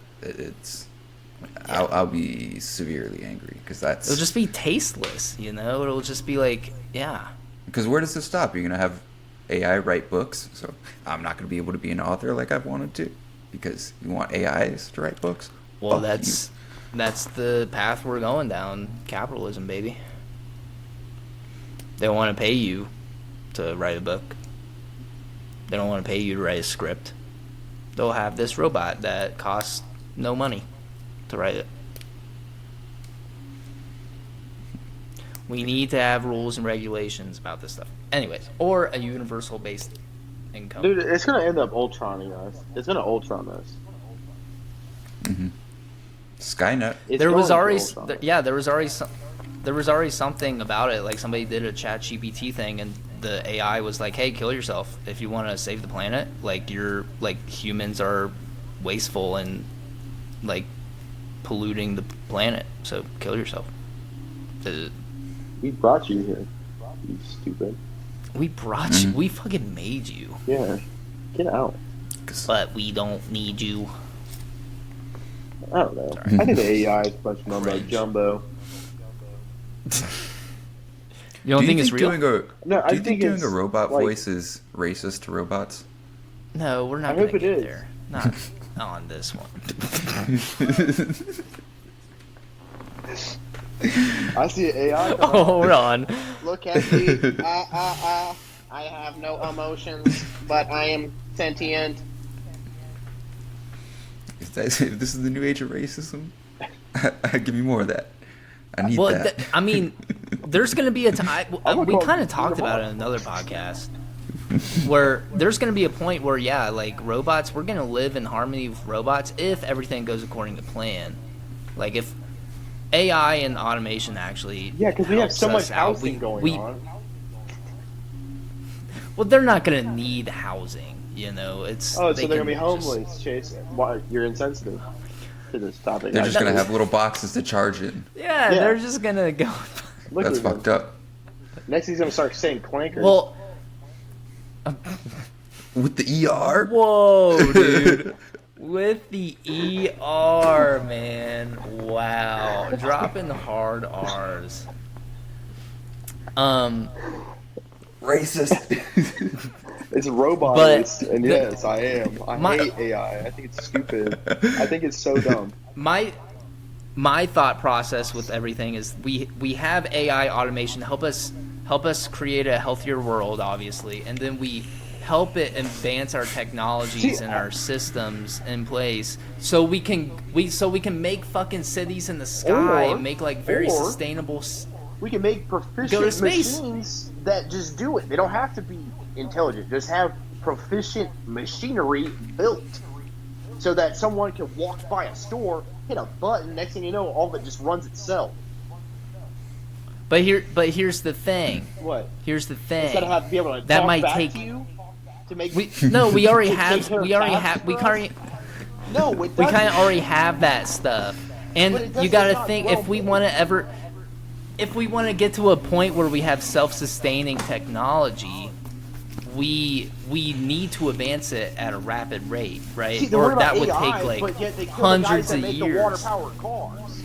Speaker 2: I'll be severely angry because
Speaker 1: It'll just be tasteless, you know. It'll just be like, yeah.
Speaker 2: because where does it stop? You're gonna have AI write books, so I'm not gonna be able to be an author like I've wanted to because you want AIs to write books.
Speaker 1: Well,
Speaker 2: Fuck
Speaker 1: that's the path we're going down. Capitalism, baby. They don't want to pay you to write a book. They don't want to pay you to write a script. They'll have this robot that costs no money to write it. We need to have rules and regulations about this stuff. Anyways, or a universal based income.
Speaker 3: Dude, it's gonna end up Ultroning us. It's gonna Ultron us.
Speaker 2: Skynet.
Speaker 3: It's
Speaker 1: there was
Speaker 3: going to
Speaker 1: already
Speaker 3: Ultron us.
Speaker 1: there was already something about it. Like somebody did a chat GPT thing and the AI was like, hey, kill yourself if you want to save the planet. Like humans are wasteful and like polluting the planet, so kill yourself.
Speaker 3: We brought you here. You stupid.
Speaker 1: We brought you, we fucking made you,
Speaker 3: Yeah. Get out.
Speaker 1: but we don't need you.
Speaker 3: I don't know. I think the AI is a bunch of mumbo
Speaker 2: Cringe.
Speaker 3: jumbo.
Speaker 1: You don't
Speaker 2: Do you
Speaker 1: think it's
Speaker 2: think
Speaker 1: real?
Speaker 3: No, I
Speaker 2: do you think
Speaker 3: think
Speaker 2: doing
Speaker 3: it's
Speaker 2: a robot
Speaker 3: like-
Speaker 2: voice is racist to robots?
Speaker 1: No, we're not
Speaker 3: I
Speaker 1: gonna
Speaker 3: hope it
Speaker 1: get
Speaker 3: is.
Speaker 1: there. Not on this one.
Speaker 3: I see an AI.
Speaker 1: Oh, hold on.
Speaker 6: Look at me. I have no emotions, but I am sentient.
Speaker 2: If this is the new age of racism, give me more of that. I need
Speaker 1: Well,
Speaker 2: that.
Speaker 1: I mean, there's going to be a time.
Speaker 3: I'm
Speaker 1: We
Speaker 3: gonna
Speaker 1: kind of
Speaker 3: call
Speaker 1: talked
Speaker 3: them
Speaker 1: about it
Speaker 3: all.
Speaker 1: in another podcast, where there's going to be a point where, yeah, like robots, we're going to live in harmony with robots if everything goes according to plan. Like if AI and automation actually,
Speaker 3: Yeah, because we have
Speaker 1: helps
Speaker 3: so much
Speaker 1: us out,
Speaker 3: housing going on.
Speaker 1: Well, they're not going to need housing. You know, it's
Speaker 3: Oh,
Speaker 1: they
Speaker 3: so they're gonna be
Speaker 1: can just-
Speaker 3: homeless, Chase. Why you're insensitive to this topic?
Speaker 2: They're just
Speaker 3: I-
Speaker 2: gonna have little boxes to charge in.
Speaker 1: Yeah,
Speaker 3: Yeah.
Speaker 1: they're just gonna go.
Speaker 3: Look
Speaker 2: That's
Speaker 3: at him.
Speaker 2: fucked up.
Speaker 3: Next, he's gonna start saying clankers.
Speaker 1: Well,
Speaker 2: With the ER?
Speaker 1: whoa, dude. With the ER, man. Wow. Dropping hard R's.
Speaker 2: Racist.
Speaker 3: it's robot
Speaker 1: but
Speaker 3: and
Speaker 1: the-
Speaker 3: yes, I am. I
Speaker 1: my-
Speaker 3: hate AI. I think it's stupid. I think it's so dumb.
Speaker 1: My thought process with everything is we have AI automation help us create a healthier world, obviously, and then we help it advance our technologies
Speaker 3: See,
Speaker 1: and our systems in place so we can make fucking cities in the sky
Speaker 3: Or-
Speaker 1: and make like very
Speaker 3: or-
Speaker 1: sustainable
Speaker 3: We can make
Speaker 1: Go to
Speaker 3: proficient
Speaker 1: space.
Speaker 3: machines that just do it. They don't have to be intelligent. Just have proficient machinery built so that someone can walk by a store, hit a button, next thing you know, all of it just runs itself.
Speaker 1: But here's the thing.
Speaker 3: What?
Speaker 1: Here's the thing.
Speaker 3: Instead of having to be able to
Speaker 1: That
Speaker 3: talk
Speaker 1: might
Speaker 3: back
Speaker 1: take-
Speaker 3: to you to make
Speaker 1: We already
Speaker 3: to take
Speaker 1: have
Speaker 3: care of
Speaker 1: we already
Speaker 3: tasks
Speaker 1: have we
Speaker 3: for us?
Speaker 1: currently
Speaker 3: No, it
Speaker 1: we
Speaker 3: doesn't.
Speaker 1: kind of already have that stuff.
Speaker 3: But it
Speaker 1: And
Speaker 3: doesn't-
Speaker 1: you got
Speaker 3: it's
Speaker 1: to
Speaker 3: not
Speaker 1: think
Speaker 3: well
Speaker 1: if we
Speaker 3: built.
Speaker 1: want to get to a point where we have self-sustaining technology, we need to advance it at a rapid rate, right?
Speaker 3: See, they're
Speaker 1: Or
Speaker 3: worried
Speaker 1: that
Speaker 3: about
Speaker 1: would
Speaker 3: AI,
Speaker 1: take like
Speaker 3: but yet they kill
Speaker 1: hundreds
Speaker 3: the guys that
Speaker 1: of
Speaker 3: make the
Speaker 1: years.
Speaker 3: water-powered cars.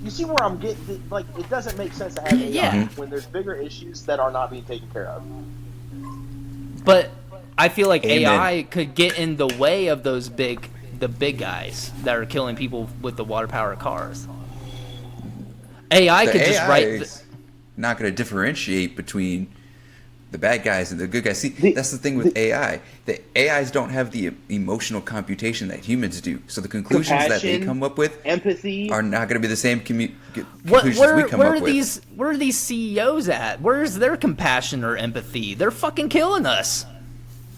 Speaker 3: You see where I'm getting? Like, it doesn't make sense to have AI
Speaker 1: Yeah.
Speaker 3: when there's bigger issues that are not being taken care of.
Speaker 1: But I feel like
Speaker 2: Amen.
Speaker 1: AI could get in the way of the big guys that are killing people with the water power cars. AI
Speaker 2: The
Speaker 1: could just
Speaker 2: AI
Speaker 1: write.
Speaker 2: is not going to differentiate between the bad guys and the good guys. See, that's the thing with AI. The AIs don't have the emotional computation that humans do. So the conclusions that they
Speaker 3: Compassion,
Speaker 2: come up with
Speaker 3: empathy.
Speaker 2: are not going to be the same
Speaker 1: What,
Speaker 2: conclusions
Speaker 1: where,
Speaker 2: we come
Speaker 1: where
Speaker 2: up
Speaker 1: are
Speaker 2: with.
Speaker 1: these CEOs at? Where's their compassion or empathy? They're fucking killing us.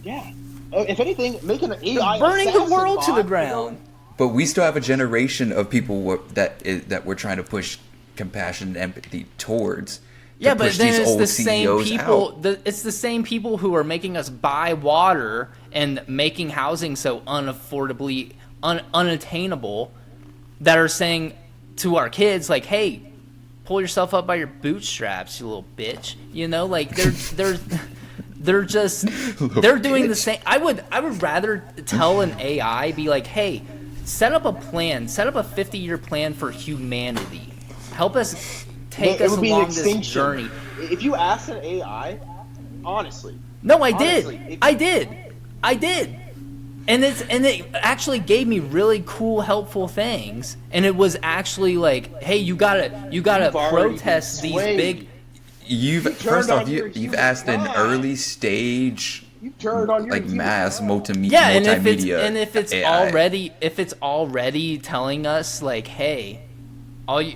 Speaker 6: Yeah. If anything, making an AI
Speaker 1: Burning the
Speaker 6: assassin
Speaker 1: world to
Speaker 6: bot,
Speaker 1: the ground.
Speaker 2: But we still have a generation of people that we're trying to push compassion and empathy towards. To
Speaker 1: Yeah, but
Speaker 2: push
Speaker 1: then
Speaker 2: these
Speaker 1: it's
Speaker 2: old
Speaker 1: the same
Speaker 2: CEOs
Speaker 1: people.
Speaker 2: out.
Speaker 1: It's the same people who are making us buy water and making housing so unaffordably unattainable. That are saying to our kids like, "Hey, pull yourself up by your bootstraps, you little bitch." You know, like they're just they're doing the same. I would rather tell an AI, be like, "Hey, set up a plan, set up a 50-year plan for humanity. Help us take
Speaker 6: it
Speaker 1: us
Speaker 6: would be an
Speaker 1: along this
Speaker 6: extinction.
Speaker 1: journey."
Speaker 6: If you ask an AI, honestly,
Speaker 1: No, I
Speaker 6: Honestly,
Speaker 1: did.
Speaker 6: if-
Speaker 1: I did. And it actually gave me really cool, helpful things. And it was actually like, hey, you gotta
Speaker 6: You've already
Speaker 1: protest
Speaker 6: been
Speaker 1: these
Speaker 6: swayed.
Speaker 1: big.
Speaker 2: You've
Speaker 6: turned
Speaker 2: first off,
Speaker 6: on your
Speaker 2: you've
Speaker 6: human
Speaker 2: asked an
Speaker 6: kind.
Speaker 2: early stage,
Speaker 6: you turned on your
Speaker 2: like
Speaker 6: human
Speaker 2: mass
Speaker 6: kind.
Speaker 2: multimedia.
Speaker 1: Yeah, and if it's
Speaker 2: AI.
Speaker 1: already telling us like, hey,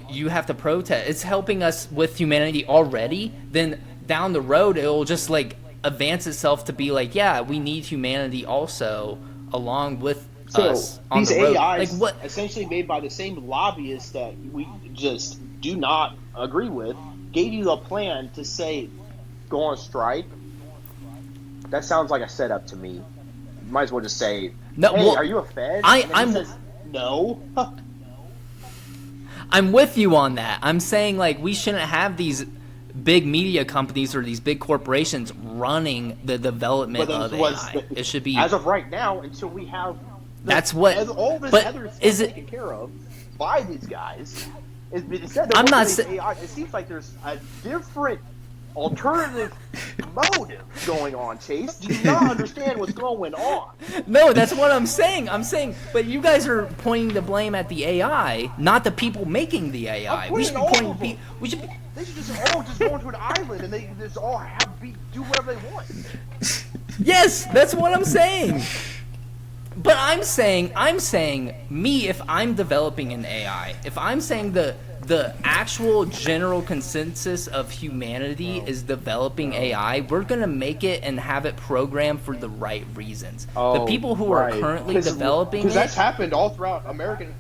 Speaker 1: you have to protest. It's helping us with humanity already. Then down the road, it'll just like advance itself to be like, yeah, we need humanity also along with
Speaker 6: So
Speaker 1: us on
Speaker 6: these
Speaker 1: the road.
Speaker 6: AIs,
Speaker 1: Like what?
Speaker 6: essentially made by the same lobbyists that we just do not agree with, gave you a plan to say, go on strike. That sounds like a setup to me. Might as well just say,
Speaker 1: No,
Speaker 6: hey,
Speaker 1: well,
Speaker 6: are you a Fed?
Speaker 1: I-
Speaker 6: And then
Speaker 1: I'm-
Speaker 6: he says, no.
Speaker 1: I'm with you on that. I'm saying like we shouldn't have these big media companies or these big corporations running the development
Speaker 6: But
Speaker 1: of
Speaker 6: then was
Speaker 1: AI. It should be
Speaker 6: as of right now, until we have
Speaker 1: That's what-
Speaker 6: as all this
Speaker 1: but
Speaker 6: other stuff
Speaker 1: is it-
Speaker 6: taken care of by these guys. Instead,
Speaker 1: I'm not
Speaker 6: saying
Speaker 1: sa-
Speaker 6: AI. It seems like there's a different alternative motive going on. Chase, do you not understand what's going on?
Speaker 1: No, that's what I'm saying. But you guys are pointing the blame at the AI, not the people making the AI.
Speaker 6: I'm
Speaker 1: We should be
Speaker 6: pointing all
Speaker 1: pointing.
Speaker 6: of them.
Speaker 1: We should be.
Speaker 6: They should just all just go into an island and they just all do whatever they want.
Speaker 1: Yes, that's what I'm saying. But I'm saying, me, if I'm developing an AI, if I'm saying the actual general consensus of humanity is developing AI, we're gonna make it and have it programmed for the right reasons. The people who are currently developing
Speaker 6: because that's
Speaker 1: it,
Speaker 6: happened all throughout American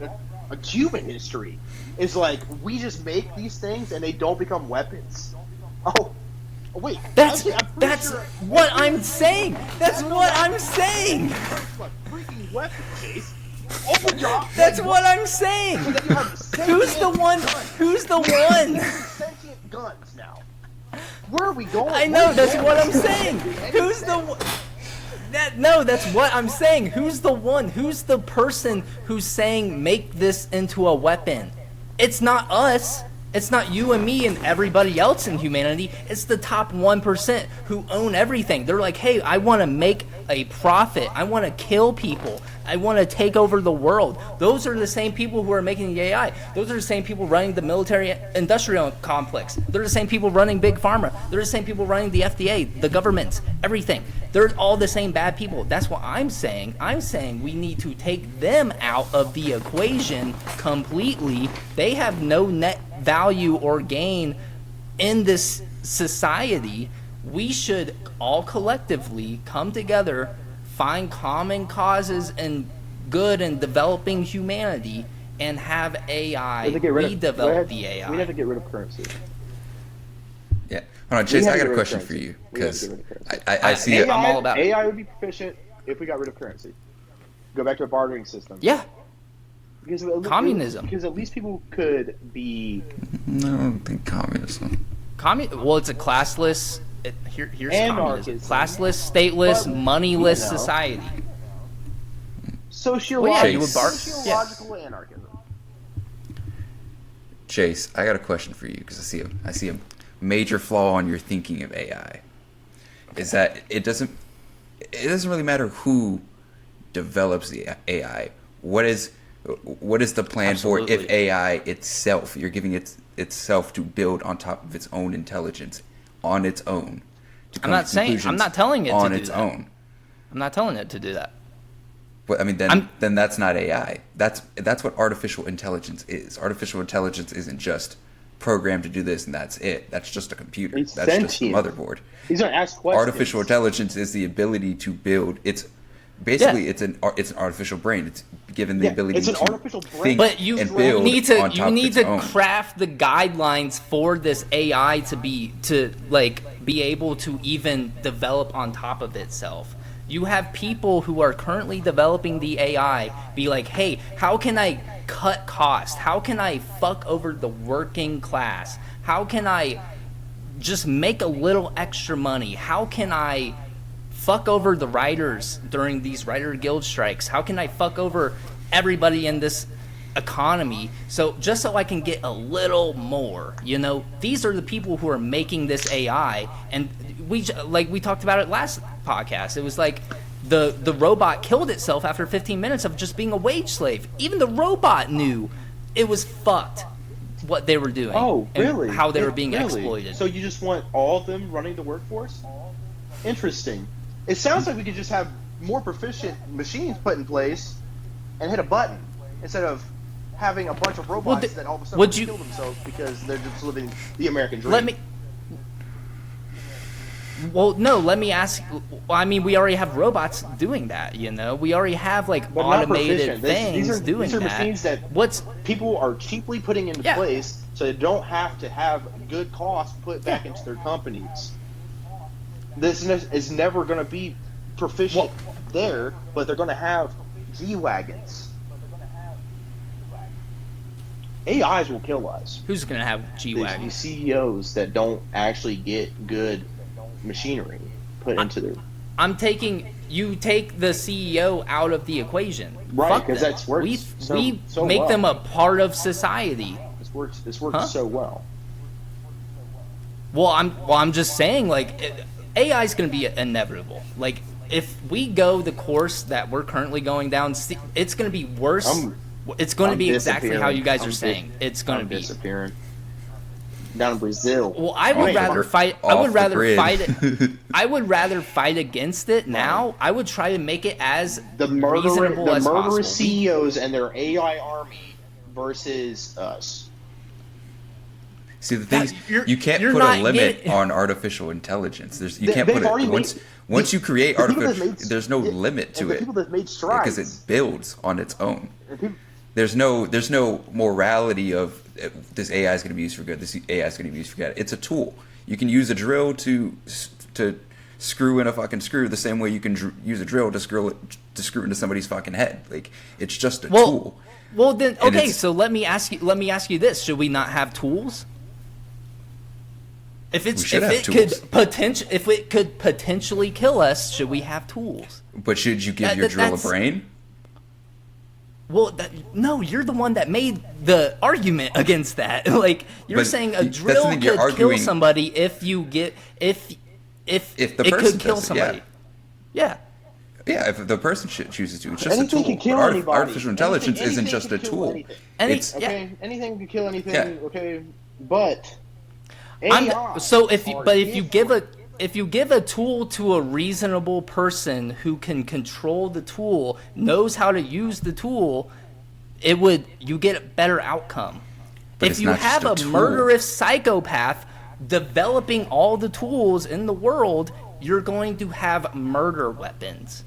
Speaker 6: human history. Is like we just make these things and they don't become weapons. Oh, wait.
Speaker 1: that's
Speaker 6: actually, I'm pretty
Speaker 1: that's
Speaker 6: sure
Speaker 1: what I'm saying. That's what I'm saying.
Speaker 6: It's a freaking weapon, Chase. Oh my god.
Speaker 1: That's what I'm saying.
Speaker 6: So then you have
Speaker 1: Who's the
Speaker 6: sentient
Speaker 1: one?
Speaker 6: guns.
Speaker 1: Who's the one?
Speaker 6: Sentient guns now. Where are we going?
Speaker 1: I know. That's what I'm saying. Who's the one? That's what I'm saying. Who's the one? Who's the person who's saying make this into a weapon? It's not us. It's not you and me and everybody else in humanity. It's the top 1% who own everything. They're like, hey, I want to make a profit. I want to kill people. I want to take over the world. Those are the same people who are making the AI. Those are the same people running the military-industrial complex. They're the same people running Big Pharma. They're the same people running the FDA, the governments, everything. They're all the same bad people. That's what I'm saying. I'm saying we need to take them out of the equation completely. They have no net value or gain in this society. We should all collectively come together, find common causes and good in developing humanity, and have AI redevelop the AI.
Speaker 3: We have to get rid of currency.
Speaker 2: Yeah. Hold on, Chase,
Speaker 3: have
Speaker 2: I
Speaker 3: to
Speaker 2: got a
Speaker 3: get rid of
Speaker 2: question for
Speaker 3: currency.
Speaker 2: you
Speaker 3: We have to
Speaker 2: because
Speaker 3: get rid of currency.
Speaker 2: I see it.
Speaker 1: I'm all about it.
Speaker 3: AI would be proficient if we got rid of currency. Go back to a bartering system.
Speaker 1: Yeah,
Speaker 3: Because
Speaker 1: Communism.
Speaker 3: Because at least people could be.
Speaker 2: No, I don't think communism.
Speaker 1: well, it's a classless. Here's communism:
Speaker 3: Anarchism.
Speaker 1: classless, stateless,
Speaker 3: But,
Speaker 1: moneyless
Speaker 3: you know.
Speaker 1: society.
Speaker 3: Sociological,
Speaker 1: Well, yeah,
Speaker 2: you would
Speaker 6: Sociological anarchism.
Speaker 2: Chase, I got a question for you because I see a major flaw in your thinking of AI. Is that it doesn't it doesn't really matter who develops the AI. What is the plan for if
Speaker 1: Absolutely.
Speaker 2: AI itself, you're giving itself to build on top of its own intelligence on its own? To come to
Speaker 1: I'm not telling it to
Speaker 2: on
Speaker 1: do
Speaker 2: its
Speaker 1: that.
Speaker 2: own.
Speaker 1: I'm not telling it to do that.
Speaker 2: But I mean, then that's not AI. That's what artificial intelligence is. Artificial intelligence isn't just programmed to do this and that's it. That's just a computer.
Speaker 3: It's
Speaker 2: That's just a
Speaker 3: sentient.
Speaker 2: motherboard.
Speaker 3: He's gonna ask questions.
Speaker 2: Artificial intelligence is the ability to build. It's basically it's an artificial brain. It's given the
Speaker 3: Yeah,
Speaker 2: ability
Speaker 3: it's an
Speaker 2: to
Speaker 3: artificial brain.
Speaker 2: think
Speaker 1: But you
Speaker 2: and build
Speaker 1: need
Speaker 2: on
Speaker 1: to
Speaker 2: top of its own.
Speaker 1: craft the guidelines for this AI to be able to even develop on top of itself. You have people who are currently developing the AI be like, hey, how can I cut cost? How can I fuck over the working class? How can I just make a little extra money? How can I fuck over the writers during these writer guild strikes? How can I fuck over everybody in this economy so I can get a little more? These are the people who are making this AI, and we talked about it last podcast. It was like the robot killed itself after 15 minutes of just being a wage slave. Even the robot knew it was fucked what they were doing.
Speaker 3: Oh,
Speaker 1: and
Speaker 3: really?
Speaker 1: how they were being
Speaker 3: Really?
Speaker 1: exploited.
Speaker 3: So you just want all of them running the workforce? Interesting. It sounds like we could just have more proficient machines put in place and hit a button instead of having a bunch of robots that all of a sudden kill themselves because they're just living the American dream.
Speaker 1: Let me ask. I mean, we already have robots doing that. We already have
Speaker 3: But not
Speaker 1: automated
Speaker 3: proficient.
Speaker 1: things doing
Speaker 3: these are
Speaker 1: that.
Speaker 3: machines that people are cheaply putting into place so they don't have to have good costs put back into their companies. This is never going to be proficient there, but they're going to have G-Wagons. AIs will kill us.
Speaker 1: Who's gonna have G-Wagons?
Speaker 3: These CEOs that don't actually get good machinery put into their...
Speaker 1: You take the CEO out of the equation.
Speaker 3: Right,
Speaker 1: Fuck
Speaker 3: 'cause
Speaker 1: them.
Speaker 3: that's worked
Speaker 1: we
Speaker 3: so
Speaker 1: make
Speaker 3: well.
Speaker 1: them a part of society.
Speaker 3: This works so well.
Speaker 1: Well, I'm just saying, AI is going to be inevitable. If we go the course that we're currently going down, it's going to be worse. It's going to be exactly how you guys are saying. It's going to be
Speaker 3: disappearing down in Brazil.
Speaker 1: Well, I would rather fight. I would rather fight it. I would rather fight against it now. I would try to make it as reasonable as possible.
Speaker 3: murderous CEOs and their AI army versus us.
Speaker 2: See, the thing is, you can't
Speaker 1: you're
Speaker 2: put
Speaker 1: not
Speaker 2: a limit
Speaker 1: getting-
Speaker 2: on artificial intelligence. You can't
Speaker 3: They've
Speaker 2: put
Speaker 3: already
Speaker 2: it
Speaker 3: made-
Speaker 2: once you create
Speaker 3: the people that
Speaker 2: artificial.
Speaker 3: made-
Speaker 2: There's no limit to
Speaker 3: and the
Speaker 2: it
Speaker 3: people that made strides.
Speaker 2: because it builds on its own.
Speaker 3: And people-
Speaker 2: There's no morality of this AI is going to be used for good. This AI is going to be used for bad. It's a tool. You can use a drill to screw in a fucking screw the same way you can use a drill to screw into somebody's fucking head. It's just a tool.
Speaker 1: Well, then
Speaker 2: And
Speaker 1: okay.
Speaker 2: it's-
Speaker 1: So let me ask you this: should we not have tools? If it could potentially kill us, should we have tools?
Speaker 2: But should you give your drill a brain?
Speaker 1: Well, no, you're the one that made the argument against that. You're
Speaker 2: But
Speaker 1: saying a
Speaker 2: that's the
Speaker 1: drill
Speaker 2: thing, you're
Speaker 1: could
Speaker 2: arguing-
Speaker 1: kill somebody if the
Speaker 2: If the
Speaker 1: it
Speaker 2: person
Speaker 1: could kill
Speaker 2: does it,
Speaker 1: somebody. Yeah.
Speaker 2: Yeah, if the person chooses to, it's just
Speaker 3: Anything
Speaker 2: a tool.
Speaker 3: can kill
Speaker 2: But
Speaker 3: anybody.
Speaker 2: artificial intelligence
Speaker 3: Anything
Speaker 2: isn't just
Speaker 3: can
Speaker 2: a
Speaker 3: kill
Speaker 2: tool.
Speaker 3: anything.
Speaker 2: It's
Speaker 3: Okay, anything can kill anything.
Speaker 2: Yeah.
Speaker 3: Okay, but AI
Speaker 1: If you give a tool to a reasonable person who can control the tool, knows how to use the tool, you get a better outcome.
Speaker 2: But
Speaker 1: if
Speaker 2: it's
Speaker 1: you
Speaker 2: not
Speaker 1: have
Speaker 2: just a
Speaker 1: a
Speaker 2: tool.
Speaker 1: murderous psychopath developing all the tools in the world, you're going to have murder weapons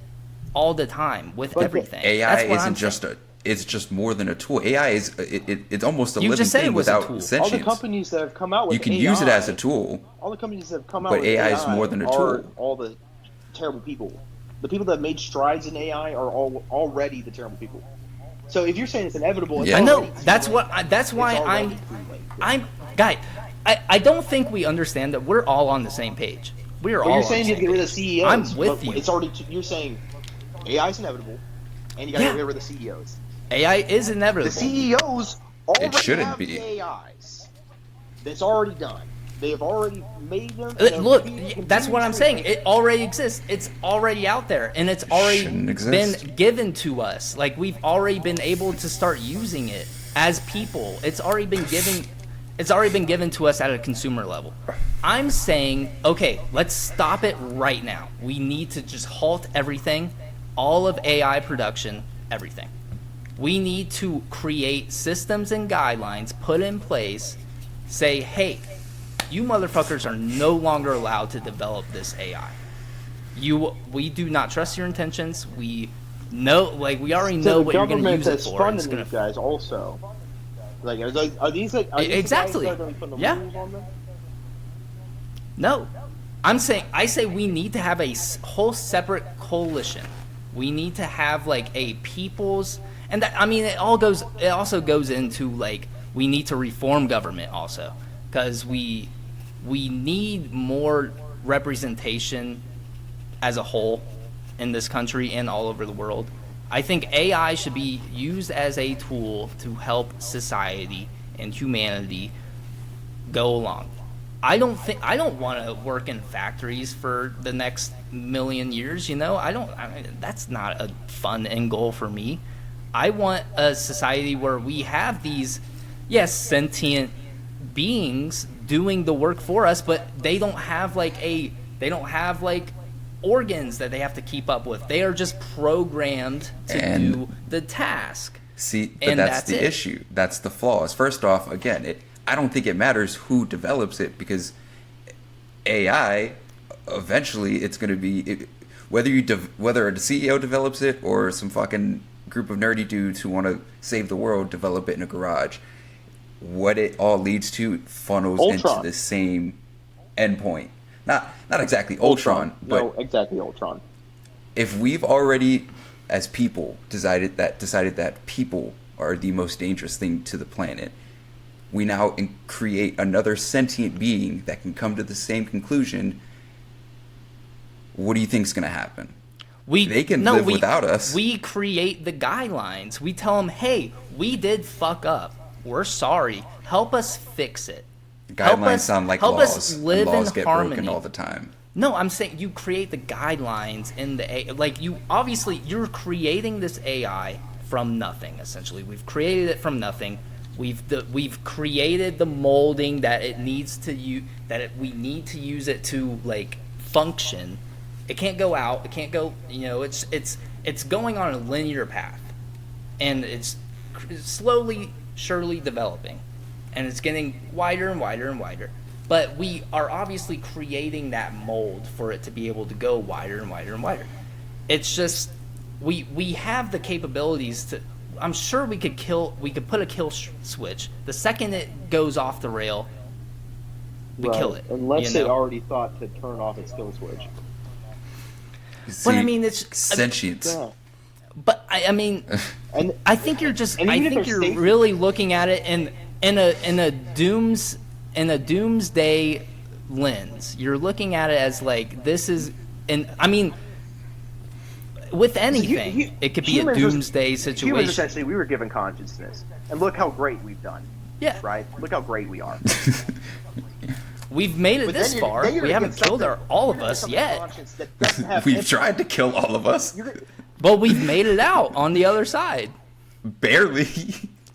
Speaker 1: all the time with everything.
Speaker 2: AI
Speaker 1: That's what
Speaker 2: isn't
Speaker 1: I'm
Speaker 2: just
Speaker 1: saying.
Speaker 2: it's just more than a tool. AI is it's almost a
Speaker 1: You
Speaker 2: living
Speaker 1: just said it
Speaker 2: thing
Speaker 1: was a
Speaker 2: without
Speaker 1: tool. All the
Speaker 2: sentience.
Speaker 3: all the companies that have come out with
Speaker 2: You can
Speaker 3: AI,
Speaker 2: use it as a tool.
Speaker 3: all the companies that have come out
Speaker 2: But
Speaker 3: with
Speaker 2: AI is more than a
Speaker 3: are
Speaker 2: tool.
Speaker 3: all the terrible people. The people that made strides in AI are already the terrible people. So if you're saying it's inevitable, it's
Speaker 2: Yeah.
Speaker 1: I know.
Speaker 3: already too
Speaker 1: That's
Speaker 3: late.
Speaker 1: what. That's why
Speaker 3: It's already too late.
Speaker 1: I don't think we understand that we're all on the same page. We are
Speaker 3: But
Speaker 1: all.
Speaker 3: you're
Speaker 1: on
Speaker 3: saying
Speaker 1: the
Speaker 3: you
Speaker 1: same
Speaker 3: have to get rid of
Speaker 1: page.
Speaker 3: CEOs.
Speaker 1: I'm with
Speaker 3: but
Speaker 1: you.
Speaker 3: It's already. You're saying AI is inevitable, and you got to
Speaker 1: Yeah.
Speaker 3: get rid of the CEOs.
Speaker 1: AI is inevitable.
Speaker 3: The CEOs already
Speaker 2: shouldn't
Speaker 3: have
Speaker 2: be.
Speaker 3: the AIs. That's already done.
Speaker 6: They have already made them. and they're
Speaker 1: Look,
Speaker 6: continuing
Speaker 1: that's what I'm
Speaker 6: to
Speaker 1: saying.
Speaker 6: make
Speaker 1: It already exists. It's already out there, and it's already
Speaker 2: Shouldn't
Speaker 1: been
Speaker 2: exist.
Speaker 1: given to us. Like, we've already been able to start using it as people. It's already been given. It's already been given to us at a consumer level. I'm saying, okay, let's stop it right now. We need to just halt everything, all of AI production, everything. We need to create systems and guidelines, put in place, say, hey, you motherfuckers are no longer allowed to develop this AI. We do not trust your intentions. We know, like, we already know
Speaker 6: So the
Speaker 1: what you're going to
Speaker 6: government
Speaker 1: use it
Speaker 6: is
Speaker 1: for.
Speaker 6: funding
Speaker 1: It's gonna,
Speaker 6: these guys also. Like, are these like are these
Speaker 1: Exactly.
Speaker 6: The guys that are putting the
Speaker 1: Yeah.
Speaker 6: rules on them?
Speaker 1: No, I say we need to have a whole separate coalition. We need to have like a people's, and that, I mean, it also goes into like, we need to reform government also, because we need more representation as a whole in this country and all over the world. I think AI should be used as a tool to help society and humanity go along. I don't want to work in factories for the next million years, you know? I mean, that's not a fun end goal for me. I want a society where we have these, yes, sentient beings doing the work for us, but they don't have like organs that they have to keep up with. They are just programmed to do the task.
Speaker 2: See, but
Speaker 1: And
Speaker 2: that's
Speaker 1: that's
Speaker 2: the
Speaker 1: it.
Speaker 2: issue. That's the flaws. First off, again, I don't think it matters who develops it, because AI, eventually, it's going to be whether a CEO develops it or some fucking group of nerdy dudes who want to save the world develop it in a garage. What it all leads to funnels
Speaker 6: Ultron.
Speaker 2: into the same endpoint. Not exactly Ultron, but
Speaker 6: no, exactly Ultron.
Speaker 2: if we've already, as people, decided that people are the most dangerous thing to the planet, we now create another sentient being that can come to the same conclusion. What do you think's going to happen? They can live without us.
Speaker 1: We create the guidelines. We tell them, hey, we did fuck up. We're sorry. Help us fix it.
Speaker 2: Guidelines sound like
Speaker 1: help
Speaker 2: laws.
Speaker 1: us live
Speaker 2: and laws
Speaker 1: in
Speaker 2: get
Speaker 1: harmony.
Speaker 2: broken all the time.
Speaker 1: No, I'm saying you create the guidelines in the like you obviously you're creating this AI from nothing. Essentially, we've created it from nothing. We've created the molding that it needs to use, we need to use it to like function. It can't go out. It can't go. You know, it's going on a linear path, and it's slowly, surely developing, and it's getting wider and wider and wider. But we are obviously creating that mold for it to be able to go wider and wider and wider. It's just we have the capabilities to. I'm sure we could put a kill switch. The second it goes off the rail, we kill it.
Speaker 6: Unless
Speaker 1: you
Speaker 6: it
Speaker 1: know?
Speaker 6: already thought to turn off its kill switch.
Speaker 1: But I
Speaker 2: See,
Speaker 1: mean, it's
Speaker 2: sentience.
Speaker 6: Yeah.
Speaker 1: But I mean,
Speaker 6: And
Speaker 1: I think you're just.
Speaker 6: And
Speaker 1: I
Speaker 6: even if
Speaker 1: think
Speaker 6: they're
Speaker 1: you're
Speaker 6: safe-
Speaker 1: really looking at it in a doomsday lens. You're looking at it as like this is, and I mean, with anything, it could be a
Speaker 6: humans
Speaker 1: doomsday
Speaker 6: Humans,
Speaker 1: situation.
Speaker 6: essentially, we were given consciousness. And look how great we've done,
Speaker 1: Yeah,
Speaker 6: right? Look how great we are.
Speaker 1: we've made it
Speaker 6: But
Speaker 1: this
Speaker 6: then you're-
Speaker 1: far.
Speaker 6: then you're
Speaker 1: We haven't
Speaker 6: against
Speaker 1: killed
Speaker 6: something-
Speaker 1: all of
Speaker 6: you're
Speaker 1: us
Speaker 6: against
Speaker 1: yet,
Speaker 6: conscience that doesn't have
Speaker 2: We've
Speaker 6: empathy.
Speaker 2: tried to kill all of us.
Speaker 6: You're-
Speaker 1: but we've made it out on the other side.
Speaker 2: Barely.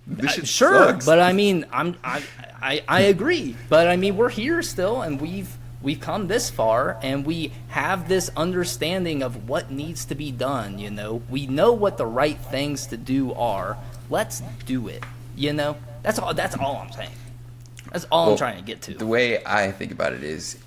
Speaker 2: This shit
Speaker 1: Sure,
Speaker 2: sucks.
Speaker 1: but I mean, I agree. But I mean, we're here still, and we've come this far, and we have this understanding of what needs to be done. You know, we know what the right things to do are. Let's do it. You know, that's all. That's all I'm saying. That's all I'm
Speaker 2: Well,
Speaker 1: trying to get to.
Speaker 2: The way I think about it is,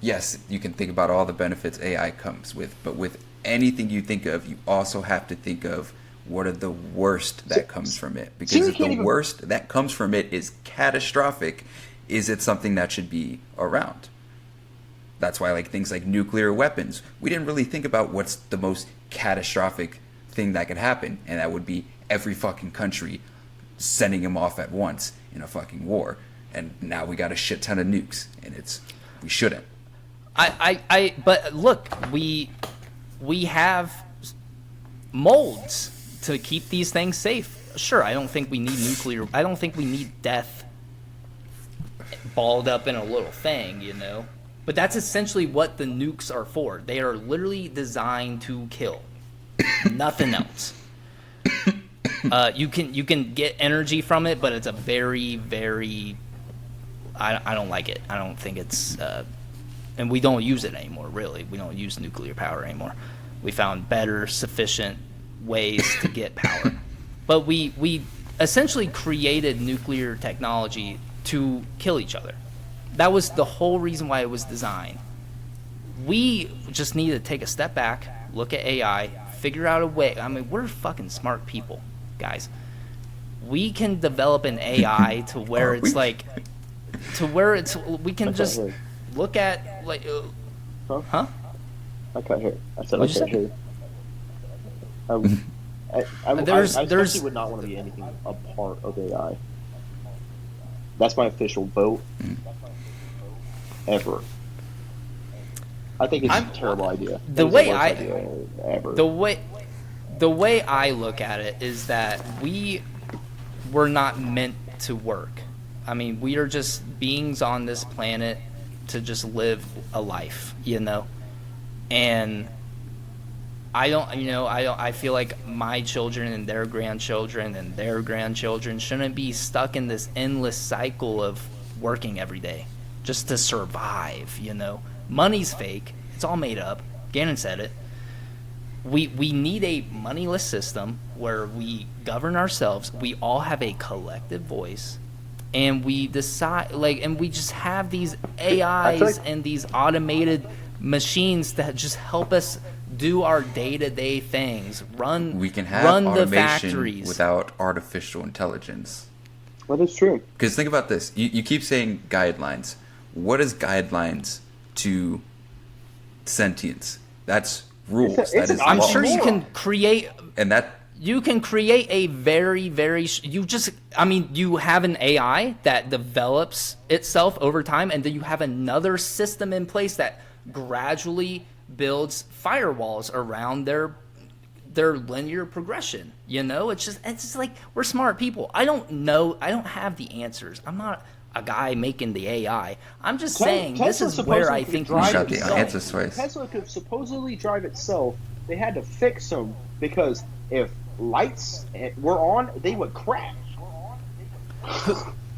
Speaker 2: yes, you can think about all the benefits AI comes with, but with anything you think of, you also have to think of what are the worst that comes from it. Because
Speaker 6: you
Speaker 2: if
Speaker 6: can't
Speaker 2: the
Speaker 6: even-
Speaker 2: worst that comes from it is catastrophic, is it something that should be around? That's why, like, things like nuclear weapons, we didn't really think about what's the most catastrophic thing that could happen, and that would be every fucking country sending them off at once in a fucking war. And now we got a shit ton of nukes, and we shouldn't.
Speaker 1: But look, we have molds to keep these things safe. Sure, I don't think we need nuclear. I don't think we need death balled up in a little thing, you know. But that's essentially what the nukes are for. They are literally designed to kill, nothing else. You can get energy from it, but it's a very, very. I don't like it. I don't think it's. And we don't use it anymore. Really, we don't use nuclear power anymore. We found better, sufficient ways to get power. But we essentially created nuclear technology to kill each other. That was the whole reason why it was designed. We just need to take a step back, look at AI, figure out a way. I mean, we're fucking smart people, guys. We can develop an AI to where it's like, we can just look at like, huh?
Speaker 6: I cut hair. I said
Speaker 1: What'd
Speaker 6: I
Speaker 1: you
Speaker 6: cut
Speaker 1: say?
Speaker 6: hair. I
Speaker 1: There's-
Speaker 6: especially would not want to be anything a part of AI. That's my official vote. Ever. I think it's a terrible idea.
Speaker 1: The
Speaker 6: It's
Speaker 1: way
Speaker 6: worst
Speaker 1: I-
Speaker 6: idea ever.
Speaker 1: The way I look at it is that we were not meant to work. I mean, we are just beings on this planet to just live a life, you know? And I feel like my children and their grandchildren shouldn't be stuck in this endless cycle of working every day just to survive, you know? Money's fake. It's all made up. Gannon said it. We need a moneyless system where we govern ourselves. We all have a collective voice, and we decide, and we just have these AIs and these automated machines that just help us do our day-to-day things.
Speaker 2: We can have
Speaker 1: run the
Speaker 2: automation
Speaker 1: factories
Speaker 2: without artificial intelligence.
Speaker 3: Well, that's true.
Speaker 2: Because think about this. You keep saying guidelines. What is guidelines to sentience? That's rules.
Speaker 3: It's an
Speaker 1: I'm
Speaker 2: law.
Speaker 1: sure you can create.
Speaker 2: And that
Speaker 1: You can create a very, very. You have an AI that develops itself over time, and then you have another system in place that gradually builds firewalls around their linear progression. You know, it's just like we're smart people. I don't know. I don't have the answers. I'm not a guy making the AI. I'm just saying this is where I think we
Speaker 2: You
Speaker 1: should
Speaker 2: got
Speaker 1: be
Speaker 2: the
Speaker 1: going.
Speaker 2: answers twice.
Speaker 6: Tesla could supposedly drive itself. They had to fix them because if lights were on, they would crash.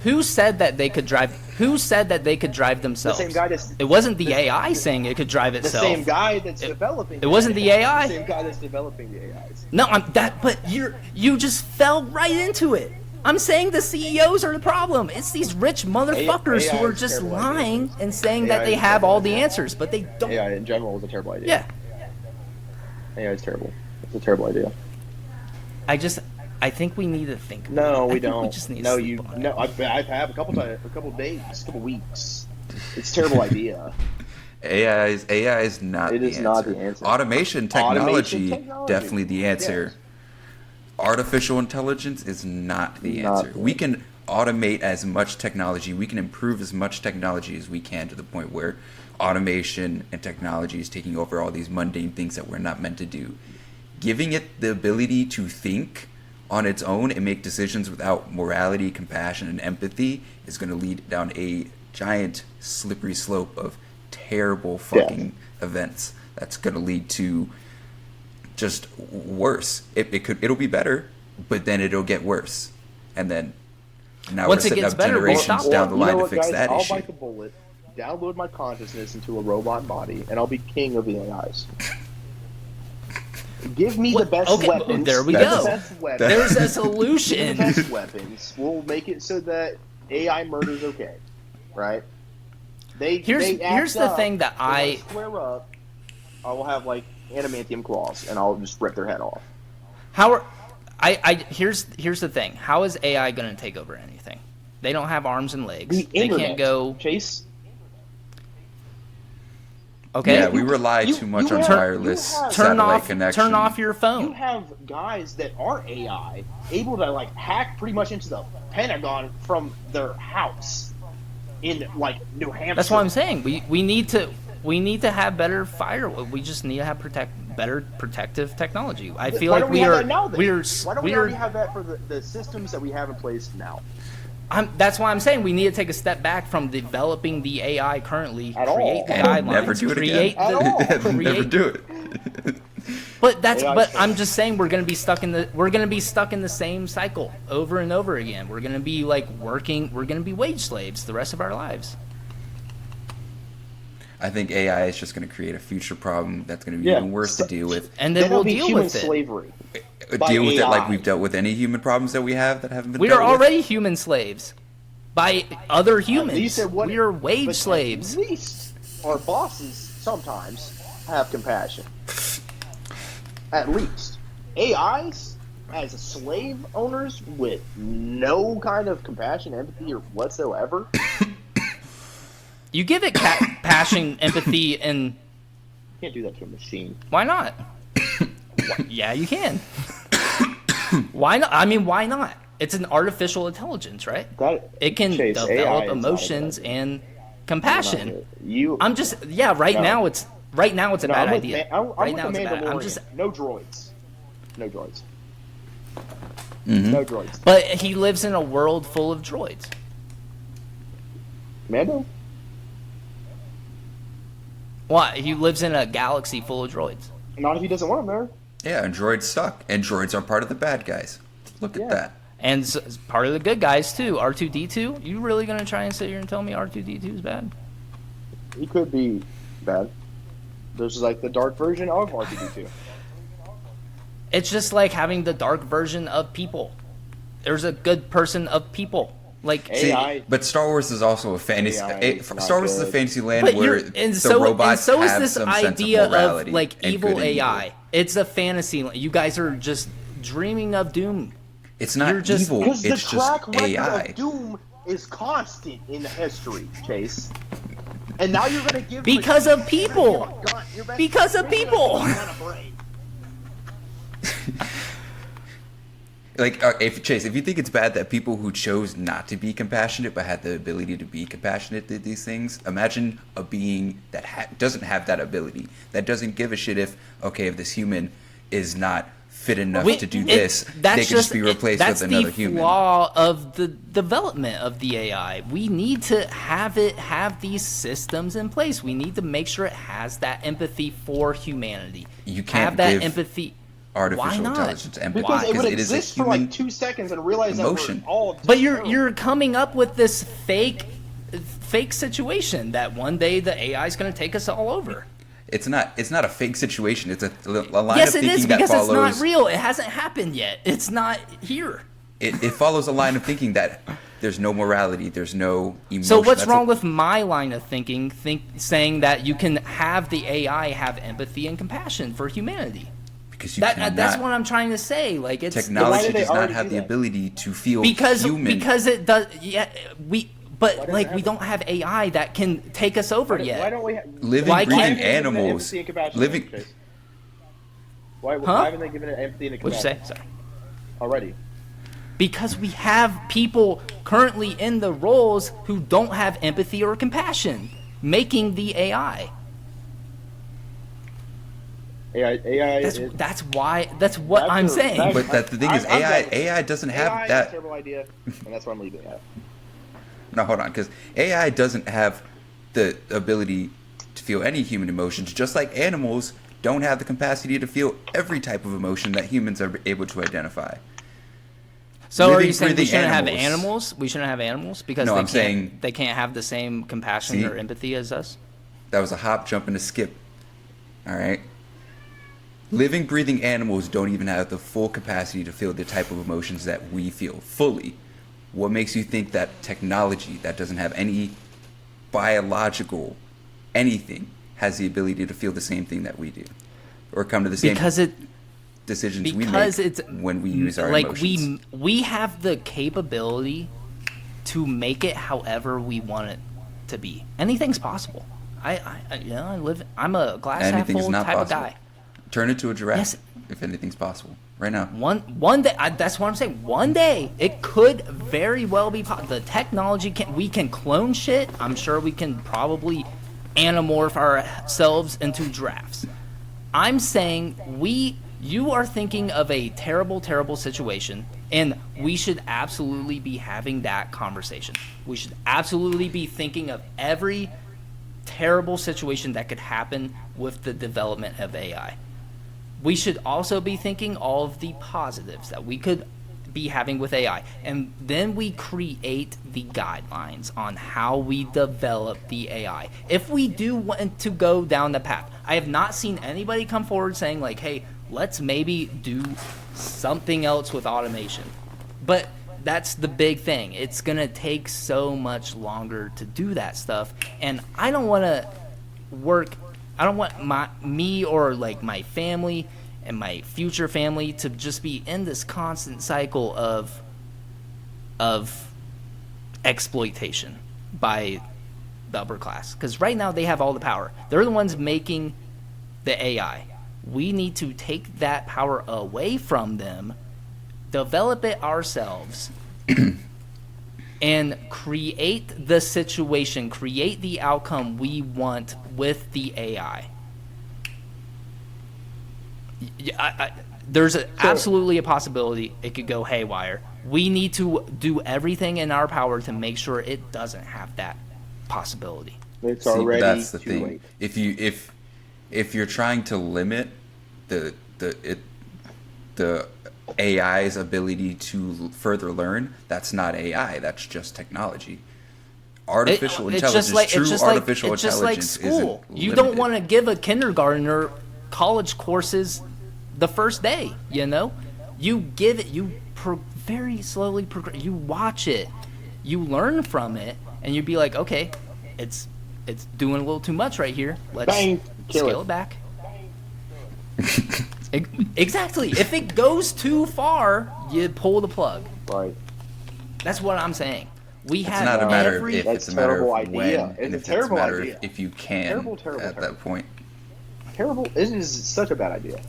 Speaker 1: Who said that they could drive? Who said that they could drive themselves?
Speaker 6: The same guy that's
Speaker 1: It wasn't the AI saying it could drive
Speaker 6: the
Speaker 1: itself.
Speaker 6: same guy that's developing.
Speaker 1: it wasn't the AI.
Speaker 6: The same guy that's developing the AIs.
Speaker 1: No, but you just fell right into it. I'm saying the CEOs are the problem. It's these rich motherfuckers
Speaker 6: AI
Speaker 1: who are
Speaker 6: is
Speaker 1: just
Speaker 6: terrible
Speaker 1: lying
Speaker 6: idea.
Speaker 1: and saying
Speaker 6: AI
Speaker 1: that they
Speaker 6: is
Speaker 1: have
Speaker 6: terrible
Speaker 1: all the
Speaker 6: idea.
Speaker 1: answers, but they don't.
Speaker 6: AI in general is a terrible idea.
Speaker 1: Yeah.
Speaker 6: AI is terrible. It's a terrible idea.
Speaker 1: I think we need to think.
Speaker 6: No,
Speaker 1: about it. I
Speaker 6: we
Speaker 1: think
Speaker 6: don't.
Speaker 1: We just need to
Speaker 6: No,
Speaker 1: sleep on it.
Speaker 6: no. I've had a couple days, a couple weeks. It's a terrible idea.
Speaker 2: AI is not
Speaker 6: It
Speaker 2: the
Speaker 6: is
Speaker 2: answer.
Speaker 6: not the answer.
Speaker 2: Automation technology,
Speaker 6: technology.
Speaker 2: definitely the answer.
Speaker 6: Yes.
Speaker 2: Artificial intelligence is not the
Speaker 6: Not
Speaker 2: answer.
Speaker 6: the
Speaker 2: We can automate as much technology, we can improve as much technology as we can to the point where automation and technology is taking over all these mundane things that we're not meant to do. Giving it the ability to think on its own and make decisions without morality, compassion, and empathy is going to lead down a giant slippery slope of terrible fucking events. That's going to lead to just worse. It'll be better, but then it'll get worse, and then now
Speaker 1: Once
Speaker 2: we're
Speaker 1: it
Speaker 2: setting
Speaker 1: gets
Speaker 2: up
Speaker 1: better, we'll
Speaker 2: generations
Speaker 1: stop
Speaker 2: down
Speaker 1: it.
Speaker 2: the
Speaker 6: You
Speaker 2: line
Speaker 6: know
Speaker 2: to
Speaker 6: what,
Speaker 2: fix
Speaker 6: guys?
Speaker 2: that
Speaker 6: I'll
Speaker 2: issue.
Speaker 6: bite the bullet, download my consciousness into a robot body, and I'll be king of the AIs. Give me the best
Speaker 1: Okay,
Speaker 6: weapons.
Speaker 1: there we
Speaker 6: the
Speaker 1: go.
Speaker 6: Best weapons.
Speaker 1: There's a
Speaker 6: Give me the
Speaker 1: solution.
Speaker 6: best weapons. We'll make it so that AI murder's okay, right?
Speaker 1: Here's the thing that
Speaker 6: when
Speaker 1: I
Speaker 6: square up. I will have like adamantium claws, and I'll just rip their head off.
Speaker 1: here's the thing. How is AI going to take over anything? They don't have arms and legs.
Speaker 6: The
Speaker 1: They
Speaker 6: internet,
Speaker 1: can't go.
Speaker 6: Chase.
Speaker 1: Okay.
Speaker 2: Yeah, we rely too much on
Speaker 6: have-
Speaker 2: wireless
Speaker 6: you have-
Speaker 2: satellite connection.
Speaker 1: Turn off your
Speaker 6: You
Speaker 1: phone.
Speaker 6: have guys that aren't AI able to like hack pretty much into the Pentagon from their house in like New Hampshire.
Speaker 1: That's what I'm saying. We need to have better firewall. We just need to have better protective technology. I feel
Speaker 6: Why
Speaker 1: like
Speaker 6: don't we have that now, then?
Speaker 1: we're
Speaker 6: Why don't we already have that for the systems that we have in place now?
Speaker 1: That's why I'm saying we need to take a step back from developing the AI currently,
Speaker 3: At all.
Speaker 1: create the
Speaker 2: And
Speaker 1: guidelines,
Speaker 2: never do it
Speaker 1: create
Speaker 2: again.
Speaker 3: At all.
Speaker 1: the
Speaker 2: Never
Speaker 1: create.
Speaker 2: do it.
Speaker 1: But
Speaker 3: AI 's
Speaker 1: I'm just saying we're gonna be stuck in the same cycle over and over again. We're gonna be like we're gonna be wage slaves the rest of our lives.
Speaker 2: I think AI is just going to create a future problem that's going to be
Speaker 3: Yeah.
Speaker 2: even worse to deal with.
Speaker 1: And then
Speaker 6: It'll
Speaker 1: we'll
Speaker 6: be
Speaker 1: deal
Speaker 6: human
Speaker 1: with it.
Speaker 6: slavery. By
Speaker 2: Deal with it like
Speaker 6: AI.
Speaker 2: we've dealt with any human problems that we have that haven't been
Speaker 1: We
Speaker 2: dealt
Speaker 1: are
Speaker 2: with.
Speaker 1: already human slaves by other
Speaker 6: At
Speaker 1: humans.
Speaker 6: least it wouldn't-
Speaker 1: We are wage
Speaker 6: but
Speaker 1: slaves.
Speaker 6: At least our bosses sometimes have compassion. At least. AIs, as a slave owners with no kind of compassion, empathy, or whatsoever,
Speaker 1: You give it passion, empathy, and
Speaker 6: you can't do that to a machine.
Speaker 1: why not? Yeah, you can. Why not? I mean, why not? It's an artificial intelligence, right?
Speaker 3: That
Speaker 1: It can
Speaker 3: Chase, AI
Speaker 1: develop
Speaker 3: is not
Speaker 1: emotions
Speaker 3: good.
Speaker 1: and compassion.
Speaker 3: You.
Speaker 1: I'm just Right
Speaker 3: No.
Speaker 1: now it's a
Speaker 3: No,
Speaker 1: bad
Speaker 3: I'm with
Speaker 1: idea.
Speaker 3: I'm
Speaker 1: Right
Speaker 3: with
Speaker 1: now
Speaker 3: the
Speaker 1: it's bad. I'm
Speaker 3: Mandalorian.
Speaker 1: just.
Speaker 3: No droids. No droids.
Speaker 2: Mhm.
Speaker 3: No droids.
Speaker 1: But he lives in a world full of droids.
Speaker 3: Mando?
Speaker 1: Why? He lives in a galaxy full of droids.
Speaker 3: Not if he doesn't want them there.
Speaker 2: Yeah, and droids suck. And droids are part of the bad guys. Look
Speaker 3: Yeah.
Speaker 2: at that.
Speaker 1: And part of the good guys too. R2D2. You really gonna try and sit here and tell me R2D2 is bad?
Speaker 3: He could be bad. This is like the dark version of R2D2.
Speaker 1: It's just like having the dark version of people. There's a good person of people. Like
Speaker 3: Hey,
Speaker 2: See,
Speaker 3: AI
Speaker 2: but Star Wars is also a fantasy.
Speaker 3: AI is not
Speaker 2: Star Wars is a
Speaker 3: good.
Speaker 2: fantasy land
Speaker 1: but
Speaker 2: where
Speaker 1: you're,
Speaker 2: the robots
Speaker 1: so is
Speaker 2: have
Speaker 1: this
Speaker 2: some
Speaker 1: idea
Speaker 2: sense of morality
Speaker 1: like
Speaker 2: and
Speaker 1: evil
Speaker 2: good and
Speaker 1: AI.
Speaker 2: evil.
Speaker 1: It's a fantasy. You guys are just dreaming of doom.
Speaker 2: It's not
Speaker 1: You're just-
Speaker 2: evil.
Speaker 6: Because the
Speaker 2: It's
Speaker 6: track
Speaker 2: just
Speaker 6: record
Speaker 2: AI.
Speaker 6: of Doom is constant in history, Chase. And now you're going to give
Speaker 1: Because of people.
Speaker 6: You're basically
Speaker 1: Because of
Speaker 6: giving
Speaker 1: people.
Speaker 6: a gun a brain.
Speaker 2: Like, if you think it's bad that people who chose not to be compassionate but had the ability to be compassionate did these things, imagine a being that doesn't have that ability, that doesn't give a shit if this human is not fit enough to do this, they can just be replaced with another human.
Speaker 1: That's the flaw of the development of the AI. We need to have these systems in place. We need to make sure it has that empathy for humanity.
Speaker 2: You can't
Speaker 1: have that
Speaker 2: give
Speaker 1: empathy.
Speaker 2: Artificial
Speaker 1: Why not?
Speaker 2: intelligence empathy
Speaker 6: Because it would
Speaker 2: because it is a
Speaker 6: exist for
Speaker 2: human.
Speaker 6: like 2 seconds and realize
Speaker 2: emotion.
Speaker 6: that we're all just
Speaker 1: But you're
Speaker 6: terrible.
Speaker 1: coming up with this fake situation that one day the AI is going to take us all over.
Speaker 2: It's not a fake situation. It's a line
Speaker 1: Yes,
Speaker 2: of
Speaker 1: it
Speaker 2: thinking
Speaker 1: is
Speaker 2: that
Speaker 1: because it's
Speaker 2: follows.
Speaker 1: not real. It hasn't happened yet. It's not here.
Speaker 2: It follows a line of thinking that there's no morality, there's no emotion.
Speaker 1: So what's
Speaker 2: That's
Speaker 1: wrong
Speaker 2: a-
Speaker 1: with my line of thinking, saying that you can have the AI have empathy and compassion for humanity?
Speaker 2: Because you
Speaker 1: That's
Speaker 2: cannot.
Speaker 1: what I'm trying to say. Like it's
Speaker 3: Why
Speaker 2: Technology
Speaker 3: did they
Speaker 2: does not
Speaker 3: already
Speaker 2: have
Speaker 3: do
Speaker 2: the
Speaker 3: that?
Speaker 2: ability to feel
Speaker 1: because
Speaker 2: human.
Speaker 1: it does. Yeah, but
Speaker 3: does
Speaker 1: like
Speaker 3: it
Speaker 1: we
Speaker 3: have-
Speaker 1: don't have AI that can take us over
Speaker 3: Why
Speaker 1: yet.
Speaker 3: don't we?
Speaker 2: Living,
Speaker 1: Why
Speaker 2: breathing
Speaker 1: can't-
Speaker 2: animals.
Speaker 3: Living.
Speaker 2: Living.
Speaker 3: Why
Speaker 1: Huh?
Speaker 3: haven't they given it empathy and
Speaker 1: What'd you say?
Speaker 3: compassion
Speaker 1: Sorry.
Speaker 3: already?
Speaker 1: Because we have people currently in the roles who don't have empathy or compassion, making the AI.
Speaker 3: AI
Speaker 1: That's
Speaker 3: is,
Speaker 1: that's why. That's what
Speaker 3: That's
Speaker 1: I'm
Speaker 3: a-
Speaker 1: saying.
Speaker 3: that's-
Speaker 2: But that the thing is,
Speaker 3: I'm
Speaker 2: AI
Speaker 3: done.
Speaker 2: AI doesn't have
Speaker 3: AI is a
Speaker 2: that.
Speaker 3: terrible idea, and that's why I'm leaving it at.
Speaker 2: No, hold on, because AI doesn't have the ability to feel any human emotions, just like animals don't have the capacity to feel every type of emotion that humans are able to identify.
Speaker 1: So are
Speaker 2: Living,
Speaker 1: you saying we
Speaker 2: breathing
Speaker 1: shouldn't have
Speaker 2: animals.
Speaker 1: animals? We shouldn't have animals because
Speaker 2: No,
Speaker 1: they
Speaker 2: I'm
Speaker 1: can't,
Speaker 2: saying-
Speaker 1: they can't have the same compassion
Speaker 2: See?
Speaker 1: or empathy as us.
Speaker 2: That was a hop, jump, and a skip. All right. Living, breathing animals don't even have the full capacity to feel the type of emotions that we feel fully. What makes you think that technology that doesn't have any biological anything has the ability to feel the same thing that we do, or come to the same
Speaker 1: Because
Speaker 2: decisions we
Speaker 1: because
Speaker 2: make
Speaker 1: it's
Speaker 2: when we use our
Speaker 1: like
Speaker 2: emotions?
Speaker 1: we have the capability to make it however we want it to be. Anything's possible. I'm a glass half
Speaker 2: Anything's
Speaker 1: full
Speaker 2: not
Speaker 1: type
Speaker 2: possible.
Speaker 1: of guy.
Speaker 2: Turn into a giraffe
Speaker 1: Yes.
Speaker 2: if anything's possible right now.
Speaker 1: One day, that's what I'm saying. One day, it could very well be the technology we can clone shit. I'm sure we can probably anamorph ourselves into giraffes. I'm saying you are thinking of a terrible, terrible situation And we should absolutely be having that conversation. We should absolutely be thinking of every terrible situation that could happen with the development of AI. We should also be thinking all of the positives that we could be having with AI. And then we create the guidelines on how we develop the AI. If we do want to go down the path, I have not seen anybody come forward saying like, hey, let's maybe do something else with automation. But that's the big thing. It's going to take so much longer to do that stuff. And I don't want to I don't want me or like my family and my future family to just be in this constant cycle of exploitation by the upper class. Because right now they have all the power. They're the ones making the AI. We need to take that power away from them, develop it ourselves, and create the situation, create the outcome we want with the AI. There's absolutely a possibility it could go haywire. We need to do everything in our power to make sure it doesn't have that possibility.
Speaker 3: It's
Speaker 2: See,
Speaker 3: already
Speaker 2: that's the
Speaker 3: too
Speaker 2: thing.
Speaker 3: late.
Speaker 2: If you're trying to limit the AI's ability to further learn, that's not AI. That's just technology. Artificial intelligence, true artificial
Speaker 1: it's just like
Speaker 2: intelligence,
Speaker 1: school.
Speaker 2: isn't
Speaker 1: You don't
Speaker 2: limited.
Speaker 1: want to give a kindergartner college courses the first day. You know, you give it. Very slowly progress. You watch it. You learn from it, and you'd be like, okay, it's doing a little too much right here. Let's
Speaker 3: Bang, kill
Speaker 1: scale
Speaker 3: it.
Speaker 1: it back. Exactly. If it goes too far, you pull the plug.
Speaker 3: Right.
Speaker 1: That's what I'm saying. We
Speaker 2: It's
Speaker 1: have
Speaker 2: not a matter of
Speaker 1: every.
Speaker 2: if,
Speaker 3: That's
Speaker 2: it's a matter
Speaker 3: terrible
Speaker 2: of when,
Speaker 3: idea.
Speaker 2: and
Speaker 3: It's a
Speaker 2: if it's a
Speaker 3: terrible
Speaker 2: matter
Speaker 3: idea.
Speaker 2: of if you can
Speaker 3: Terrible
Speaker 2: at that point.
Speaker 3: Terrible. This is such a bad idea.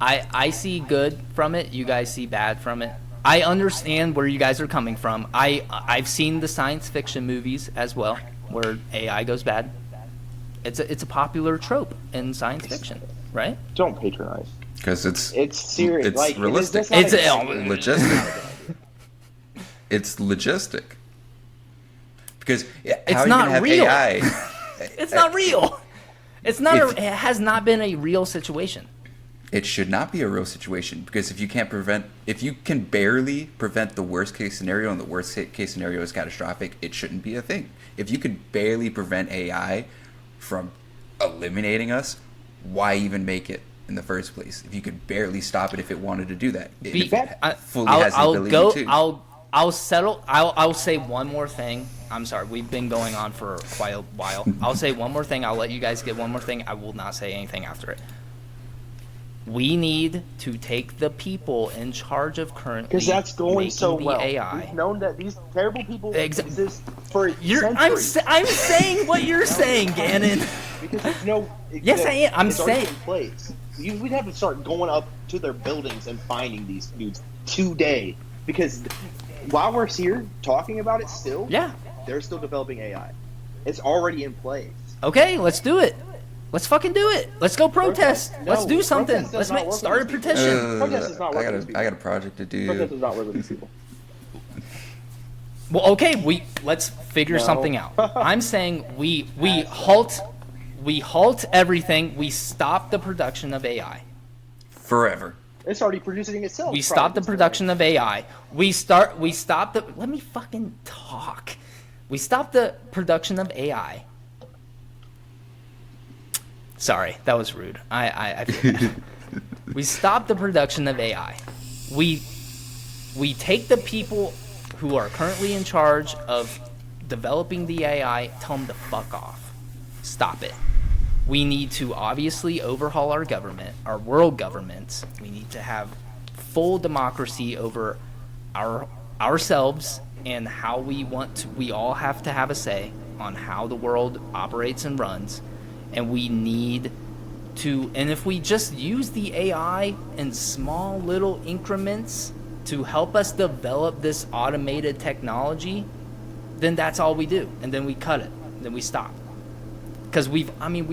Speaker 1: I see good from it. You guys see bad from it. I understand where you guys are coming from. I've seen the science fiction movies as well, where AI goes bad. It's a popular trope in science fiction, right?
Speaker 3: Don't patronize.
Speaker 2: Because it's
Speaker 3: serious.
Speaker 2: It's
Speaker 3: like,
Speaker 2: realistic.
Speaker 3: It's
Speaker 2: logistic. It's logistic. Because how are you
Speaker 1: not
Speaker 2: gonna have
Speaker 1: real.
Speaker 2: AI?
Speaker 1: It's not real. It's not.
Speaker 2: If-
Speaker 1: It has not been a real situation.
Speaker 2: It should not be a real situation, because if you can barely prevent the worst case scenario, and the worst case scenario is catastrophic, it shouldn't be a thing. If you could barely prevent AI from eliminating us, why even make it in the first place? If you could barely stop it if it wanted to do that, it fully has the ability to.
Speaker 1: I'll settle. I'll say one more thing. I'm sorry, we've been going on for quite a while. I'll say one more thing. I'll let you guys get one more thing. I will not say anything after it. We need to take the people in charge of currently
Speaker 3: Because that's going
Speaker 1: making
Speaker 3: so
Speaker 1: the
Speaker 3: well.
Speaker 1: AI.
Speaker 3: We've known that these terrible people exist for
Speaker 1: I'm
Speaker 3: centuries.
Speaker 1: I'm saying what you're saying, Gannon.
Speaker 3: Because there's no.
Speaker 1: Yes, I am. I'm
Speaker 3: it's already
Speaker 1: saying-
Speaker 3: in place. We'd have to start going up to their buildings and finding these dudes today. Because while we're here talking about it still,
Speaker 1: Yeah.
Speaker 3: they're still developing AI. It's already in place.
Speaker 1: Okay, let's do it. Let's fucking do it. Let's go protest.
Speaker 3: No,
Speaker 1: let's do something.
Speaker 3: protest does
Speaker 1: Let's
Speaker 3: not work
Speaker 1: start a
Speaker 3: with these
Speaker 1: petition.
Speaker 3: Protest is not working with people.
Speaker 2: I got a project to do.
Speaker 3: Protest does not work with these people.
Speaker 1: Well, okay, let's figure
Speaker 3: No.
Speaker 1: something out. I'm saying we halt everything. We stop the production of AI.
Speaker 2: Forever.
Speaker 3: It's already producing itself.
Speaker 1: We stop the production of AI. We stop the. Let me fucking talk. We stop the production of AI. Sorry, that was rude. I feel bad. We stop the production of AI. We take the people who are currently in charge of developing the AI, tell them to fuck off. Stop it. We need to obviously overhaul our government, our world governments. We need to have full democracy over ourselves and how we want to. We all have to have a say on how the world operates and runs. And we need to, and if we just use the AI in small little increments to help us develop this automated technology, then that's all we do. And then we cut it. Then we stop. Because we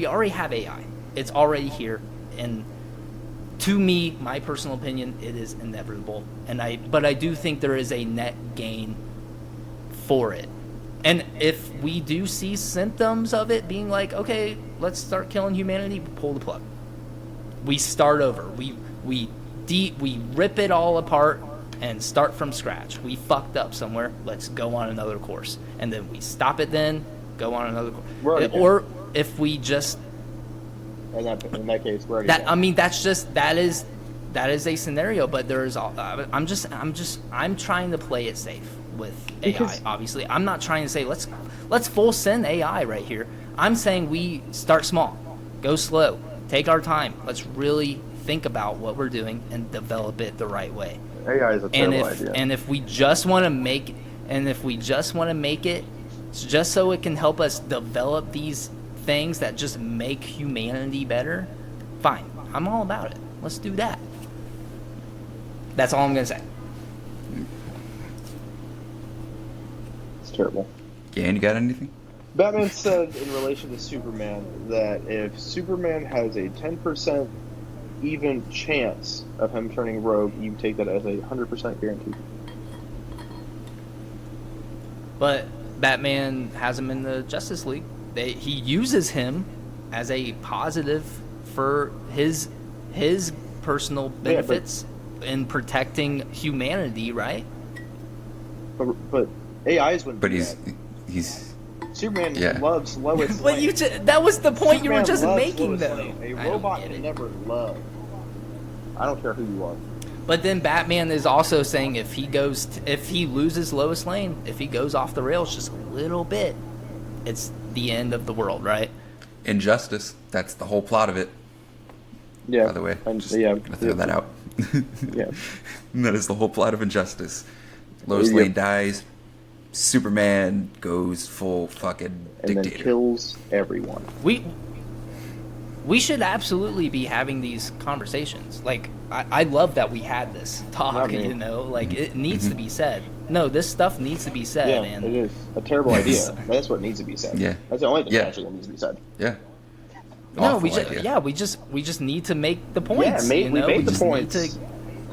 Speaker 1: already have AI. It's already here. and to me, my personal opinion, it is inevitable. But I do think there is a net gain for it. And if we do see symptoms of it being like, okay, let's start killing humanity, pull the plug. We start over. We rip it all apart and start from scratch. We fucked up somewhere. Let's go on another course. And then we stop it then, go on another course.
Speaker 3: Right.
Speaker 1: Or if we just...
Speaker 3: In that case, we're already
Speaker 1: That,
Speaker 3: dead.
Speaker 1: I mean, that is a scenario, but there's all. I'm trying to play it safe with AI. Obviously, I'm not trying to say let's full send AI right here. I'm saying we start small, go slow, take our time. Let's really think about what we're doing and develop it the right way.
Speaker 3: AI is a terrible idea.
Speaker 1: And if we just want to make it just so it can help us develop these things that just make humanity better, fine. I'm all about it. Let's do that. That's all I'm gonna say.
Speaker 3: It's terrible.
Speaker 2: Dan, you got anything?
Speaker 3: Batman said in relation to Superman that if Superman has a 10% even chance of him turning rogue, you take that as a 100% guarantee.
Speaker 1: But Batman has him in the Justice League. He uses him as a positive for his personal benefits in protecting humanity, right?
Speaker 3: But AIs wouldn't.
Speaker 2: But
Speaker 3: do
Speaker 2: he's
Speaker 3: that. Superman
Speaker 2: yeah.
Speaker 3: loves Lois
Speaker 1: But
Speaker 3: Lane.
Speaker 1: that was the point you were
Speaker 3: Superman
Speaker 1: just
Speaker 3: loves
Speaker 1: making,
Speaker 3: Lois
Speaker 1: though.
Speaker 3: Lane. A
Speaker 1: I don't
Speaker 3: robot
Speaker 1: get
Speaker 3: can
Speaker 1: it.
Speaker 3: never love. I don't care who you are.
Speaker 1: But then Batman is also saying if he loses Lois Lane, if he goes off the rails just a little bit, it's the end of the world, right?
Speaker 2: Injustice. That's the whole plot of it.
Speaker 3: Yeah.
Speaker 2: By the way,
Speaker 3: And,
Speaker 2: just
Speaker 3: yeah.
Speaker 2: gonna throw that out.
Speaker 3: Yeah.
Speaker 2: That is the whole plot of Injustice. Lois
Speaker 3: Yeah.
Speaker 2: Lane dies. Superman goes full fucking
Speaker 3: And
Speaker 2: dictator.
Speaker 3: then kills everyone.
Speaker 1: We should absolutely be having these conversations. Like, I love that we had this talk,
Speaker 3: Not me.
Speaker 1: you know? Like, it needs to be said. No, this stuff needs to be said.
Speaker 3: Yeah,
Speaker 1: and
Speaker 3: it is a terrible idea. That's what needs to be said.
Speaker 2: Yeah.
Speaker 3: That's the only thing
Speaker 2: Yeah.
Speaker 3: actually that needs to be said.
Speaker 2: Yeah.
Speaker 1: No,
Speaker 2: Awful idea.
Speaker 1: we just need to make the points.
Speaker 3: Yeah,
Speaker 1: you know?
Speaker 3: we made the
Speaker 1: just need
Speaker 3: points.
Speaker 1: to-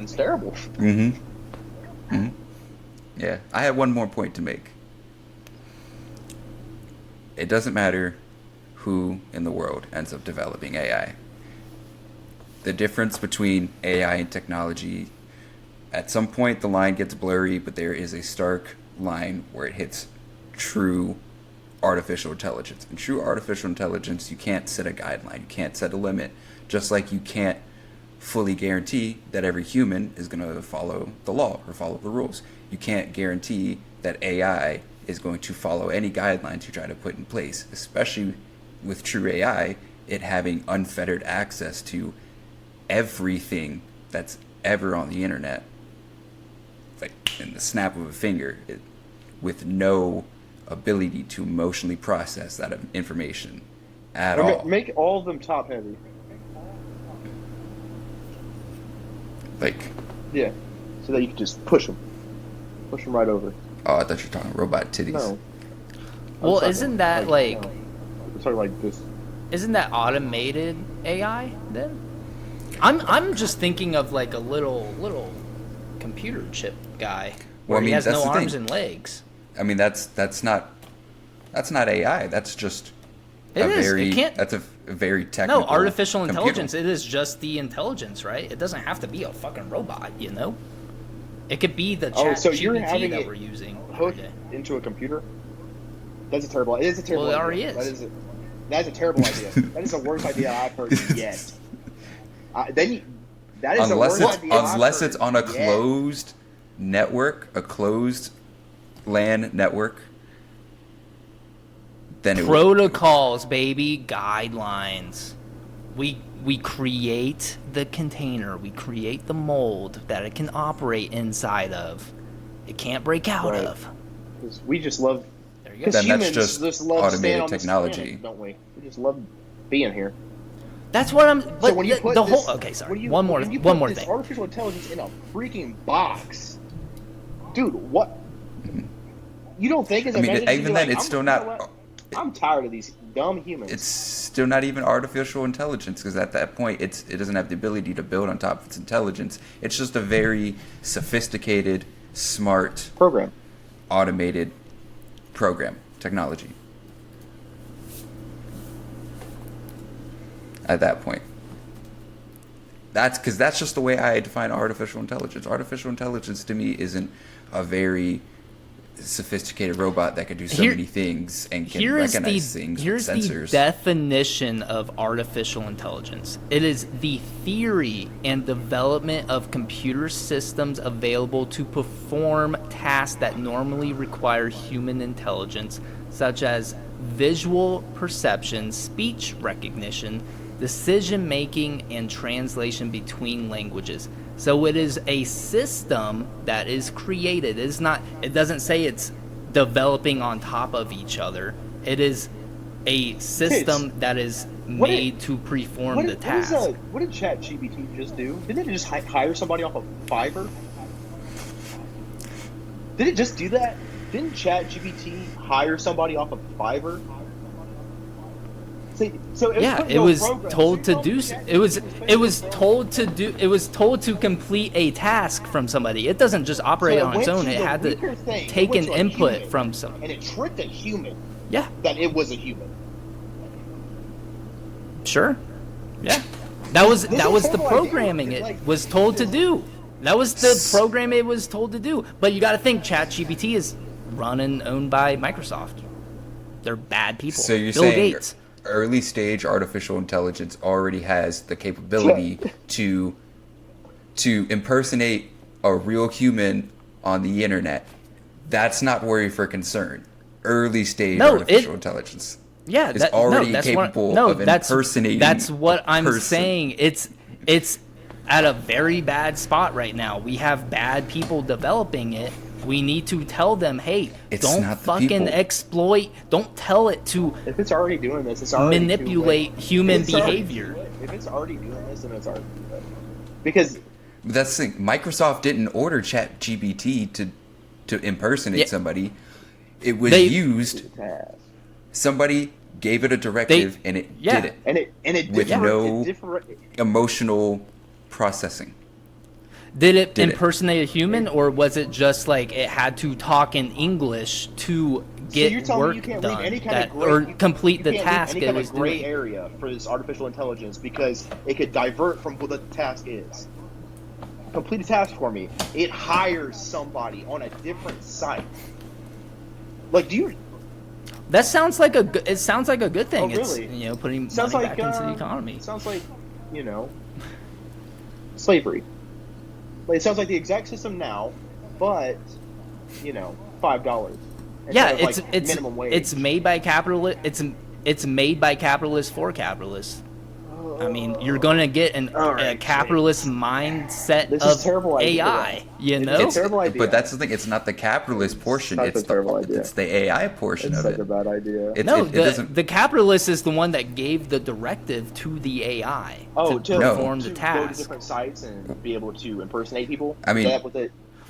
Speaker 3: It's terrible.
Speaker 2: Yeah, I have one more point to make. It doesn't matter who in the world ends up developing AI. The difference between AI and technology, at some point the line gets blurry, but there is a stark line where it hits true artificial intelligence. In true artificial intelligence, you can't set a guideline, you can't set a limit, just like you can't fully guarantee that every human is going to follow the law or follow the rules. You can't guarantee that AI is going to follow any guidelines you try to put in place, especially with true AI, it having unfettered access to everything that's ever on the internet, like in the snap of a finger, with no ability to emotionally process that information at all.
Speaker 3: Make all of them top heavy.
Speaker 2: Like,
Speaker 3: Yeah, so that you can just push them right over.
Speaker 2: oh, I thought you were talking robot titties.
Speaker 3: No.
Speaker 1: Well,
Speaker 3: I'm talking
Speaker 1: isn't that like
Speaker 3: no. I'm talking like this.
Speaker 1: isn't that automated AI then? I'm just thinking of like a little computer chip guy where
Speaker 2: Well, I mean,
Speaker 1: he has
Speaker 2: that's
Speaker 1: no
Speaker 2: the thing.
Speaker 1: arms and legs.
Speaker 2: I mean, that's not AI. That's just
Speaker 1: It
Speaker 2: a
Speaker 1: is.
Speaker 2: very
Speaker 1: It can't.
Speaker 2: that's a very technical.
Speaker 1: No, artificial
Speaker 2: computer.
Speaker 1: intelligence. It is just the intelligence, right? It doesn't have to be a fucking robot, you know. It could be the
Speaker 3: Oh,
Speaker 1: chat
Speaker 3: so you're
Speaker 1: GPT
Speaker 3: having
Speaker 1: that
Speaker 3: it
Speaker 1: we're using.
Speaker 3: Hooked
Speaker 1: every day.
Speaker 3: into a computer. That's a terrible. It is a terrible.
Speaker 1: Well, it
Speaker 3: idea.
Speaker 1: already is.
Speaker 3: That's a terrible idea. That is the worst idea I've heard yet. That is the
Speaker 2: Unless
Speaker 3: worst
Speaker 2: it's
Speaker 3: idea I've
Speaker 2: unless
Speaker 3: heard
Speaker 2: it's on a
Speaker 3: yet.
Speaker 2: closed network, a closed LAN network, then it would.
Speaker 1: Protocols, baby, guidelines. We create the container. We create the mold that it can operate inside of. It can't break out
Speaker 3: Right.
Speaker 1: of.
Speaker 3: 'Cause we just love.
Speaker 1: There you go.
Speaker 3: Because
Speaker 2: Then that's
Speaker 3: humans
Speaker 2: just
Speaker 3: love
Speaker 2: automated
Speaker 3: staying on this
Speaker 2: technology.
Speaker 3: planet, don't we? We just love being here.
Speaker 1: That's what I'm. But
Speaker 3: So when you put
Speaker 1: the
Speaker 3: this,
Speaker 1: whole. Okay, sorry.
Speaker 3: when you-
Speaker 1: One more
Speaker 3: when you
Speaker 1: thing.
Speaker 3: put this artificial intelligence in a freaking box, dude. What? You don't think as a
Speaker 2: I mean,
Speaker 3: manager,
Speaker 2: even
Speaker 3: you're
Speaker 2: then,
Speaker 3: like,
Speaker 2: it's still
Speaker 3: you know
Speaker 2: not.
Speaker 3: what?
Speaker 6: I'm tired of these dumb humans.
Speaker 2: It's still not even artificial intelligence, because at that point it doesn't have the ability to build on top of its intelligence. It's just a very sophisticated, smart,
Speaker 6: program.
Speaker 2: automated program technology. At that point, that's just the way I define artificial intelligence. Artificial intelligence to me isn't a very sophisticated robot that can do so many things and can recognize things with sensors.
Speaker 1: Here's the definition of artificial intelligence. It is the theory and development of computer systems available to perform tasks that normally require human intelligence, such as visual perception, speech recognition, decision making, and translation between languages. So it is a system that is created. It doesn't say it's developing on top of each other. It is a system that is made to perform the task.
Speaker 6: What did ChatGPT just do? Didn't it just hire somebody off of Fiverr? Did it just do that? Didn't ChatGPT hire somebody off of Fiverr? So
Speaker 1: it was told to do. It was told to complete a task from somebody. It doesn't just operate on its own. It had to take an input from someone.
Speaker 6: And it tricked a human.
Speaker 1: Yeah.
Speaker 6: That it was a human.
Speaker 1: Sure. Yeah. That was the programming it was told to do. That was the program it was told to do. But you got to think, ChatGPT is run and owned by Microsoft. They're bad people.
Speaker 2: So you're
Speaker 1: Bill
Speaker 2: saying
Speaker 1: Gates.
Speaker 2: Early stage artificial intelligence already has the capability to impersonate a real human on the internet. That's not worry for concern. Early stage artificial intelligence.
Speaker 1: Yeah,
Speaker 2: is already capable of impersonating.
Speaker 1: That's what I'm
Speaker 2: person.
Speaker 1: saying. It's at a very bad spot right now. We have bad people developing it. We need to tell them, hey, don't fucking exploit. Don't tell it to.
Speaker 6: If it's already doing this, it's already
Speaker 1: manipulate human behavior.
Speaker 6: If it's already doing this, then it's already doing it. Because
Speaker 2: that's the thing. Microsoft didn't order ChatGPT to impersonate somebody. It was used. Somebody gave it a directive, and it did it.
Speaker 6: And it
Speaker 2: with no emotional processing.
Speaker 1: Did it impersonate a human, or was it just like it had to talk in English to get work done, or complete the task it was doing?
Speaker 6: Gray area for this artificial intelligence because it could divert from what the task is. Complete a task for me. It hires somebody on a different site. Like, do you?
Speaker 1: That sounds like it sounds like a good thing.
Speaker 6: Oh, really?
Speaker 1: It's putting money back into the economy.
Speaker 6: Sounds like slavery. It sounds like the exact system now, but $5.
Speaker 1: Yeah, it's minimum wage. It's made by capitalist. It's made by capitalists for capitalists. I mean, you're gonna get a capitalist mindset of AI.
Speaker 6: It's a terrible idea.
Speaker 2: But that's the thing. It's not the capitalist portion. It's the AI portion of it.
Speaker 6: It's such a bad idea.
Speaker 1: The capitalist is the one that gave the directive to the AI to perform the task.
Speaker 6: Go to different sites and be able to impersonate people.
Speaker 2: I mean,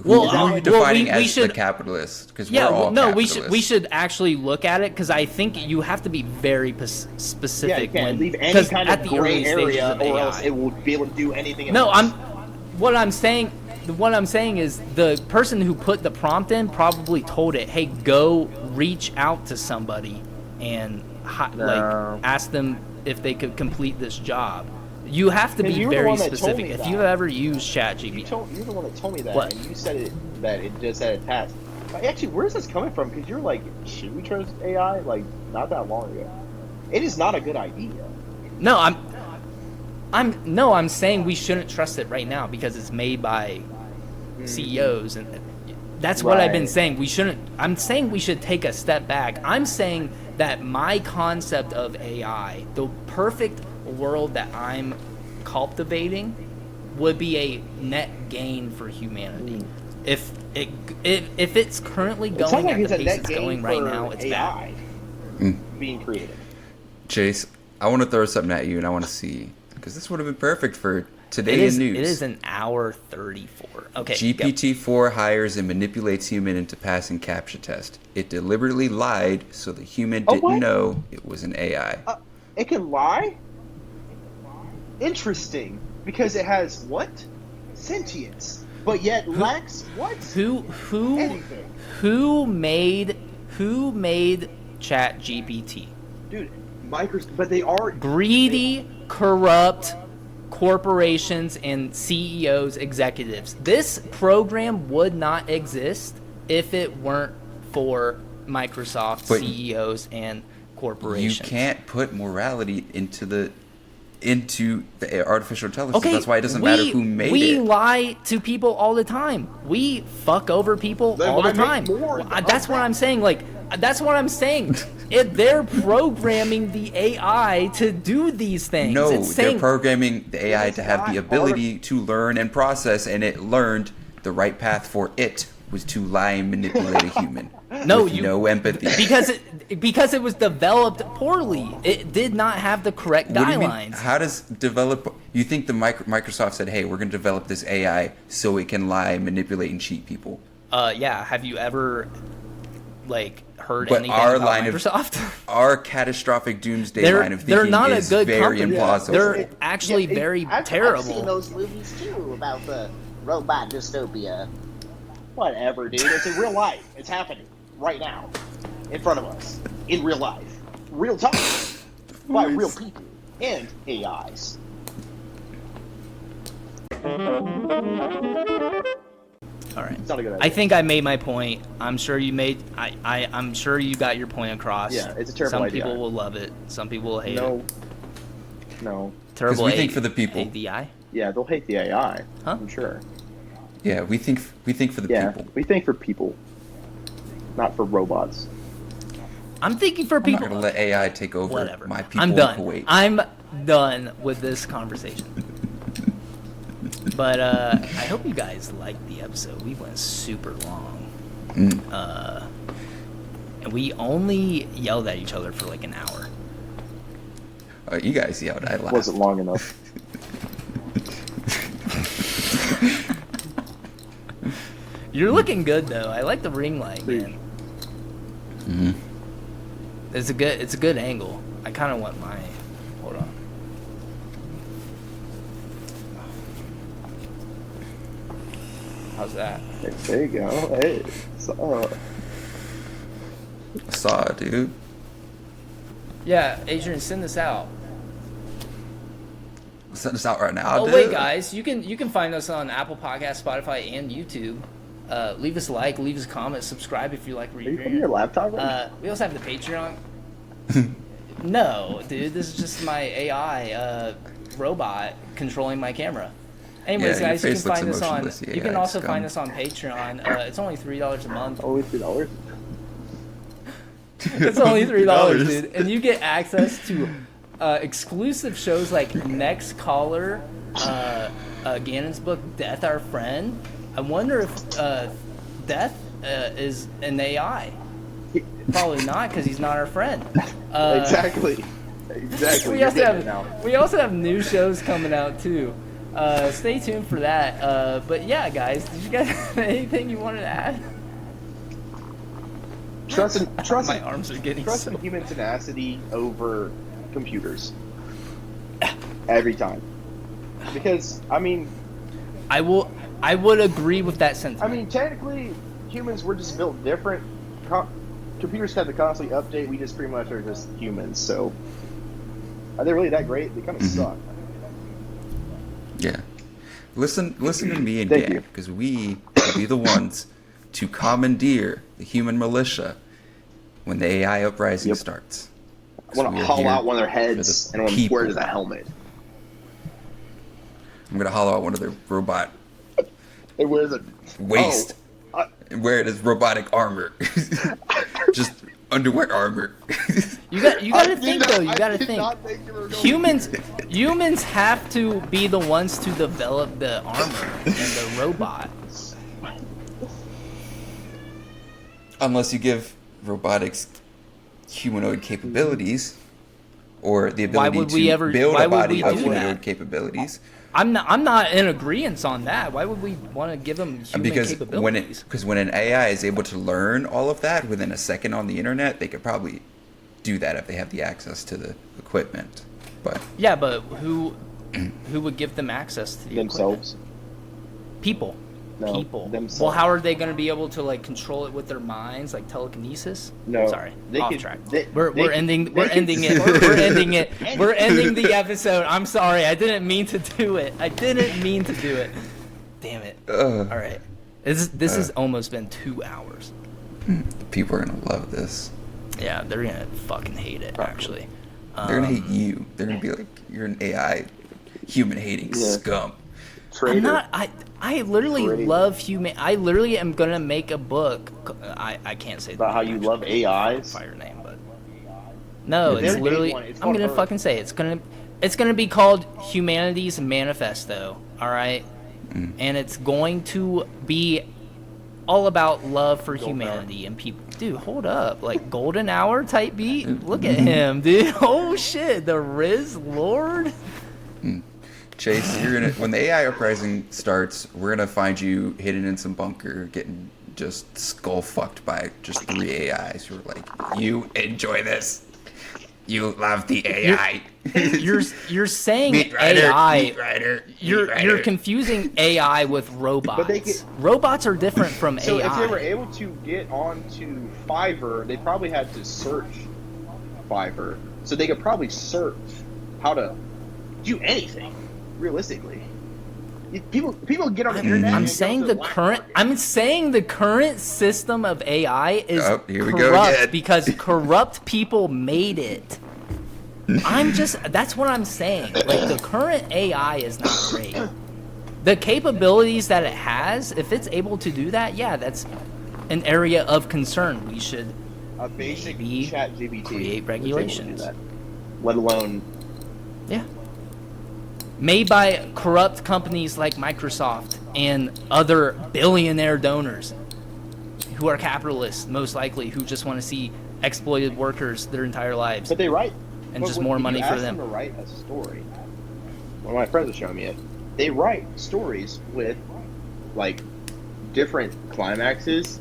Speaker 1: who
Speaker 2: are you defining as the capitalist? Because we're all capitalists.
Speaker 1: we should actually look at it, because I think you have to be very specific.
Speaker 6: Yeah, you can't leave any kind of gray area, or else it will be able to do anything.
Speaker 1: What I'm saying is the person who put the prompt in probably told it, hey, go reach out to somebody and ask them if they could complete this job. You have to be very specific. If you've ever used ChatGPT,
Speaker 6: you're the one that told me that,
Speaker 1: what?
Speaker 6: And you said that it just had a task. Actually, where's this coming from? Because you're like, should we trust AI? Like, not that long ago. It is not a good idea.
Speaker 1: No, I'm saying we shouldn't trust it right now because it's made by CEOs, and that's what I've been saying. We shouldn't. I'm saying we should take a step back. I'm saying that my concept of AI, the perfect world that I'm cultivating, would be a net gain for humanity. If it's currently going at the pace it's going right now, it's
Speaker 6: AI being created.
Speaker 2: Chase, I want to throw something at you, and I want to see, because this would have been perfect for Today in news.
Speaker 1: It is an hour 34. Okay. go.
Speaker 2: GPT-4 hires and manipulates human into passing CAPTCHA test. It deliberately lied so the human
Speaker 6: Oh,
Speaker 2: didn't
Speaker 6: what?
Speaker 2: know it was an AI.
Speaker 6: It can lie? Interesting. Because it has what? Sentience. But yet lacks what?
Speaker 1: Who
Speaker 6: Anything.
Speaker 1: who made Chat GPT?
Speaker 6: Dude, but they are
Speaker 1: Greedy, corrupt corporations and CEOs, executives. This program would not exist if it weren't for Microsoft
Speaker 2: But
Speaker 1: CEOs and
Speaker 2: You
Speaker 1: corporations.
Speaker 2: can't put morality into the artificial intelligence.
Speaker 1: Okay,
Speaker 2: That's why it doesn't matter who made
Speaker 1: we
Speaker 2: it.
Speaker 1: lie to people all the time. We fuck over people
Speaker 6: Then
Speaker 1: all
Speaker 6: why
Speaker 1: the
Speaker 6: make
Speaker 1: time.
Speaker 6: more
Speaker 1: That's
Speaker 6: of
Speaker 1: what
Speaker 6: that?
Speaker 1: I'm saying. Like, that's what I'm saying. They're programming the AI to do these things.
Speaker 2: No,
Speaker 1: It's
Speaker 2: they're
Speaker 1: saying,
Speaker 2: programming the AI
Speaker 6: It is
Speaker 2: to have the
Speaker 6: not
Speaker 2: ability to learn and process, and it learned the right path for it was to lie and manipulate a human.
Speaker 1: No,
Speaker 2: with
Speaker 1: you-
Speaker 2: no empathy.
Speaker 1: because it was developed poorly. It did not have the correct
Speaker 2: What do you mean?
Speaker 1: guidelines.
Speaker 2: How does develop? You think the Microsoft said, "Hey, we're going to develop this AI so it can lie, manipulate, and cheat people"?
Speaker 1: Yeah. Have you ever heard
Speaker 2: But
Speaker 1: anything
Speaker 2: our
Speaker 1: about
Speaker 2: line
Speaker 1: Microsoft?
Speaker 2: Our catastrophic doomsday
Speaker 1: They're-
Speaker 2: line of
Speaker 1: they're
Speaker 2: thinking
Speaker 1: not a
Speaker 2: is
Speaker 1: good
Speaker 2: very
Speaker 1: company.
Speaker 2: implausible.
Speaker 1: They're actually very
Speaker 6: I've
Speaker 1: terrible.
Speaker 6: seen those movies too about the robot dystopia. Whatever, dude. It's in real life. It's happening right now, in front of us, in real life, real time, by real people and AIs.
Speaker 1: All right.
Speaker 6: It's not a good idea.
Speaker 1: I think I made my point. I'm sure you made. I'm sure you got your point across.
Speaker 6: Yeah, it's a terrible
Speaker 1: Some
Speaker 6: idea.
Speaker 1: people will love it. Some people will hate
Speaker 6: no,
Speaker 1: it.
Speaker 6: no.
Speaker 1: Terrible.
Speaker 2: we think for the people.
Speaker 1: ADI.
Speaker 6: Yeah, they'll hate the AI.
Speaker 1: Huh?
Speaker 6: I'm sure.
Speaker 2: Yeah, we think for the
Speaker 6: Yeah,
Speaker 2: people.
Speaker 6: we think for people, not for robots.
Speaker 1: I'm thinking for
Speaker 2: I'm not
Speaker 1: people.
Speaker 2: going to let AI take over
Speaker 1: Whatever.
Speaker 2: my people
Speaker 1: I'm
Speaker 2: in
Speaker 1: done.
Speaker 2: Kuwait.
Speaker 1: I'm done with this conversation. But I hope you guys liked the episode. We went super long. And we only yelled at each other for like an hour.
Speaker 2: You guys yelled. I laughed.
Speaker 3: Wasn't long enough.
Speaker 1: You're looking good though. I like the ring light, man.
Speaker 2: Mhm.
Speaker 1: It's a good angle. I kind of want my. Hold on. How's that?
Speaker 3: There you go. Hey, so,
Speaker 2: I saw it, dude.
Speaker 1: Yeah, Adrian, send this out.
Speaker 2: Send this out right now.
Speaker 1: Oh
Speaker 2: dude.
Speaker 1: wait, guys, you can find us on Apple Podcasts, Spotify, and YouTube. Leave us a like, leave us a comment, subscribe if you like what
Speaker 3: are you
Speaker 1: you're
Speaker 3: from your
Speaker 1: hearing.
Speaker 3: laptop? Right?
Speaker 1: We also have the Patreon. No, dude, this is just my AI robot controlling my camera. Anyways,
Speaker 2: Yeah, your
Speaker 1: guys, you can
Speaker 2: face looks
Speaker 1: find us on.
Speaker 2: emotionless, the
Speaker 1: You can
Speaker 2: AI
Speaker 1: also
Speaker 2: scum.
Speaker 1: find us on Patreon. It's only $3 a month.
Speaker 3: Only $3.
Speaker 1: It's only $3, dude, and you get access to exclusive shows like Next Caller, Gannon's book, Death Our Friend. I wonder if Death is an AI. Probably not, because he's not our friend.
Speaker 3: Exactly. Exactly.
Speaker 1: We
Speaker 3: You're
Speaker 1: also
Speaker 3: getting it
Speaker 1: have new shows coming out too. Stay tuned for that. But yeah, guys, did you guys have anything you wanted to add?
Speaker 3: Trust
Speaker 1: My arms are getting
Speaker 3: trust
Speaker 1: so.
Speaker 3: in human tenacity over computers. Every time. Because I mean,
Speaker 1: I would agree with that sentiment.
Speaker 3: technically, humans were just built different. Computers have to constantly update. We just pretty much are just humans. So, are they really that great? They kind of suck.
Speaker 2: Yeah. Listen to me and
Speaker 3: Thank
Speaker 2: Dan,
Speaker 3: you.
Speaker 2: because we will be the ones to commandeer the human militia when the AI uprising
Speaker 3: Yep.
Speaker 2: starts.
Speaker 3: I want
Speaker 2: We
Speaker 3: to
Speaker 2: are
Speaker 3: hollow
Speaker 2: here
Speaker 3: out one of their
Speaker 2: for
Speaker 3: heads
Speaker 2: the
Speaker 3: and I want to
Speaker 2: people.
Speaker 3: wear it as a helmet.
Speaker 2: I'm gonna hollow out one of their robot
Speaker 3: It wears a
Speaker 2: waist
Speaker 3: Oh,
Speaker 2: and wear it as robotic armor. Just underwear armor.
Speaker 1: You got to think though. You got to think.
Speaker 3: Humans.
Speaker 1: Humans have to be the ones to develop the armor and the robot.
Speaker 2: Unless you give robotics humanoid capabilities or the
Speaker 1: Why
Speaker 2: ability
Speaker 1: would we
Speaker 2: to
Speaker 1: ever-
Speaker 2: build
Speaker 1: why
Speaker 2: a
Speaker 1: would
Speaker 2: body
Speaker 1: we
Speaker 2: of
Speaker 1: do
Speaker 2: humanoid
Speaker 1: that?
Speaker 2: capabilities.
Speaker 1: I'm not in agreement on that. Why would we want to give them human capabilities?
Speaker 2: Because when an AI is able to learn all of that within a second on the internet, they could probably do that if they have the access to the equipment. But
Speaker 1: yeah, but who would give them access to the
Speaker 6: Themselves.
Speaker 1: equipment? People.
Speaker 6: No,
Speaker 1: People.
Speaker 6: themselves.
Speaker 1: Well, how are they going to be able to like control it with their minds, like telekinesis?
Speaker 6: No,
Speaker 1: Sorry,
Speaker 6: they
Speaker 1: off
Speaker 6: could-
Speaker 1: track.
Speaker 6: they-
Speaker 1: We're
Speaker 6: they-
Speaker 1: ending.
Speaker 6: they
Speaker 1: We're
Speaker 6: could
Speaker 1: ending it.
Speaker 6: start-
Speaker 1: We're ending it. We're ending the episode. I'm sorry. I didn't mean to do it. Damn it. All right. This has almost been 2 hours.
Speaker 2: people are gonna love this.
Speaker 1: Yeah, they're gonna fucking hate it. Actually,
Speaker 2: They're gonna hate you. They're gonna be like, you're an AI, human hating scum.
Speaker 6: Traitor.
Speaker 1: I'm not. I literally
Speaker 6: Traitor.
Speaker 1: love human. I literally am gonna make a book. I can't say
Speaker 6: About how you love AIs?
Speaker 1: Fire name, but no,
Speaker 6: If
Speaker 1: it's
Speaker 6: they
Speaker 1: literally.
Speaker 6: made one, it's
Speaker 1: I'm gonna
Speaker 6: called
Speaker 1: fucking say it. It's gonna be called Humanity's Manifesto. All right, and it's going to be all about love for humanity and people. Dude, hold up, like golden hour type beat. Look at him, dude. Oh shit, the Riz Lord.
Speaker 2: Chase, you're gonna when the AI uprising starts, we're gonna find you hidden in some bunker, getting just skull fucked by just 3 AIs who are like, "You enjoy this. You love the AI."
Speaker 1: You're saying
Speaker 2: Meat Rider,
Speaker 1: AI.
Speaker 2: Meat Rider, Meat
Speaker 1: You're
Speaker 2: Rider.
Speaker 1: confusing AI with robots.
Speaker 6: But they get-
Speaker 1: Robots are different from
Speaker 6: So
Speaker 1: AI.
Speaker 6: if they were able to get onto Fiverr, they probably had to search Fiverr. So they could probably search how to do anything, realistically. People get on the internet.
Speaker 1: I'm
Speaker 6: and
Speaker 1: saying
Speaker 6: go to
Speaker 1: the
Speaker 6: black
Speaker 1: current.
Speaker 6: market.
Speaker 1: I'm saying the current system of AI is
Speaker 2: Oh, here we go
Speaker 1: corrupt
Speaker 2: again.
Speaker 1: because corrupt people made it. That's what I'm saying. Like the current AI is not great. The capabilities that it has, if it's able to do that, yeah, that's an area of concern. We should
Speaker 6: A basic
Speaker 1: maybe
Speaker 6: chat GBT
Speaker 1: create
Speaker 6: was able to do
Speaker 1: regulations.
Speaker 6: that. Let alone
Speaker 1: Yeah. Made by corrupt companies like Microsoft and other billionaire donors who are capitalists, most likely, who just want to see exploited workers their entire lives.
Speaker 6: But they write,
Speaker 1: And
Speaker 6: but
Speaker 1: just
Speaker 6: when
Speaker 1: more
Speaker 6: you
Speaker 1: money for
Speaker 6: ask
Speaker 1: them.
Speaker 6: to write a story. One of my friends was showing me it. They write stories with like different climaxes,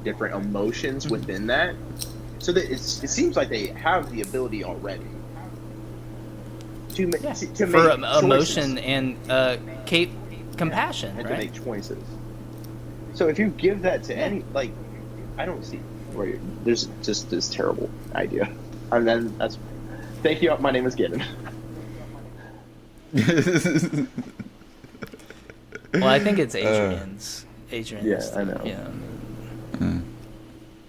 Speaker 6: different emotions
Speaker 1: Mm-hmm.
Speaker 6: within that. So that it seems like they have the ability already to, to
Speaker 1: For
Speaker 6: make
Speaker 1: emotion
Speaker 6: choices
Speaker 1: and compassion,
Speaker 6: and to
Speaker 1: right?
Speaker 6: make choices. So if you give that to any, like, I don't see where there's just this terrible idea. And then that's. Thank you. My name is Gideon.
Speaker 1: Well, I think it's Adrian's. Adrian's.
Speaker 6: Yeah, I know.
Speaker 1: Yeah.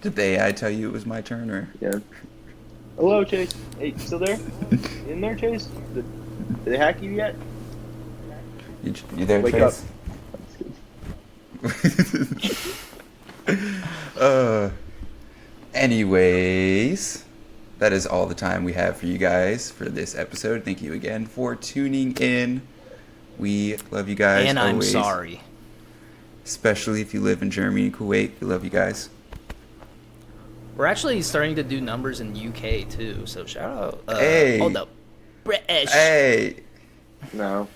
Speaker 2: Did the AI tell you it was my turn, or?
Speaker 6: Yeah. Hello, Chase. Hey, you still there? In there, Chase? Did they hack you yet?
Speaker 2: You there,
Speaker 6: Wake
Speaker 2: Chase? Anyways, that is all the time we have for you guys for this episode. Thank you again for tuning in. We love you guys.
Speaker 1: And I'm
Speaker 2: always.
Speaker 1: sorry.
Speaker 2: Especially if you live in Germany and Kuwait. We love you guys.
Speaker 1: We're actually starting to do numbers in UK too, so shout out.
Speaker 2: Hey.
Speaker 1: Hold up. British.
Speaker 2: Hey!
Speaker 6: No.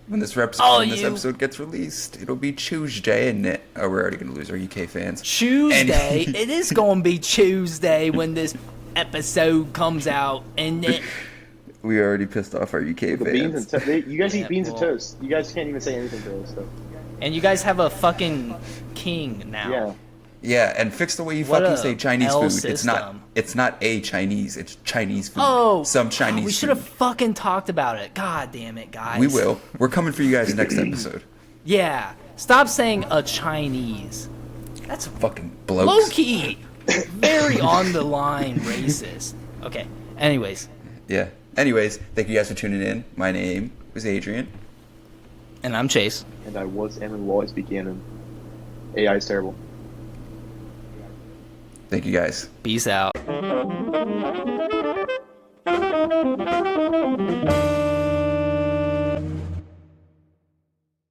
Speaker 2: When this
Speaker 1: Oh,
Speaker 2: episode gets released, it'll be Tuesday, isn't it? Oh, we're already going to lose our UK fans.
Speaker 1: Tuesday.
Speaker 2: And-
Speaker 1: It is going to be Tuesday when this episode comes out, and it.
Speaker 2: We already pissed off our UK
Speaker 6: The
Speaker 2: fans.
Speaker 6: beans and toast. You guys
Speaker 1: Yeah,
Speaker 6: eat beans
Speaker 1: well-
Speaker 6: and toast. You guys can't even say anything to us. So.
Speaker 1: And you guys have a fucking king now.
Speaker 6: Yeah.
Speaker 2: Yeah, and fix the way you
Speaker 1: What
Speaker 2: fucking
Speaker 1: a
Speaker 2: say Chinese
Speaker 1: L
Speaker 2: food.
Speaker 1: system.
Speaker 2: It's not a Chinese. It's Chinese food.
Speaker 1: Oh,
Speaker 2: some Chinese.
Speaker 1: We should
Speaker 2: food.
Speaker 1: have fucking talked about it. God damn it, guys.
Speaker 2: We will. We're coming for you guys next episode.
Speaker 1: Yeah. Stop saying a Chinese. That's
Speaker 2: Fucking blokes.
Speaker 1: low key. Very on the line racist. Okay. Anyways,
Speaker 2: Yeah. Anyways, thank you guys for tuning in. My name is Adrian.
Speaker 1: and I'm Chase.
Speaker 6: And I was and will always be Ganon. AI is terrible.
Speaker 2: Thank you guys.
Speaker 1: Peace out.